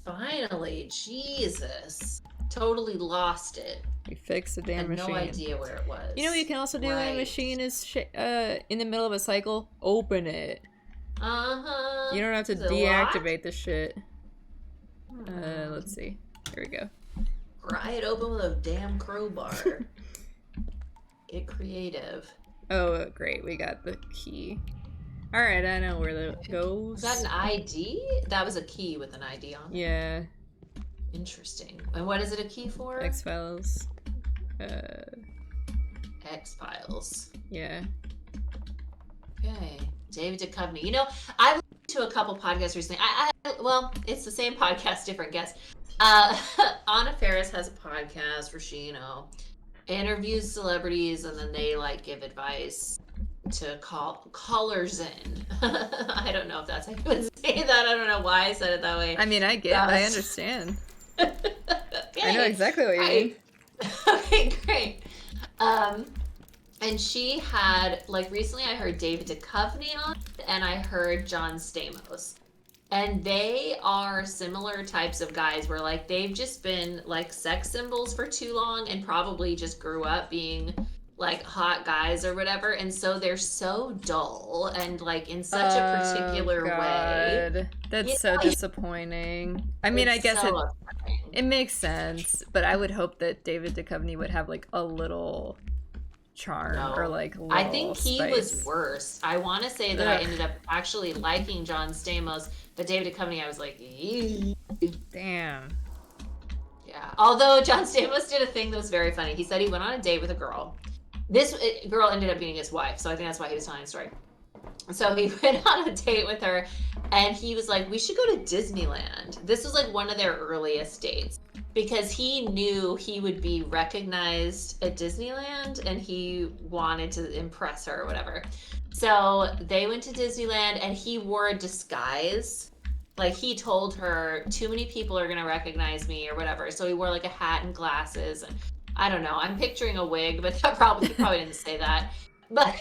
Finally, Jesus. Totally lost it.
We fixed the damn
Had
machine.
no idea where it was.
You know what you can also do when a machine is in the middle of a cycle? Open it.
Uh-huh.
You don't have to
Is it
deactivate
locked?
the shit. Let's see. Here we go.
Pry it open with a damn crowbar. Get creative.
Oh, great. We got the key. Alright, I know where that goes.
Is that an ID? That was a key with an ID on it.
Yeah.
Interesting. And what is it a key for?
X-Files.
X-Files.
Yeah.
Okay. David Duchovny. You know, I listened to a couple podcasts recently. Well, it's the same podcast, different guests. Anna Faris has a podcast where she, you know, interviews celebrities and then they like give advice to callers in. I don't know if that's how you would say that. I don't know why I said it that way.
I mean, I understand.
Okay.
I know exactly what you mean.
Okay, great. And she had, like, recently I heard David Duchovny on, and I heard John Stamos. And they are similar types of guys where like they've just been like sex symbols for too long and probably just grew up being like hot guys or whatever. And so they're so dull and like in such a particular way.
God. That's so
know,
disappointing. I mean, I
it's
guess
so
it
upsetting.
makes sense, but I would hope that David Duchovny would have like a little charm or
No.
like little
I think he was
spice.
worse. I want to say that I
Ugh.
ended up actually liking John Stamos, but David Duchovny, I was like, "Ew."
Damn.
Yeah. Although John Stamos did a thing that was very funny. He said he went on a date with a girl. This girl ended up being his wife, so I think that's why he was telling the story. So he went on a date with her, and he was like, we should go to Disneyland. This was like one of their earliest dates because he knew he would be recognized at Disneyland and he wanted to impress her or whatever. So they went to Disneyland and he wore a disguise. Like he told her, too many people are going to recognize me or whatever. So he wore like a hat and glasses. And I don't know. I'm picturing a wig, but that probably didn't say that. But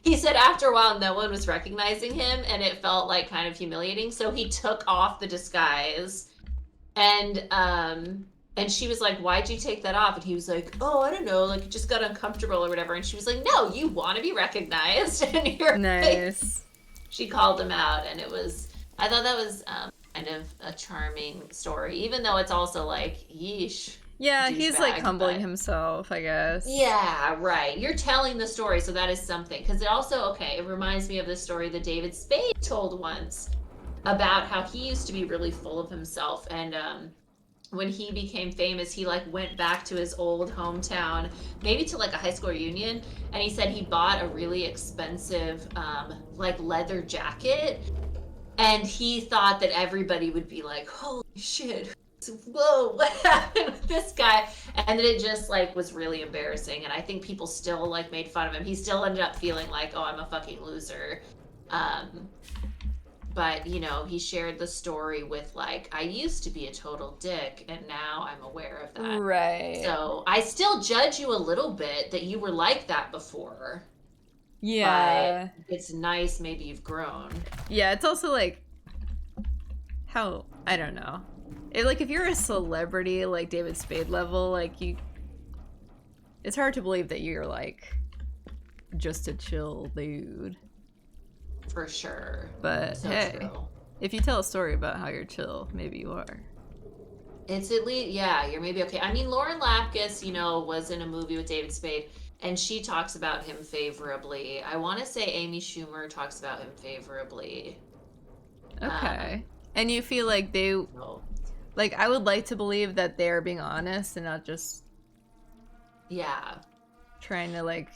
he said after a while, no one was recognizing him, and it felt like kind of humiliating. So he took off the disguise, and she was like, "Why'd you take that off?" And he was like, "Oh, I don't know, like it just got uncomfortable or whatever." And she was like, "No, you want to be recognized." And you're
Nice.
like, she called him out, and it was. I thought that was kind of a charming story, even though it's also like, yeesh.
Yeah, he's like
douchebag,
humbling
but-
himself, I guess.
Yeah, right. You're telling the story, so that is something. Because it also, it reminds me of the story that David Spade told once about how he used to be really full of himself. And when he became famous, he like went back to his old hometown, maybe to like a high school reunion. And he said he bought a really expensive like leather jacket. And he thought that everybody would be like, holy shit. Whoa, what happened with this guy? And then it just like was really embarrassing, and I think people still like made fun of him. He still ended up feeling like, oh, I'm a fucking loser. But you know, he shared the story with like, I used to be a total dick and now I'm aware of that.
Right.
So I still judge you a little bit that you were like that before.
Yeah.
But it's nice maybe you've grown.
Yeah, it's also like how, I don't know. Like if you're a celebrity like David Spade level, like it's hard to believe that you're like just a chill dude.
For sure.
But
So
hey,
true.
if you tell a story about how you're chill, maybe you are.
It's at least, yeah, you're maybe okay. I mean, Lauren Lapkus, you know, was in a movie with David Spade, and she talks about him favorably. I want to say Amy Schumer talks about him favorably.
Okay. And you feel like they,
So,
like, I would like to believe that they're being honest and not just
yeah.
trying to, like...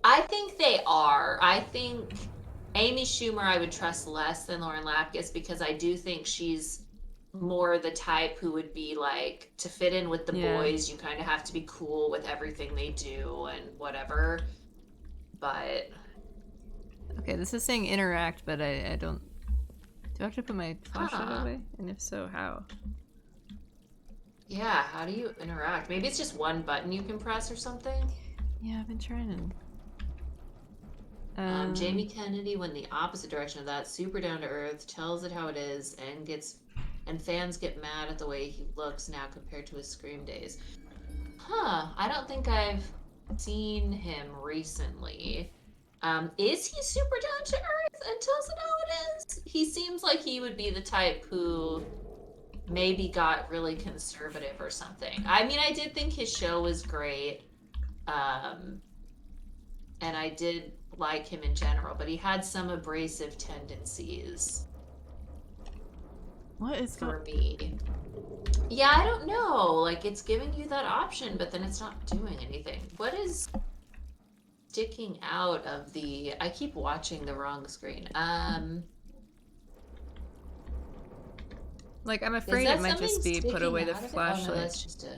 I think they are. I think Amy Schumer I would trust less than Lauren Lapkus because I do think she's more the type who would be like, to fit in with the boys, you kind of have to be cool with everything they do and whatever. But...
Okay, this is saying interact, but I don't... Do I have to put my flashlight away? And if so, how?
Yeah, how do you interact? Maybe it's just one button you can press or something?
Yeah, I've been trying to...
Jamie Kennedy went the opposite direction of that, super down to earth, tells it how it is, and fans get mad at the way he looks now compared to his Scream days. Huh, I don't think I've seen him recently. Is he super down to earth and tells it how it is? He seems like he would be the type who maybe got really conservative or something. I mean, I did think his show was great. And I did like him in general, but he had some abrasive tendencies.
What is
for me? Yeah, I don't know. Like, it's giving you that option, but then it's not doing anything. What is sticking out of the... I keep watching the wrong screen.
Like, I'm afraid it might just be put away the flashlight.
Oh, no, that's just a...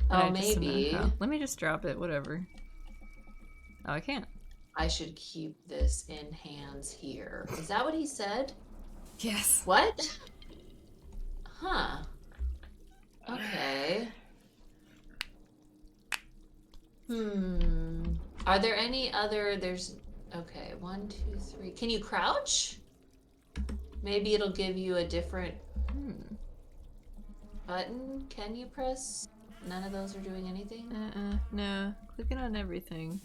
Oh, maybe.
Let me just drop it, whatever. Oh, I can't.
I should keep this in hands here. Is that what he said?
Yes.
What? Huh. Okay. Are there any other... Okay, 1, 2, 3. Can you crouch? Maybe it'll give you a different button. Can you press? None of those are doing anything?
No. Clicking on everything.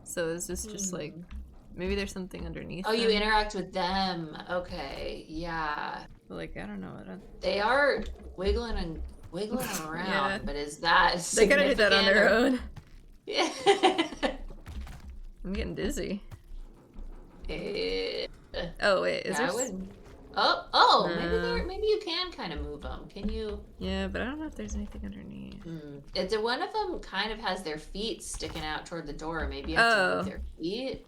So is this just like, maybe there's something underneath
Oh, you
them?
interact with them. Okay, yeah.
Like, I don't know.
They are wiggling around,
Yeah.
but is that
They gotta do that on their own.
Yeah.
I'm getting dizzy.
Eh,
Oh wait, is
I
there?
would. Oh,
No.
maybe you can kind of move them. Can you?
Yeah, but I don't know if there's anything underneath.
It's one of them kind of has their feet sticking out toward the door. Maybe you have to move their feet.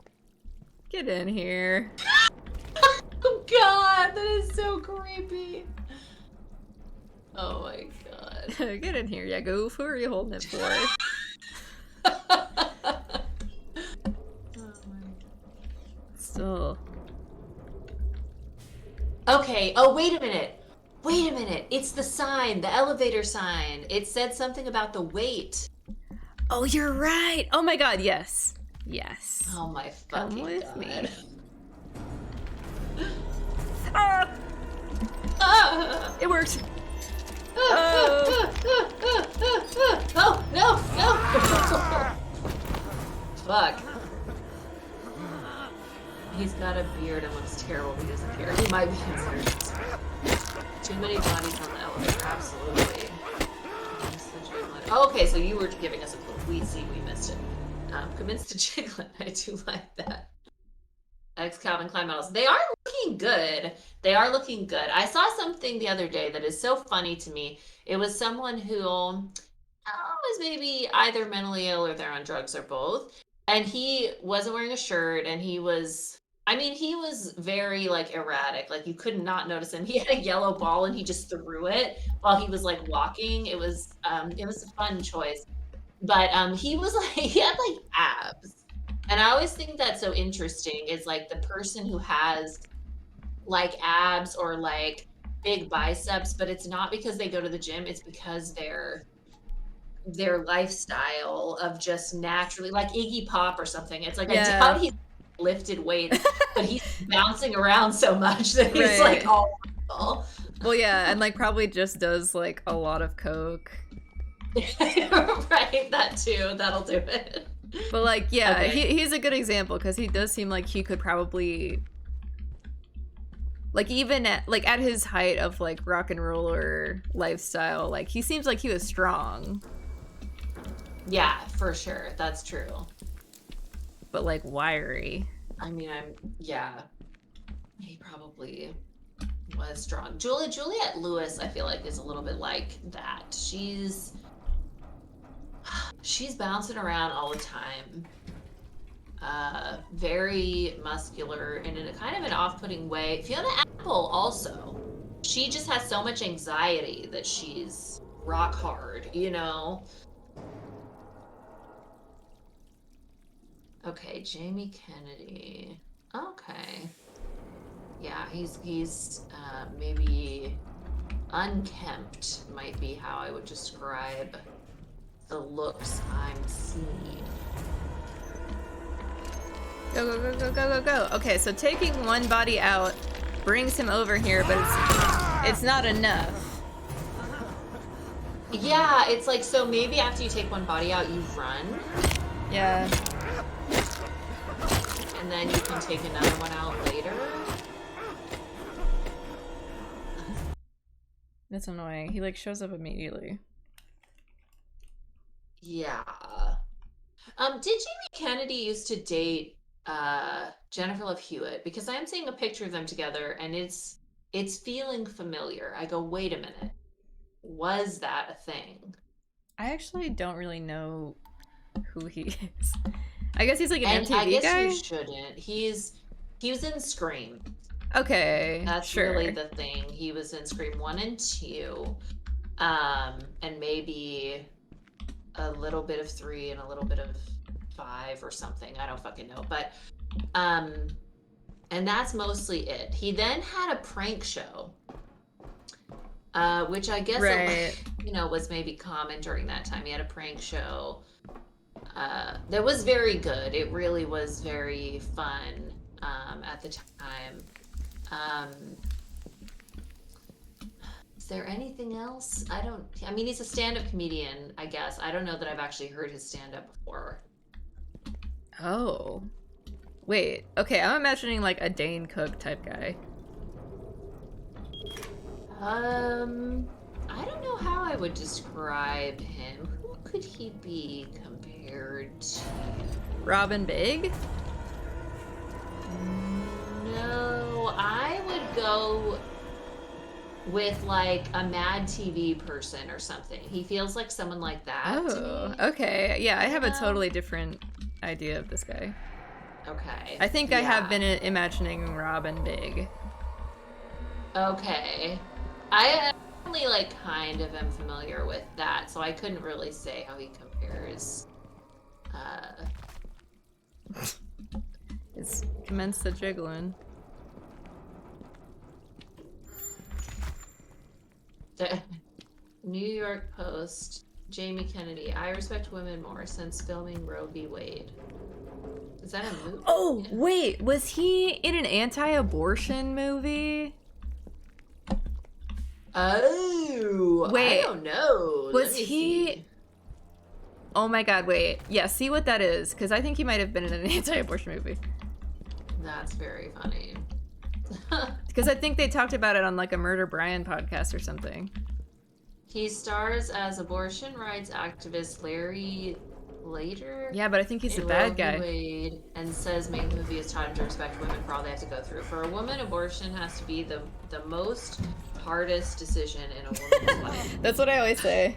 Get in here.
Oh God, that is so creepy. Oh my God.
Get in here, yeah. Go. Who are you holding it for? Still.
Okay. Oh, wait a minute. Wait a minute. It's the sign, the elevator sign. It said something about the weight.
Oh, you're right. Oh my God. Yes. Yes.
Oh my fucking
Come with
God.
me. It worked.
Oh no, no. Fuck. He's got a beard and looks terrible because of hair. He might be considered. Too many bodies on the elevator. Absolutely. Oh, okay, so you were giving us a clue. We missed it. Convinced to Jiglet. I do like that. X Calvin Klein models. They are looking good. They are looking good. I saw something the other day that is so funny to me. It was someone who was maybe either mentally ill or they're on drugs or both. And he wasn't wearing a shirt and he was very like erratic. Like you could not notice him. He had a yellow ball and he just threw it while he was like walking. It was a fun choice. But he was like he had like abs. And I always think that's so interesting is like the person who has like abs or like big biceps, but it's not because they go to the gym, it's because their lifestyle of just naturally like Iggy Pop or something. It's like I doubt he's lifted weights, but he's bouncing around so much that he's like all muscle.
Well, yeah, and like probably just does like a lot of coke.
Right, that too. That'll do it.
But like, yeah, he's a good example because he does seem like he could probably, like, even at his height of like rock and roller lifestyle, like he seems like he was strong.
Yeah, for sure. That's true.
But like wiry.
I mean, he probably was strong. Juliette Lewis, I feel like, is a little bit like that. She's bouncing around all the time. Very muscular and in a kind of an off-putting way. Fiona Apple also. She just has so much anxiety that she's rock hard, you know? Okay, Jamie Kennedy. Okay. Yeah, he's maybe unkempt might be how I would describe the looks I'm seeing.
Go. Okay, so taking one body out brings him over here, but it's not enough.
Yeah, it's like, so maybe after you take one body out, you run.
Yeah.
And then you can take another one out later.
That's annoying. He like shows up immediately.
Yeah. Did Jamie Kennedy used to date Jennifer Love Hewitt? Because I'm seeing a picture of them together and it's feeling familiar. I go, wait a minute. Was that a thing?
I actually don't really know who he is. I guess he's like an
And
MTV
I guess
guy?
you shouldn't. He was in Scream.
Okay,
That's really the thing. He was in Scream 1 and 2. And maybe a little bit of 3 and a little bit of 5 or something. I don't fucking know. But and that's mostly it. He then had a prank show which I guess
Right.
was maybe common during that time. He had a prank show that was very good. It really was very fun at the time. Is there anything else? I mean, he's a stand-up comedian, I guess. I don't know that I've actually heard his stand-up before.
Oh. Wait. Okay, I'm imagining like a Dane Cook type guy.
I don't know how I would describe him. Who could he be compared to?
Robin Big?
No, I would go with like a Mad TV person or something. He feels like someone like that to
Oh,
me.
okay. Yeah, I have a
know?
totally different idea of this guy.
Okay.
I think I have
yeah.
been imagining Robin Big.
Okay. I only like kind of am familiar with that, so I couldn't really say how he compares.
It's commenced the jiggling.
The New York Post, Jamie Kennedy. I respect women more since filming Roe v. Wade. Is that a movie?
Oh, wait, was he in an anti-abortion movie?
Oh,
Wait,
I don't know.
was
Let me
he-
see.
Oh my god, wait. Yeah, see what that is, because I think he might have been in an anti-abortion movie.
That's very funny.
Because I think they talked about it on like a Murder Brian podcast or something.
He stars as abortion rights activist Larry Later.
Yeah, but I think he's the
in
bad
Roe v.
guy.
Wade, and says main movie has taught him to respect women for all they have to go through. For a woman, abortion has to be the most hardest decision in a woman's life.
That's what I always say.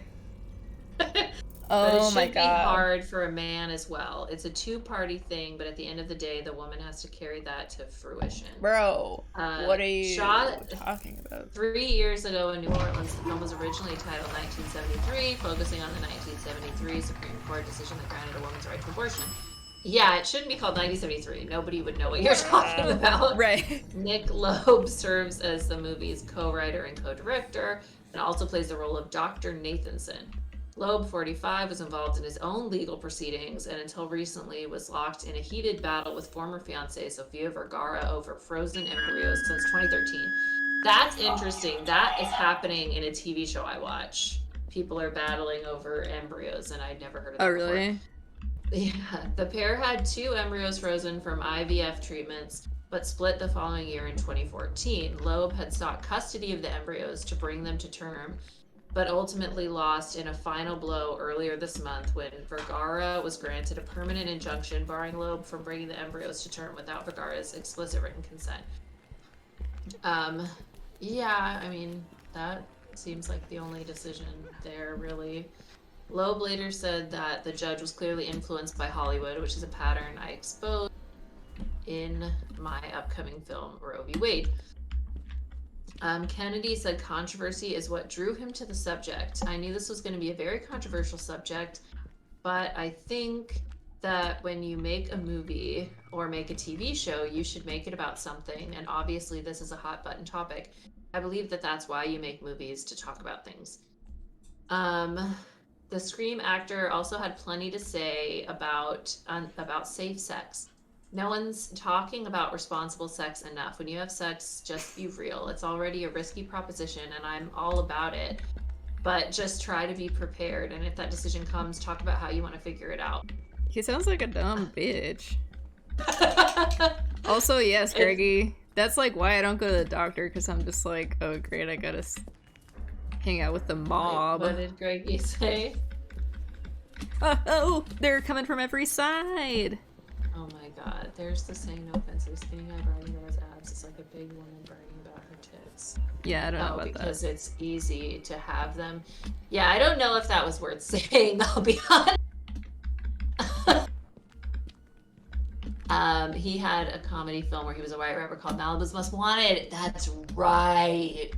But it
Oh
should
my
be
god.
hard for a man as well. It's a two-party thing, but at the end of the day, the woman has to carry that to fruition.
Bro, what are you
shot
talking about?
3 years ago in New Orleans, the film was originally titled 1973, focusing on the 1973 Supreme Court decision that granted a woman's right to abortion. Yeah, it shouldn't be called 1973. Nobody would know what you're talking about.
Right.
Nick Loeb serves as the movie's co-writer and co-director, and also plays the role of Dr. Nathanson. Loeb, 45, was involved in his own legal proceedings and until recently was locked in a heated battle with former fiancée Sofia Vergara over frozen embryos since 2013. That's interesting. That is happening in a TV show I watch. People are battling over embryos, and I'd never heard of that
Oh,
before.
really?
Yeah, the pair had 2 embryos frozen from IVF treatments, but split the following year in 2014. Loeb had sought custody of the embryos to bring them to term, but ultimately lost in a final blow earlier this month when Vergara was granted a permanent injunction barring Loeb from bringing the embryos to term without Vergara's explicit written consent. Yeah, I mean, that seems like the only decision there, really. Loeb later said that the judge was clearly influenced by Hollywood, which is a pattern I expose in my upcoming film, Roe v. Wade. Kennedy said controversy is what drew him to the subject. I knew this was going to be a very controversial subject, but I think that when you make a movie or make a TV show, you should make it about something, and obviously this is a hot button topic. I believe that that's why you make movies, to talk about things. The Scream actor also had plenty to say about safe sex. No one's talking about responsible sex enough. When you have sex, just be real. It's already a risky proposition, and I'm all about it. But just try to be prepared, and if that decision comes, talk about how you want to figure it out.
He sounds like a dumb bitch. Also, yes, Greggy. That's like why I don't go to the doctor, because I'm just like, oh great, I gotta hang out with the mob.
What did Greggy say?
Oh, they're coming from every side.
Oh my god, there's the saying, no offensive, skinny guy bragging about his abs. It's like a big woman bragging about her tits.
Yeah, I don't know about
because
that.
it's easy to have them. Yeah, I don't know if that was worth saying, I'll be honest. He had a comedy film where he was a white rapper called Malibu's Most Wanted. That's right.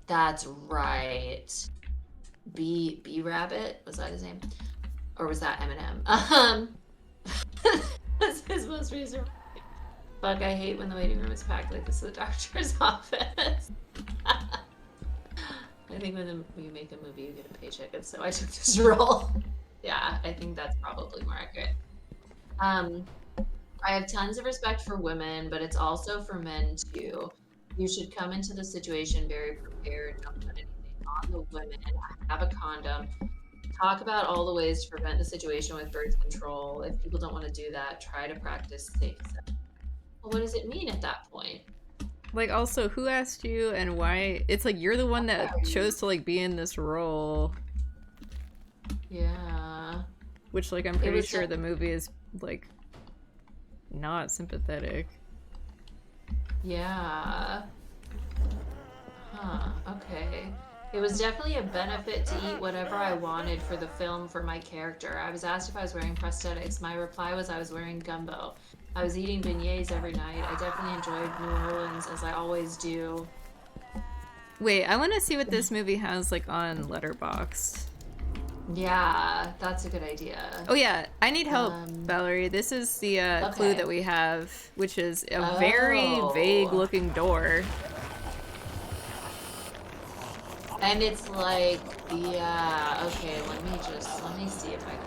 That's right. B Rabbit, was that his name? Or was that Eminem? That's his most recent. Fuck, I hate when the waiting room is packed like this at the doctor's office. I think when you make a movie, you get a paycheck, and so I took this role. Yeah, I think that's probably more accurate. I have tons of respect for women, but it's also for men too. You should come into the situation very prepared. Don't put anything on the women. Have a condom. Talk about all the ways to prevent the situation with birth control. If people don't want to do that, try to practice safe sex. Well, what does it mean at that point?
Like, also, who asked you and why? It's like you're the one that chose to like be in this role.
Yeah.
Which, like, I'm pretty sure the movie is like not sympathetic.
Yeah. Huh. Okay. It was definitely a benefit to eat whatever I wanted for the film for my character. I was asked if I was wearing prosthetics. My reply was I was wearing gumbo. I was eating beignets every night. I definitely enjoyed New Orleans, as I always do.
Wait, I want to see what this movie has like on Letterboxd.
Yeah, that's a good idea.
Oh yeah, I need help, Valerie. This is the clue that we have, which is a very vague-looking door.
And it's like, yeah, okay, let me see if I can.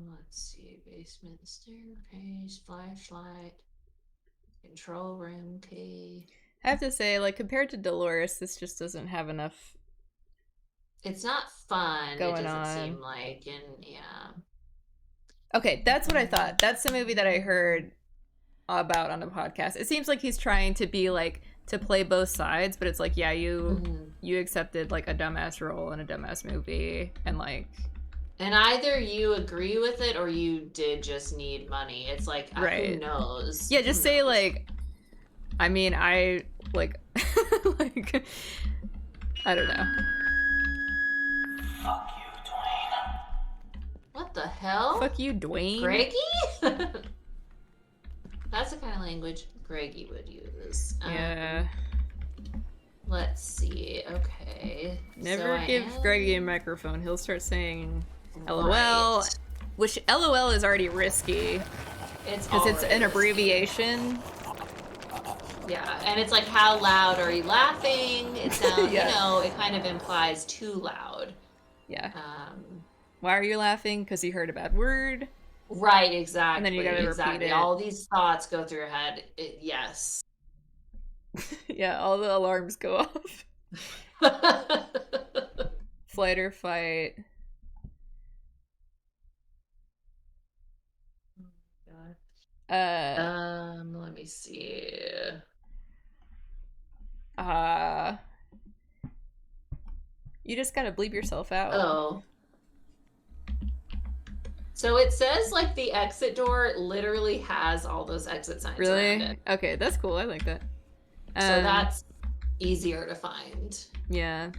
Let's see, basement staircase, flashlight, control room key.
I have to say, like, compared to Dolores, this just doesn't have enough.
It's not fun. It
Going
doesn't
on.
seem like, and yeah.
Okay, that's what I thought. That's the movie that I heard about on the podcast. It seems like he's trying to be like to play both sides, but it's like, yeah, you accepted like a dumbass role in a dumbass movie, and like.
And either you agree with it or you did just need money. It's like,
right.
Who knows?
Yeah, just say like, I mean, I like, like, I don't know.
Fuck you, Dwayne.
What the hell?
Fuck you, Dwayne.
Greggy? That's the kind of language Greggy would use.
Yeah.
Let's see. Okay.
Never give Greggy a microphone. He'll start saying LOL,
Right.
which LOL is already risky. Because it's an abbreviation.
Yeah, and it's like, how loud are you laughing? It sounds,
Yeah.
you know, it kind of implies too loud.
Yeah. Why are you laughing? Because you heard a bad word.
Right, exactly.
And then you gotta repeat it.
All these thoughts go through your head. Yes.
Yeah, all the alarms go off. Flight or fight.
Let me see.
You just gotta bleep yourself out.
Oh. So it says like the exit door literally has all those exit signs around
Really?
it.
Okay, that's cool. I like that.
So that's easier to find.
Yeah.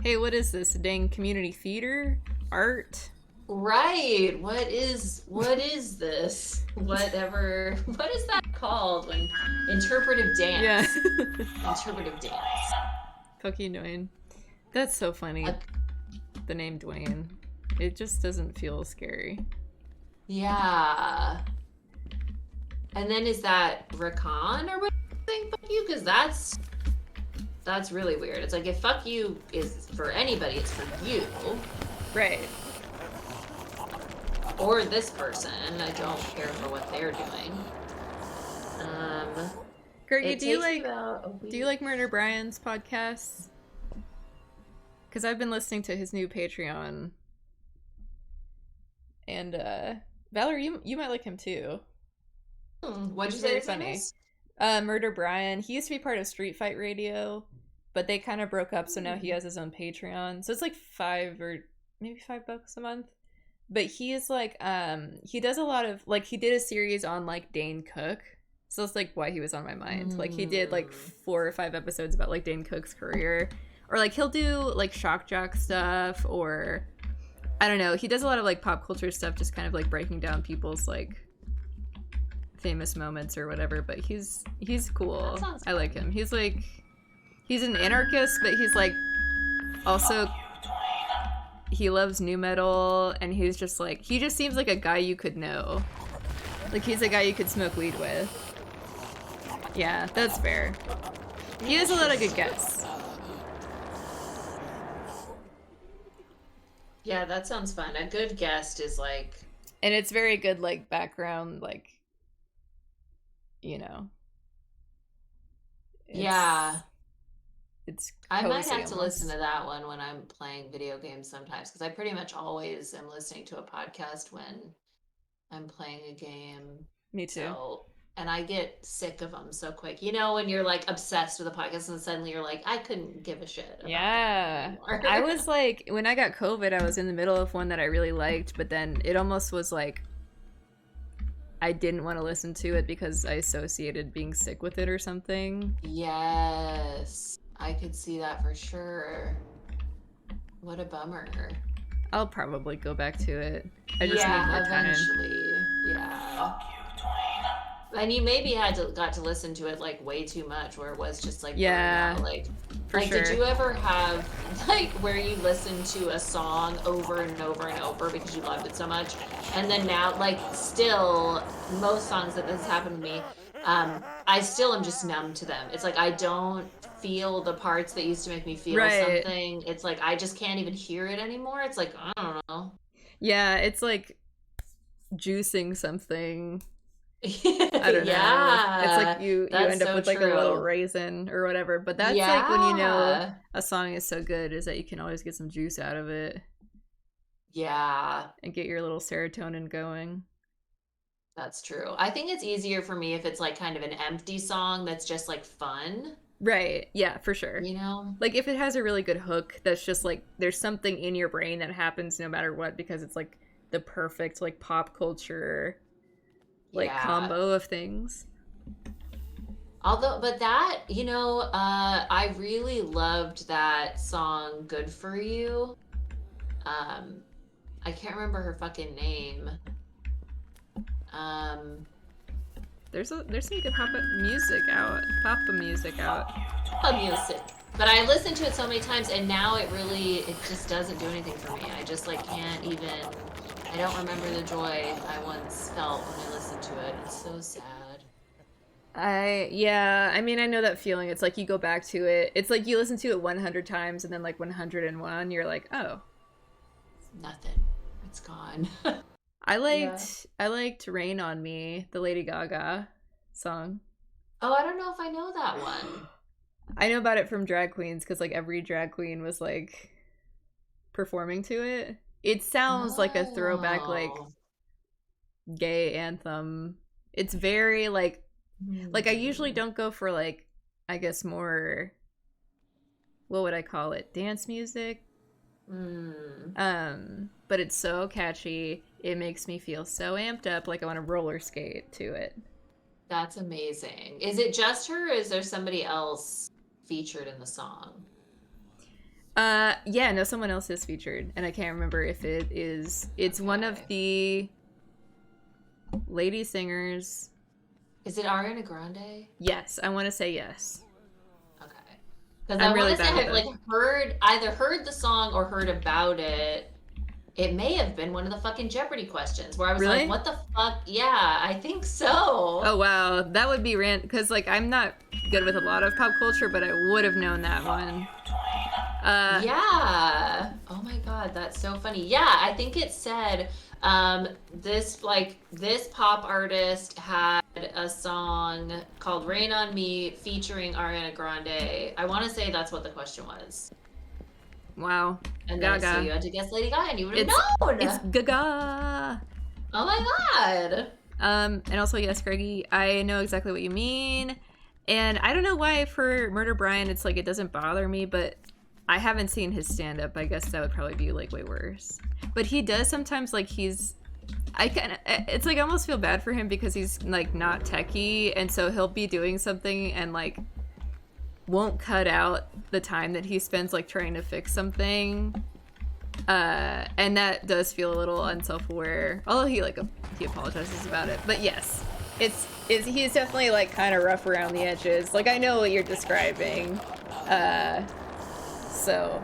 Hey, what is this? Dang community theater? Art?
Right. What is this? Whatever. What is that called when interpretive dance?
Yeah.
Interpretive dance.
Fuck you, Dwayne. That's so funny. The name Dwayne. It just doesn't feel scary.
Yeah. And then is that Rakan or what? Fuck you, because that's really weird. It's like if fuck you is for anybody, it's for you.
Right.
Or this person. I don't care for what they're doing.
Greggy, do you like Murder Brian's podcasts? Because I've been listening to his new Patreon. And Valerie, you might like him too.
What'd you say?
Very funny. Murder Brian. He used to be part of Street Fight Radio, but they kind of broke up, so now he has his own Patreon. So it's like $5 or maybe $5 a month. But he is like, he does a lot of, like, he did a series on like Dane Cook. So that's like why he was on my mind. Like he did like 4 or 5 episodes about like Dane Cook's career. Or like he'll do like shock jock stuff, or I don't know. He does a lot of like pop culture stuff, just kind of like breaking down people's like famous moments or whatever. But he's cool. I like him. He's like, he's an anarchist, but he's like also he loves new metal, and he's just like, he just seems like a guy you could know. Like, he's a guy you could smoke weed with. Yeah, that's fair. He has a lot of good guests.
Yeah, that sounds fun. A good guest is like...
And it's very good, like, background, like, you know.
Yeah.
It's
I might
cozy
have to
almost.
listen to that one when I'm playing video games sometimes, because I pretty much always am listening to a podcast when I'm playing a game.
Me too.
So, and I get sick of them so quick. You know, when you're like obsessed with a podcast and suddenly you're like, I couldn't give a shit about
Yeah.
that anymore.
I was like, when I got COVID, I was in the middle of one that I really liked, but then it almost was like, I didn't want to listen to it because I associated being sick with it or something.
Yes, I could see that for sure. What a bummer.
I'll probably go back to it. I just need
Yeah,
more time.
eventually. Yeah.
Fuck you, Dwayne.
And you maybe got to listen to it like way too much, where it was just like
Yeah,
burning out.
for
Like
sure.
did you ever have like where you listened to a song over and over and over because you loved it so much, and then now like still most songs that this happened to me, I still am just numb to them. It's like I don't feel the parts that used to make me feel
Right.
something. It's like I just can't even hear it anymore. It's like I don't know.
Yeah, it's like juicing something. I
I
don't know. It's like you
that's
end up
so
with like a little
true.
raisin or whatever. But that's like when you know
Yeah.
a song is so good is that you can always get some juice out of it
Yeah,
and get your little serotonin going.
that's true. I think it's easier for me if it's like kind of an empty song that's just like fun,
Right. Yeah, for sure.
you know?
Like if it has a really good hook that's just like there's something in your brain that happens no matter what because it's like the perfect like pop culture like
Yeah.
combo of things.
Although, but that, you know, I really loved that song "Good for You." I can't remember her fucking name.
There's some good pop music out.
Music. But I listened to it so many times, and now it just doesn't do anything for me. I just like can't even. I don't remember the joy I once felt when I listened to it. It's so sad.
I mean, I know that feeling. It's like you go back to it. It's like you listen to it 100 times and then like 101 you're like, "Oh,
Nothing. It's gone.
I liked Rain on Me, the Lady Gaga song.
Oh, I don't know if I know that one.
I know about it from drag queens cuz like every drag queen was like performing to it. It sounds like a throwback like
Oh.
gay anthem. It's very like I usually don't go for like I guess more what would I call it? Dance music. But it's so catchy. It makes me feel so amped up like I want to roller skate to it.
That's amazing. Is it just her, or is there somebody else featured in the song?
Yeah, no, someone else is featured, and I can't remember if it is. It's one of the lady singers.
Is it Ariana Grande?
Yes, I want to say yes.
Okay. Because
I'm
I
really
want to say
bad
I've
with
like either heard the song or heard about it. It may have been one of the fucking Jeopardy questions where I was
Really?
like, what the fuck? Yeah, I think so.
Oh wow, that would be because like I'm not good with a lot of pop culture, but I would have known that one.
Yeah. Oh my god, that's so funny. Yeah, I think it said this pop artist had a song called Rain on Me featuring Ariana Grande. I want to say that's what the question was.
Wow,
And then so
Gaga.
you had to guess Lady Gaga and you would have
It's
known.
it's Gaga.
Oh my god.
And also yes, Greggy, I know exactly what you mean, and I don't know why for Murder Brian it's like it doesn't bother me, but I haven't seen his stand up. I guess that would probably be like way worse. But he does sometimes like it's like I almost feel bad for him because he's like not techie, and so he'll be doing something and like won't cut out the time that he spends like trying to fix something. And that does feel a little unself-aware. Although he apologizes about it. But yes, he's definitely like kind of rough around the edges. Like I know what you're describing. So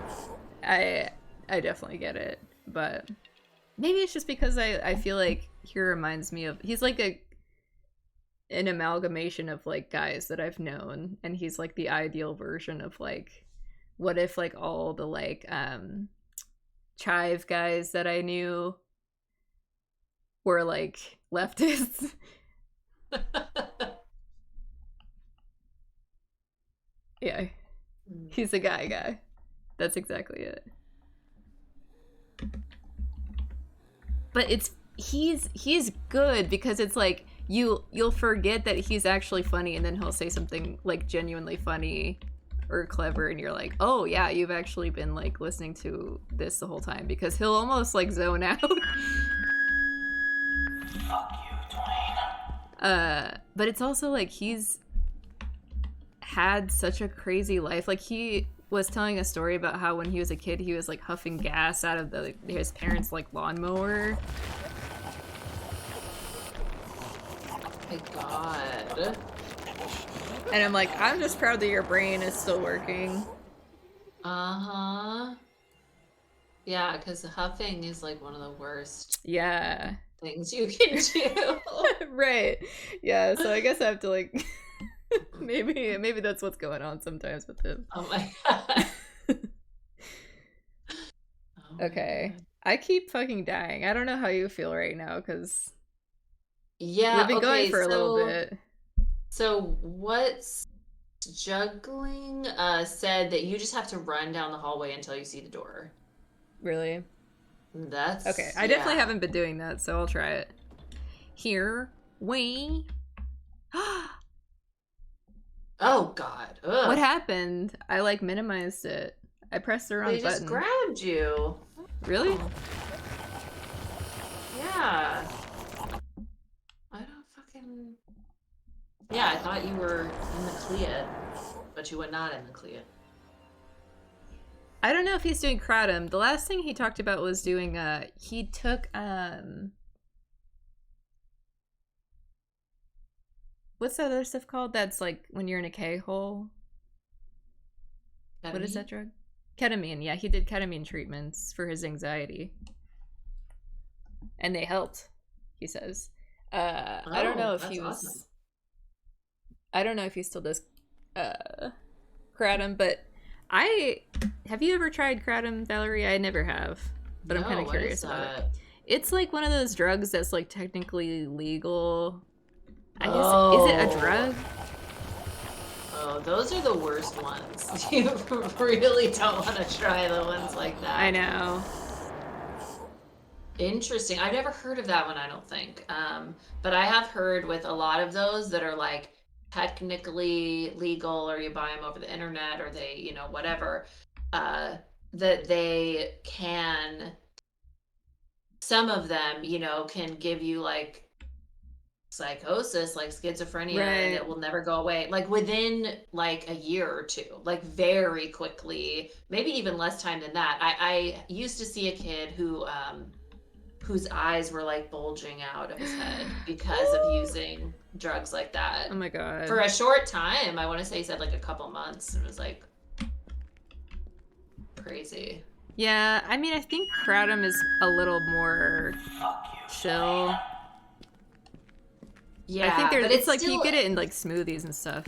I I definitely get it. But maybe it's just because I feel like he reminds me of, he's like an amalgamation of like guys that I've known, and he's like the ideal version of like, what if like all the like chive guys that I knew were like leftists. Yeah, he's a guy. That's exactly it. But he's good because it's like you'll forget that he's actually funny, and then he'll say something like genuinely funny or clever, and you're like, oh yeah, you've actually been like listening to this the whole time, because he'll almost like zone out.
Fuck you, Dwayne.
But it's also like he's had such a crazy life. Like he was telling a story about how when he was a kid he was like huffing gas out of his parents' like lawnmower.
Oh my god.
And I'm like, I'm just proud that your brain is still working.
Uh-huh. Yeah, because huffing is like one of the worst
Yeah.
things you can do.
Right. Yeah, so I guess I have to like maybe that's what's going on sometimes with him.
Oh my god. Oh my
Okay.
God.
I keep fucking dying. I don't know how you feel right now, because
Yeah,
we've been
okay,
going for a little bit.
So what's juggling said that you just have to run down the hallway until you see the door.
Really?
That's
Okay, I definitely
yeah.
haven't been doing that, so I'll try it. Here we...
Oh god. Ugh.
What happened? I like minimized it. I pressed the wrong
They just
button.
grabbed you.
Really?
Oh. Yeah. I don't fucking... Yeah, I thought you were in the Cleat, but you were not in the Cleat.
I don't know if he's doing kratom. The last thing he talked about was doing he took what's that other stuff called? That's like when you're in a K-hole. What is that drug? Ketamine. Yeah, he did ketamine treatments for his anxiety. And they helped, he says. I don't know if he was
awesome.
I don't know if he still does kratom, but have you ever tried kratom, Valerie? I never have, but I'm kind of curious about it. It's like one of those drugs that's like technically legal. I guess, is it a drug?
Oh, those are the worst ones. You really don't want to try the ones like that.
I know.
Interesting. I've never heard of that one, I don't think. But I have heard with a lot of those that are like technically legal, or you buy them over the internet, or they, you know, whatever, that they can, some of them, you know, can give you like psychosis, like schizophrenia,
Right.
and it will never go away, like within like a year or two, like very quickly, maybe even less time than that. I used to see a kid who whose eyes were like bulging out of his head because of using drugs like that.
Oh my god.
For a short time. I want to say he said like a couple months. It was like crazy.
Yeah, I mean, I think kratom is a little more chill.
Yeah,
I think
but
it's like
still,
you get it in like smoothies and stuff.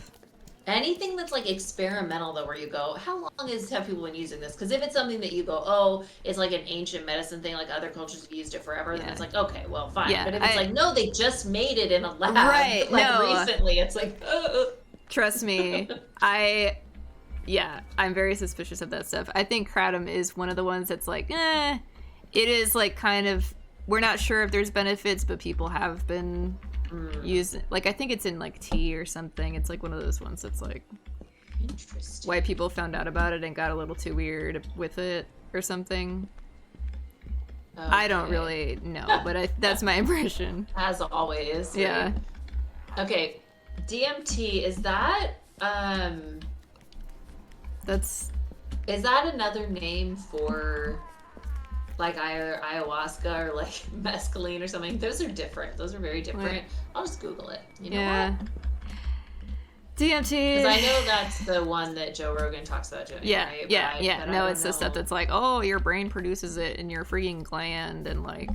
anything that's like experimental though, where you go, how long have people been using this? Because if it's something that you go, oh, it's like an ancient medicine thing, like other cultures have used it forever, then
Yeah.
it's like, okay, well, fine.
Yeah,
but if it's like, no, they just made it in a lab,
Right,
like
no.
recently, it's like,
Trust me, I'm very suspicious of that stuff. I think kratom is one of the ones that's like, it is like kind of, we're not sure if there's benefits, but people have been using, like I think it's in like tea or something. It's like one of those ones that's like,
interesting.
why people found out about it and got a little too weird with it or something.
Okay.
I don't really know, but that's my impression.
As always.
Yeah.
Okay, DMT, is that
That's
is that another name for like either ayahuasca or like mescaline or something? Those are different. Those are very different.
Right.
I'll just Google it. You know
yeah.
what?
DMT.
Because I know that's the one that Joe Rogan talks about doing.
Yeah,
right?
yeah.
But I
No,
don't
it's the stuff
know.
that's like, oh, your brain produces it in your freaking gland, and like,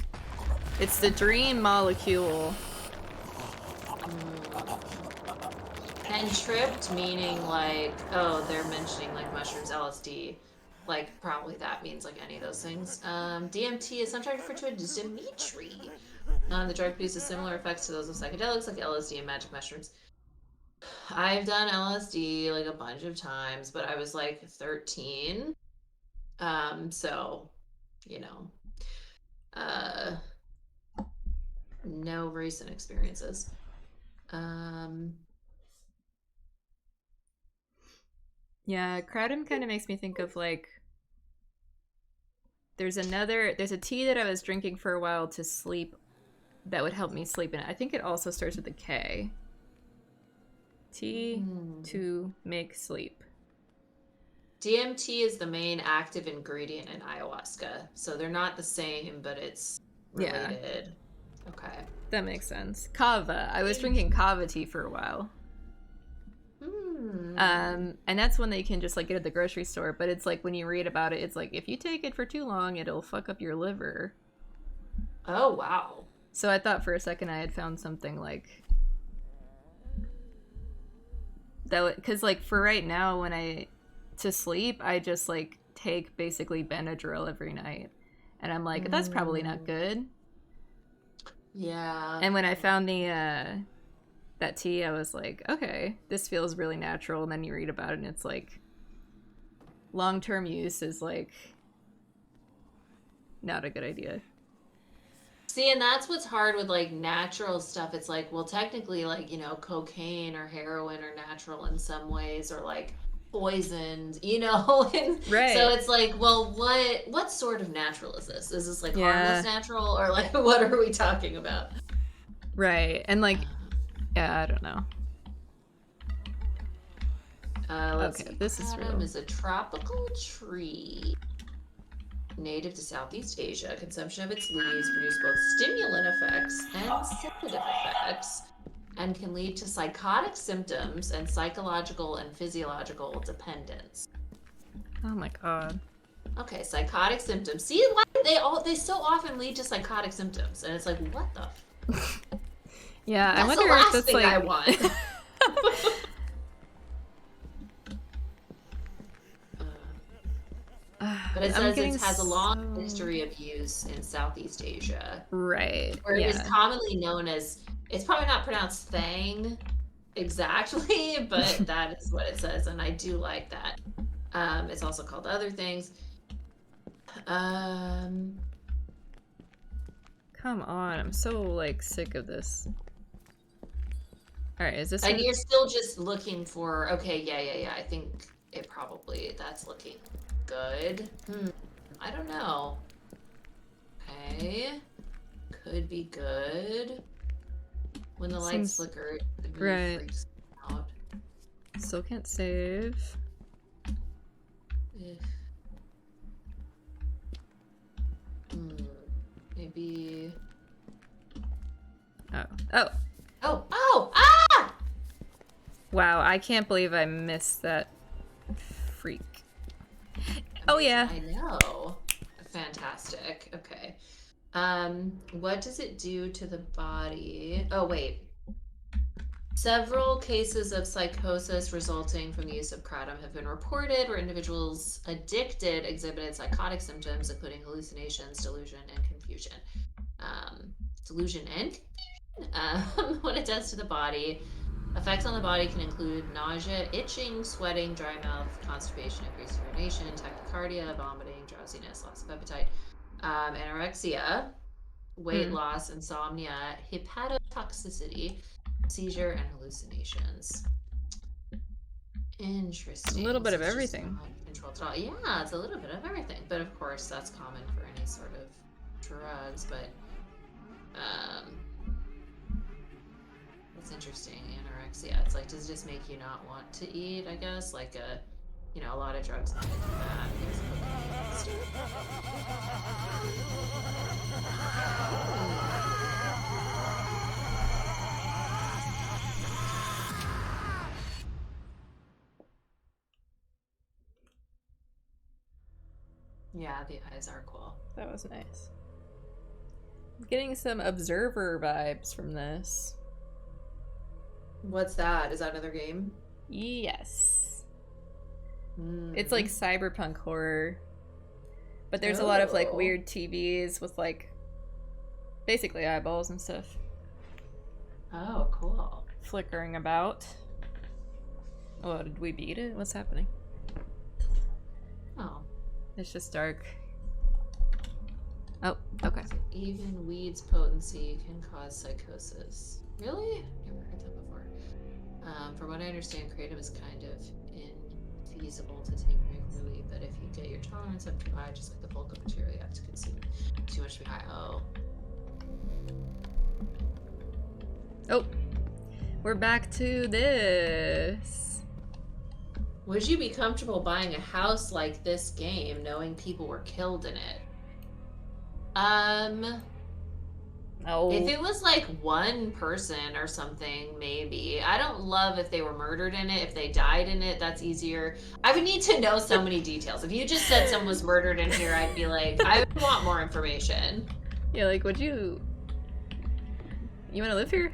it's the dream molecule.
And tripped meaning like, oh, they're mentioning like mushrooms, LSD. Like, probably that means like any of those things. DMT is sometimes referred to as Dimitri. The drug produces similar effects to those of psychedelics like LSD and magic mushrooms. I've done LSD like a bunch of times, but I was like 13. So, you know, uh, no recent experiences.
Yeah, kratom kind of makes me think of like, there's a tea that I was drinking for a while to sleep that would help me sleep, and I think it also starts with a K. Tea to make sleep.
DMT is the main active ingredient in ayahuasca, so they're not the same, but it's related. Yeah. Okay.
That makes sense. Kava. I was drinking kava tea for a while. And that's one that you can just like get at the grocery store, but it's like when you read about it, it's like if you take it for too long, it'll fuck up your liver.
Oh, wow.
So I thought for a second I had found something like that, because like for right now, to sleep, I just like take basically Benadryl every night, and I'm like, that's probably not good.
Yeah.
And when I found that tea, I was like, okay, this feels really natural. And then you read about it, and it's like, long-term use is like not a good idea.
See, and that's what's hard with like natural stuff. It's like, well, technically, like, you know, cocaine or heroin are natural in some ways, or like poisoned, you know. And
right.
So it's like, well, what sort of natural is this? Is this like harmless natural, or like what are we talking about?
Right. And like, yeah, I don't know.
Let's see.
This is real.
Kratom is a tropical tree native to Southeast Asia. Consumption of its leaves produce both stimulant effects and sedative effects, and can lead to psychotic symptoms and psychological and physiological dependence.
Oh my god.
Okay, psychotic symptoms. See, why they so often lead to psychotic symptoms, and it's like, what the?
Yeah,
that's
I wonder
the last
if that's
thing
like
I want. But it says it has a long history of use in Southeast Asia.
Right.
Where it is commonly known as, it's probably not pronounced thang exactly, but that is what it says, and I do like that. It's also called other things.
Come on, I'm so like sick of this. All right, is this?
And you're still just looking for? Okay, yeah. I think it probably that's looking good. I don't know. Okay, could be good. When the lights flicker, it really freaks me out.
Still can't save.
Maybe.
Oh!
Ah!
Wow, I can't believe I missed that freak. Oh yeah.
I know. Fantastic. Okay. What does it do to the body? Oh, wait. Several cases of psychosis resulting from the use of kratom have been reported, where individuals addicted exhibited psychotic symptoms, including hallucinations, delusion, and confusion. What it does to the body. Effects on the body can include nausea, itching, sweating, dry mouth, constipation, increased urination, tachycardia, vomiting, drowsiness, loss of appetite, anorexia, weight loss, insomnia, hepatotoxicity, seizure, and hallucinations. Interesting.
A little bit
So
of
it's just
everything.
not controlled at all. Yeah, it's a little bit of everything. But of course, that's common for any sort of drugs. But it's interesting. Anorexia. It's like, does it just make you not want to eat? I guess like a lot of drugs kind of do that. Yeah, the eyes are cool.
That was nice. I'm getting some Observer vibes from this.
What's that? Is that another game?
Yes.
Mm.
It's like cyberpunk horror. But there's a lot of like weird TVs with like basically eyeballs and stuff
Oh, cool.
flickering about. Oh, did we beat it? What's happening?
Oh.
It's just dark. Oh, okay.
So even weed's potency can cause psychosis. Really? Never heard that before. From what I understand, kratom is kind of infeasible to take regularly, but if you get your tolerance up too high, just like the bulk of material you have to consume too much to be high. Oh.
Oh, we're back to this.
Would you be comfortable buying a house like this game knowing people were killed in it?
Oh.
If it was like one person or something, maybe. I don't love if they were murdered in it. If they died in it, that's easier. I would need to know so many details. If you just said someone was murdered in here, I'd be like, I would want more information.
Yeah, like, would you want to live here?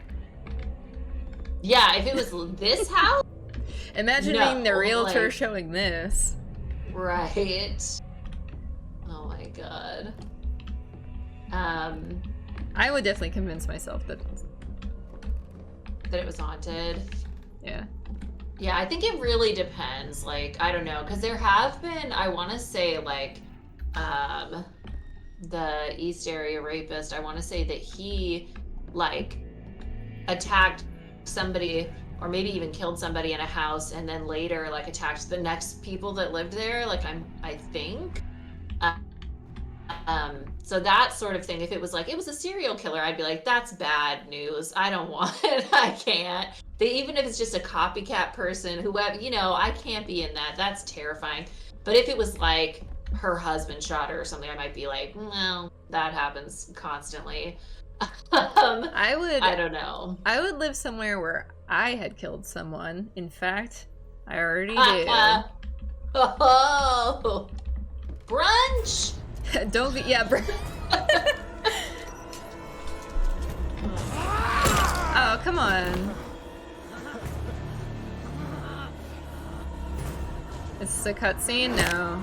Yeah, if it was this house?
Imagine
No,
being the realtor
like-
showing this.
Right. Oh my god.
I would definitely convince myself that,
That it was haunted.
yeah.
Yeah, I think it really depends. Like, I don't know, because there have been, I want to say, like, the East Area rapist, I want to say that he, like, attacked somebody or maybe even killed somebody in a house and then later, like, attacked the next people that lived there. Like, I think. So that sort of thing, if it was like, it was a serial killer, I'd be like, that's bad news. I don't want it. I can't. Even if it's just a copycat person, whoever, you know, I can't be in that. That's terrifying. But if it was like her husband shot her or something, I might be like, no, that happens constantly. I don't know.
I would live somewhere where I had killed someone. In fact, I already did.
Oh, brunch.
Don't be, yeah, bro. Oh, come on. Is this a cutscene? No.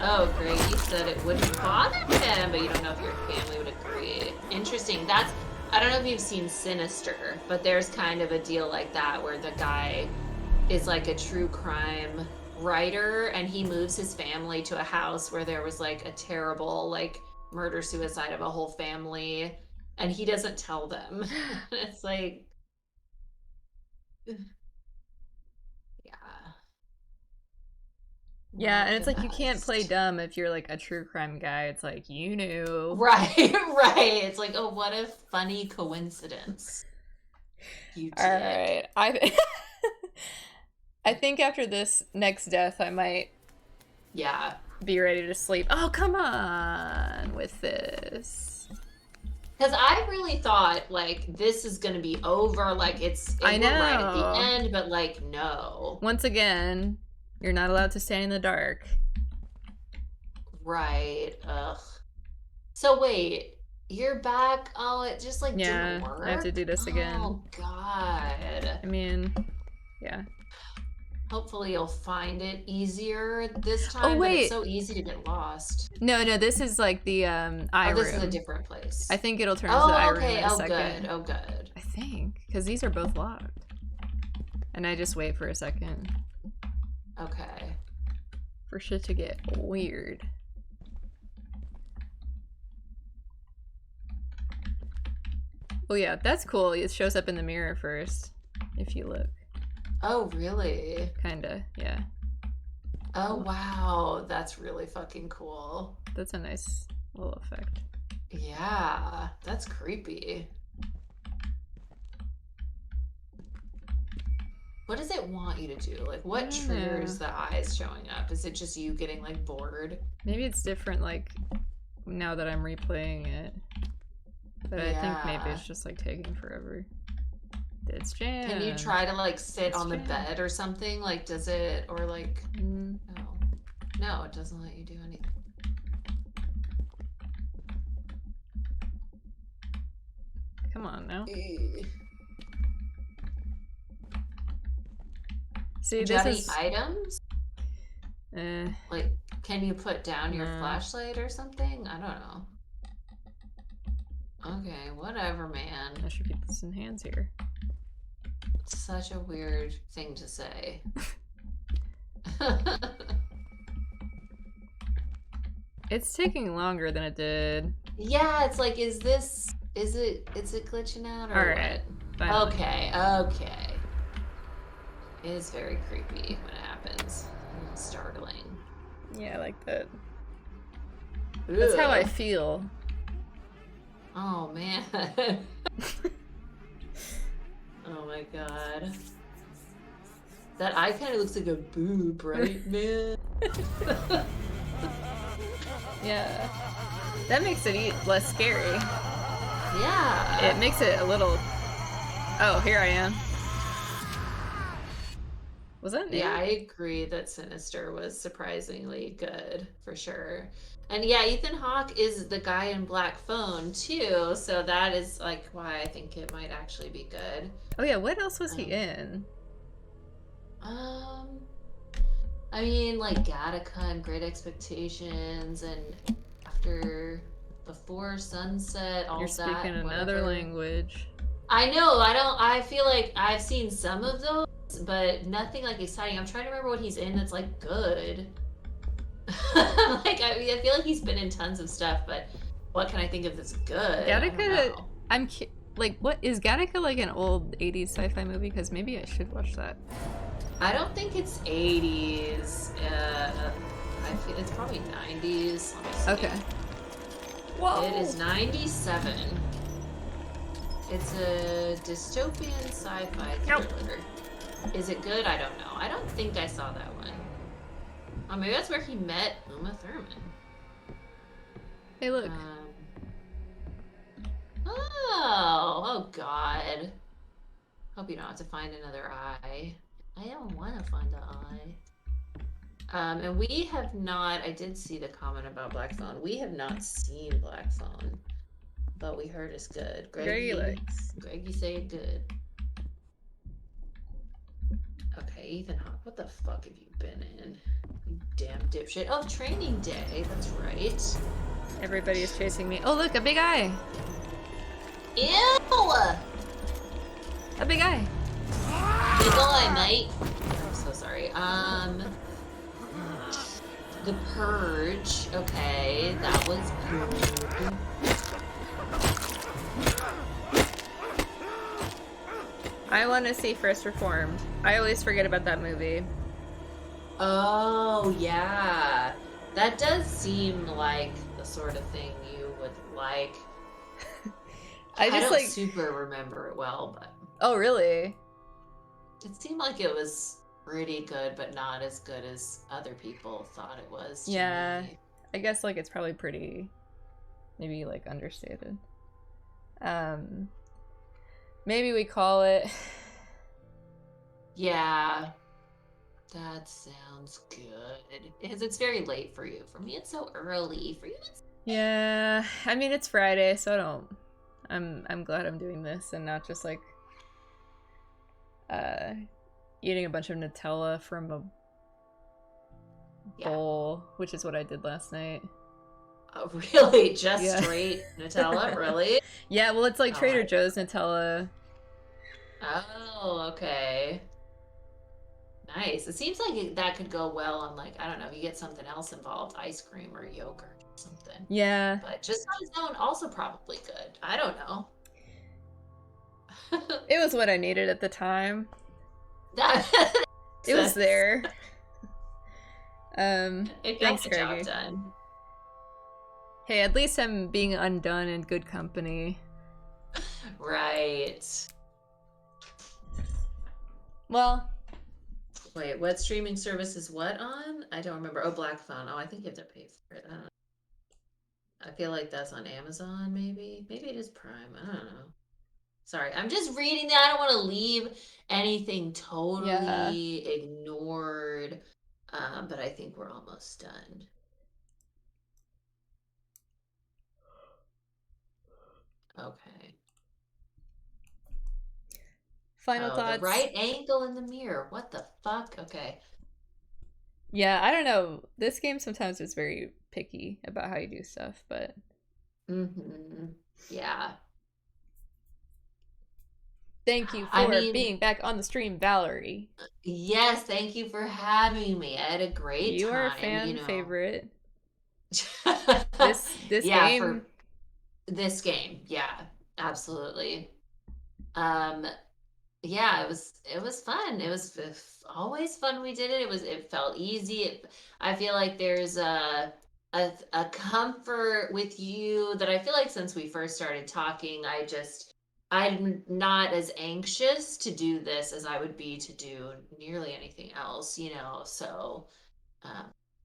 Oh, great. You said it wouldn't bother him, but you don't know if your family would agree. Interesting. That's, I don't know if you've seen Sinister, but there's kind of a deal like that where the guy is like a true crime writer and he moves his family to a house where there was like a terrible like murder suicide of a whole family and he doesn't tell them. It's like,
Yeah, and it's like you can't play dumb if you're like a true crime guy. It's like, you knew.
right. Right. It's like, oh, what a funny coincidence. You did.
All right. I think after this next death, I might
Yeah.
be ready to sleep. Oh, come on with this.
Because I really thought, like, this is going to be over. Like,
I
we're right at the
know.
end, but, like, no.
Once again, you're not allowed to stay in the dark.
Right. Ugh. So, wait. You're back? Oh, it just, like,
Yeah,
didn't work?
I have to do this again.
Oh, God.
I mean, yeah.
Hopefully you'll find it easier this time. But
wait.
it's so easy to get lost.
No, this is like the eye
Oh, this
room.
is a different place.
I think it'll turn to the eye room
okay.
in a
Oh,
second.
good. Oh, good.
I think, because these are both locked. And I just wait for a second
Okay.
for shit to get weird. Oh yeah, that's cool. It shows up in the mirror first, if you look.
Oh, really?
Kinda, yeah.
Oh, wow. That's really fucking cool.
That's a nice little effect.
Yeah, that's creepy. What does it want you to do? Like, what
I don't
triggers the eyes showing up? Is it just you getting, like, bored?
Maybe it's different, like, now that I'm replaying it. But I think maybe
Yeah.
it's just, like, taking forever. It's jam.
Can you try to, like, sit
It's
on the
jam.
bed or something? Like, does it, or, like,
Mm,
no. No, it doesn't let you do anything.
Come on now.
Do
See,
you
this
have any
is
items? Like, can you put down your
No.
flashlight or something? I don't know. Okay, whatever, man.
I should keep this in hands here.
Such a weird thing to say.
It's taking longer than it did.
Yeah, it's like, is it glitching out or
Alright,
what?
finally.
Okay. It is very creepy when it happens. It's startling.
Yeah, I like that. That's how I
Ugh.
feel.
Oh man. Oh my god. That eye kind of looks like a boob, right, man?
Yeah. That makes it less scary.
Yeah.
It makes it a little... Oh, here I am. Was that new?
Yeah, I agree that Sinister was surprisingly good, for sure. And yeah, Ethan Hawke is the guy in Black Phone, too, so that is, like, why I think it might actually be good.
Oh yeah, what else was he in?
I mean, like, Gattaca and Great Expectations, and Before Sunset, all
You're
that,
speaking another
whatever.
language.
I know, I feel like I've seen some of those, but nothing like exciting. I'm trying to remember what he's in that's like good. Like I feel like he's been in tons of stuff, but what can I think of that's good? I don't
Gattaca,
know.
like, what is Gattaca, like an old 80s sci-fi movie? Because maybe I should watch that.
I don't think it's 80s. I feel it's probably 90s. Let me see.
Okay. Whoa!
It is 97. It's a dystopian sci-fi thriller. Is it good? I don't know. I don't think I saw that one. Oh, maybe that's where he met Uma Thurman.
Hey, look.
Oh God. Hope you don't have to find another eye. I don't want to find the eye. And we have not, I did see the comment about Black Phone. We have not seen Black Phone, but we heard it's good.
Greggy likes.
Greggy say it good. Okay, Ethan Hawke, what the fuck have you been in? You damn dipshit. Oh, Training Day, that's right.
Everybody is chasing me. Oh, look, a big eye!
Ew!
A big eye!
Big eye, mate. I'm so sorry. The Purge. Okay, that was good.
I want to see First Reformed. I always forget about that movie.
Oh, yeah. That does seem like the sort of thing you would like.
I
don't
like
super remember it well, but
Oh, really?
it seemed like it was pretty good, but not as good as other people thought it was. To
Yeah.
me.
I guess like it's probably pretty maybe like understated. Maybe we call it.
Yeah. That sounds good. Because it's very late for you. For me, it's so early. For you, it's...
Yeah, I mean it's Friday, so I don't. I'm glad I'm doing this and not just like eating a bunch of Nutella from a bowl, which is what I did last night.
Oh, really? Just
Yeah.
straight Nutella? Really?
Yeah, well, it's like
Oh
Trader
my
Joe's Nutella.
Oh, okay. Nice. It seems like that could go well on, like, I don't know, if you get something else involved, ice cream or yogurt or something.
Yeah.
But just on its own, also probably good. I don't know.
It was what I needed at the time.
That
It was there.
It got
Thanks,
the job
Greggy.
done.
Hey, at least I'm being undone in good company.
Right.
Well,
Wait, what streaming service is what on? I don't remember. Oh, Black Phone. Oh, I think you have to pay for it. I don't know. I feel like that's on Amazon, maybe. Maybe it is Prime. I don't know. Sorry, I'm just reading that. I don't want to leave anything totally ignored. But I think we're almost done. Okay.
Final thoughts.
The right angle in the mirror. What the fuck? Okay.
Yeah, I don't know. This game sometimes is very picky about how you do stuff, but
Yeah.
thank you for being back on the stream, Valerie.
Yes, thank you for having me. I had a great time.
You are a fan favorite.
this
game.
For this game, yeah, absolutely. Yeah, it was fun. It was always fun. We did it. It felt easy. I feel like there's a comfort with you that I feel like since we first started talking, I'm not as anxious to do this as I would be to do nearly anything else, you know. So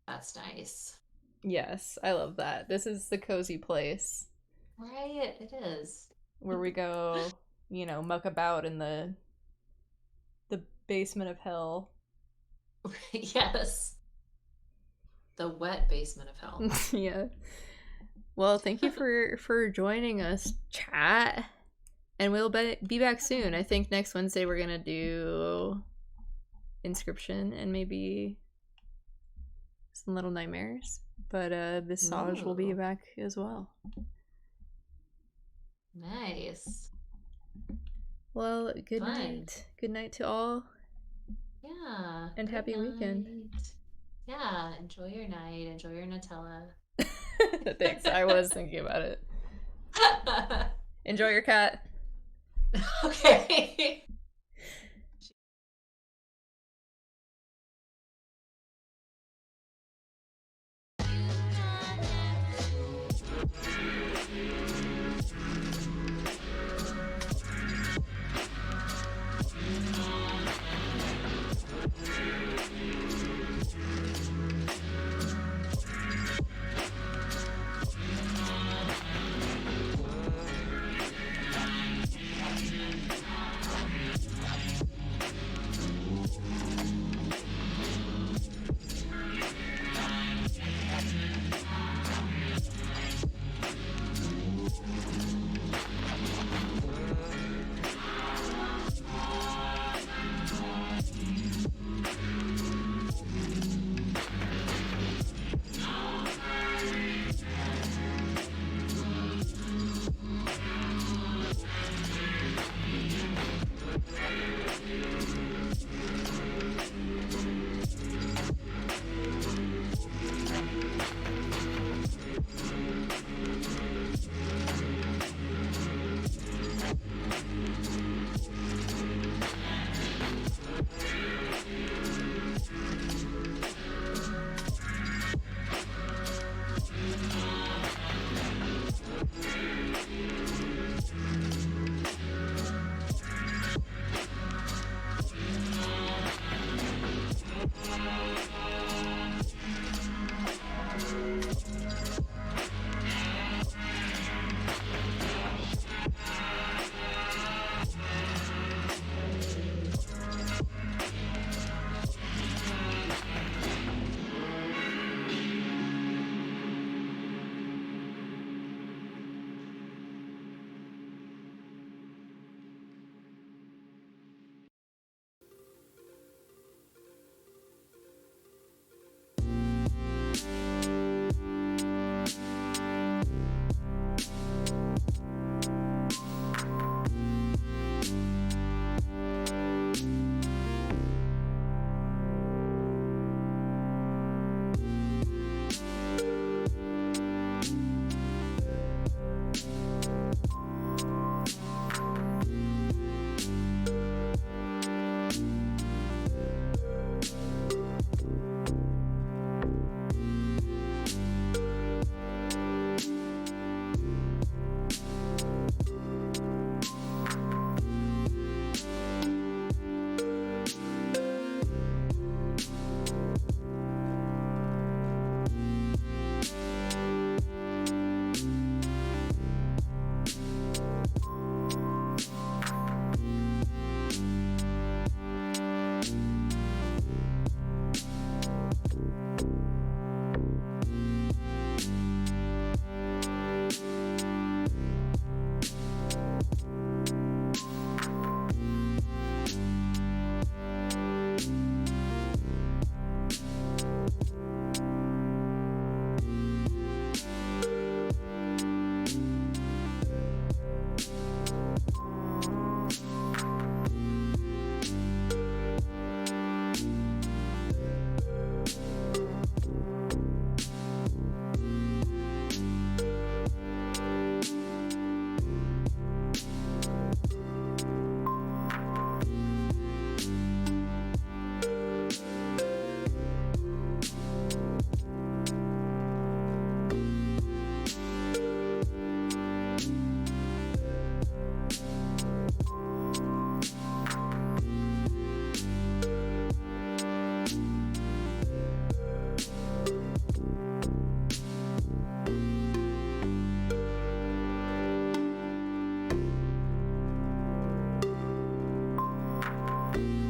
that's nice.
Yes, I love that. This is the cozy place.
Right, it is.
Where we go, you know, muck about in the basement of hell.
Yes. The wet basement of hell.
Yeah. Well, thank you for joining us, chat. And we'll be back soon. I think next Wednesday we're gonna do Inscription and maybe some Little Nightmares. But Visage will be back as well.
Nice.
Well, good night. Good night to all.
Yeah.
And happy weekend.
Yeah, enjoy your night. Enjoy your Nutella.
Thanks. I was thinking about it. Enjoy your cat.
Okay.
now.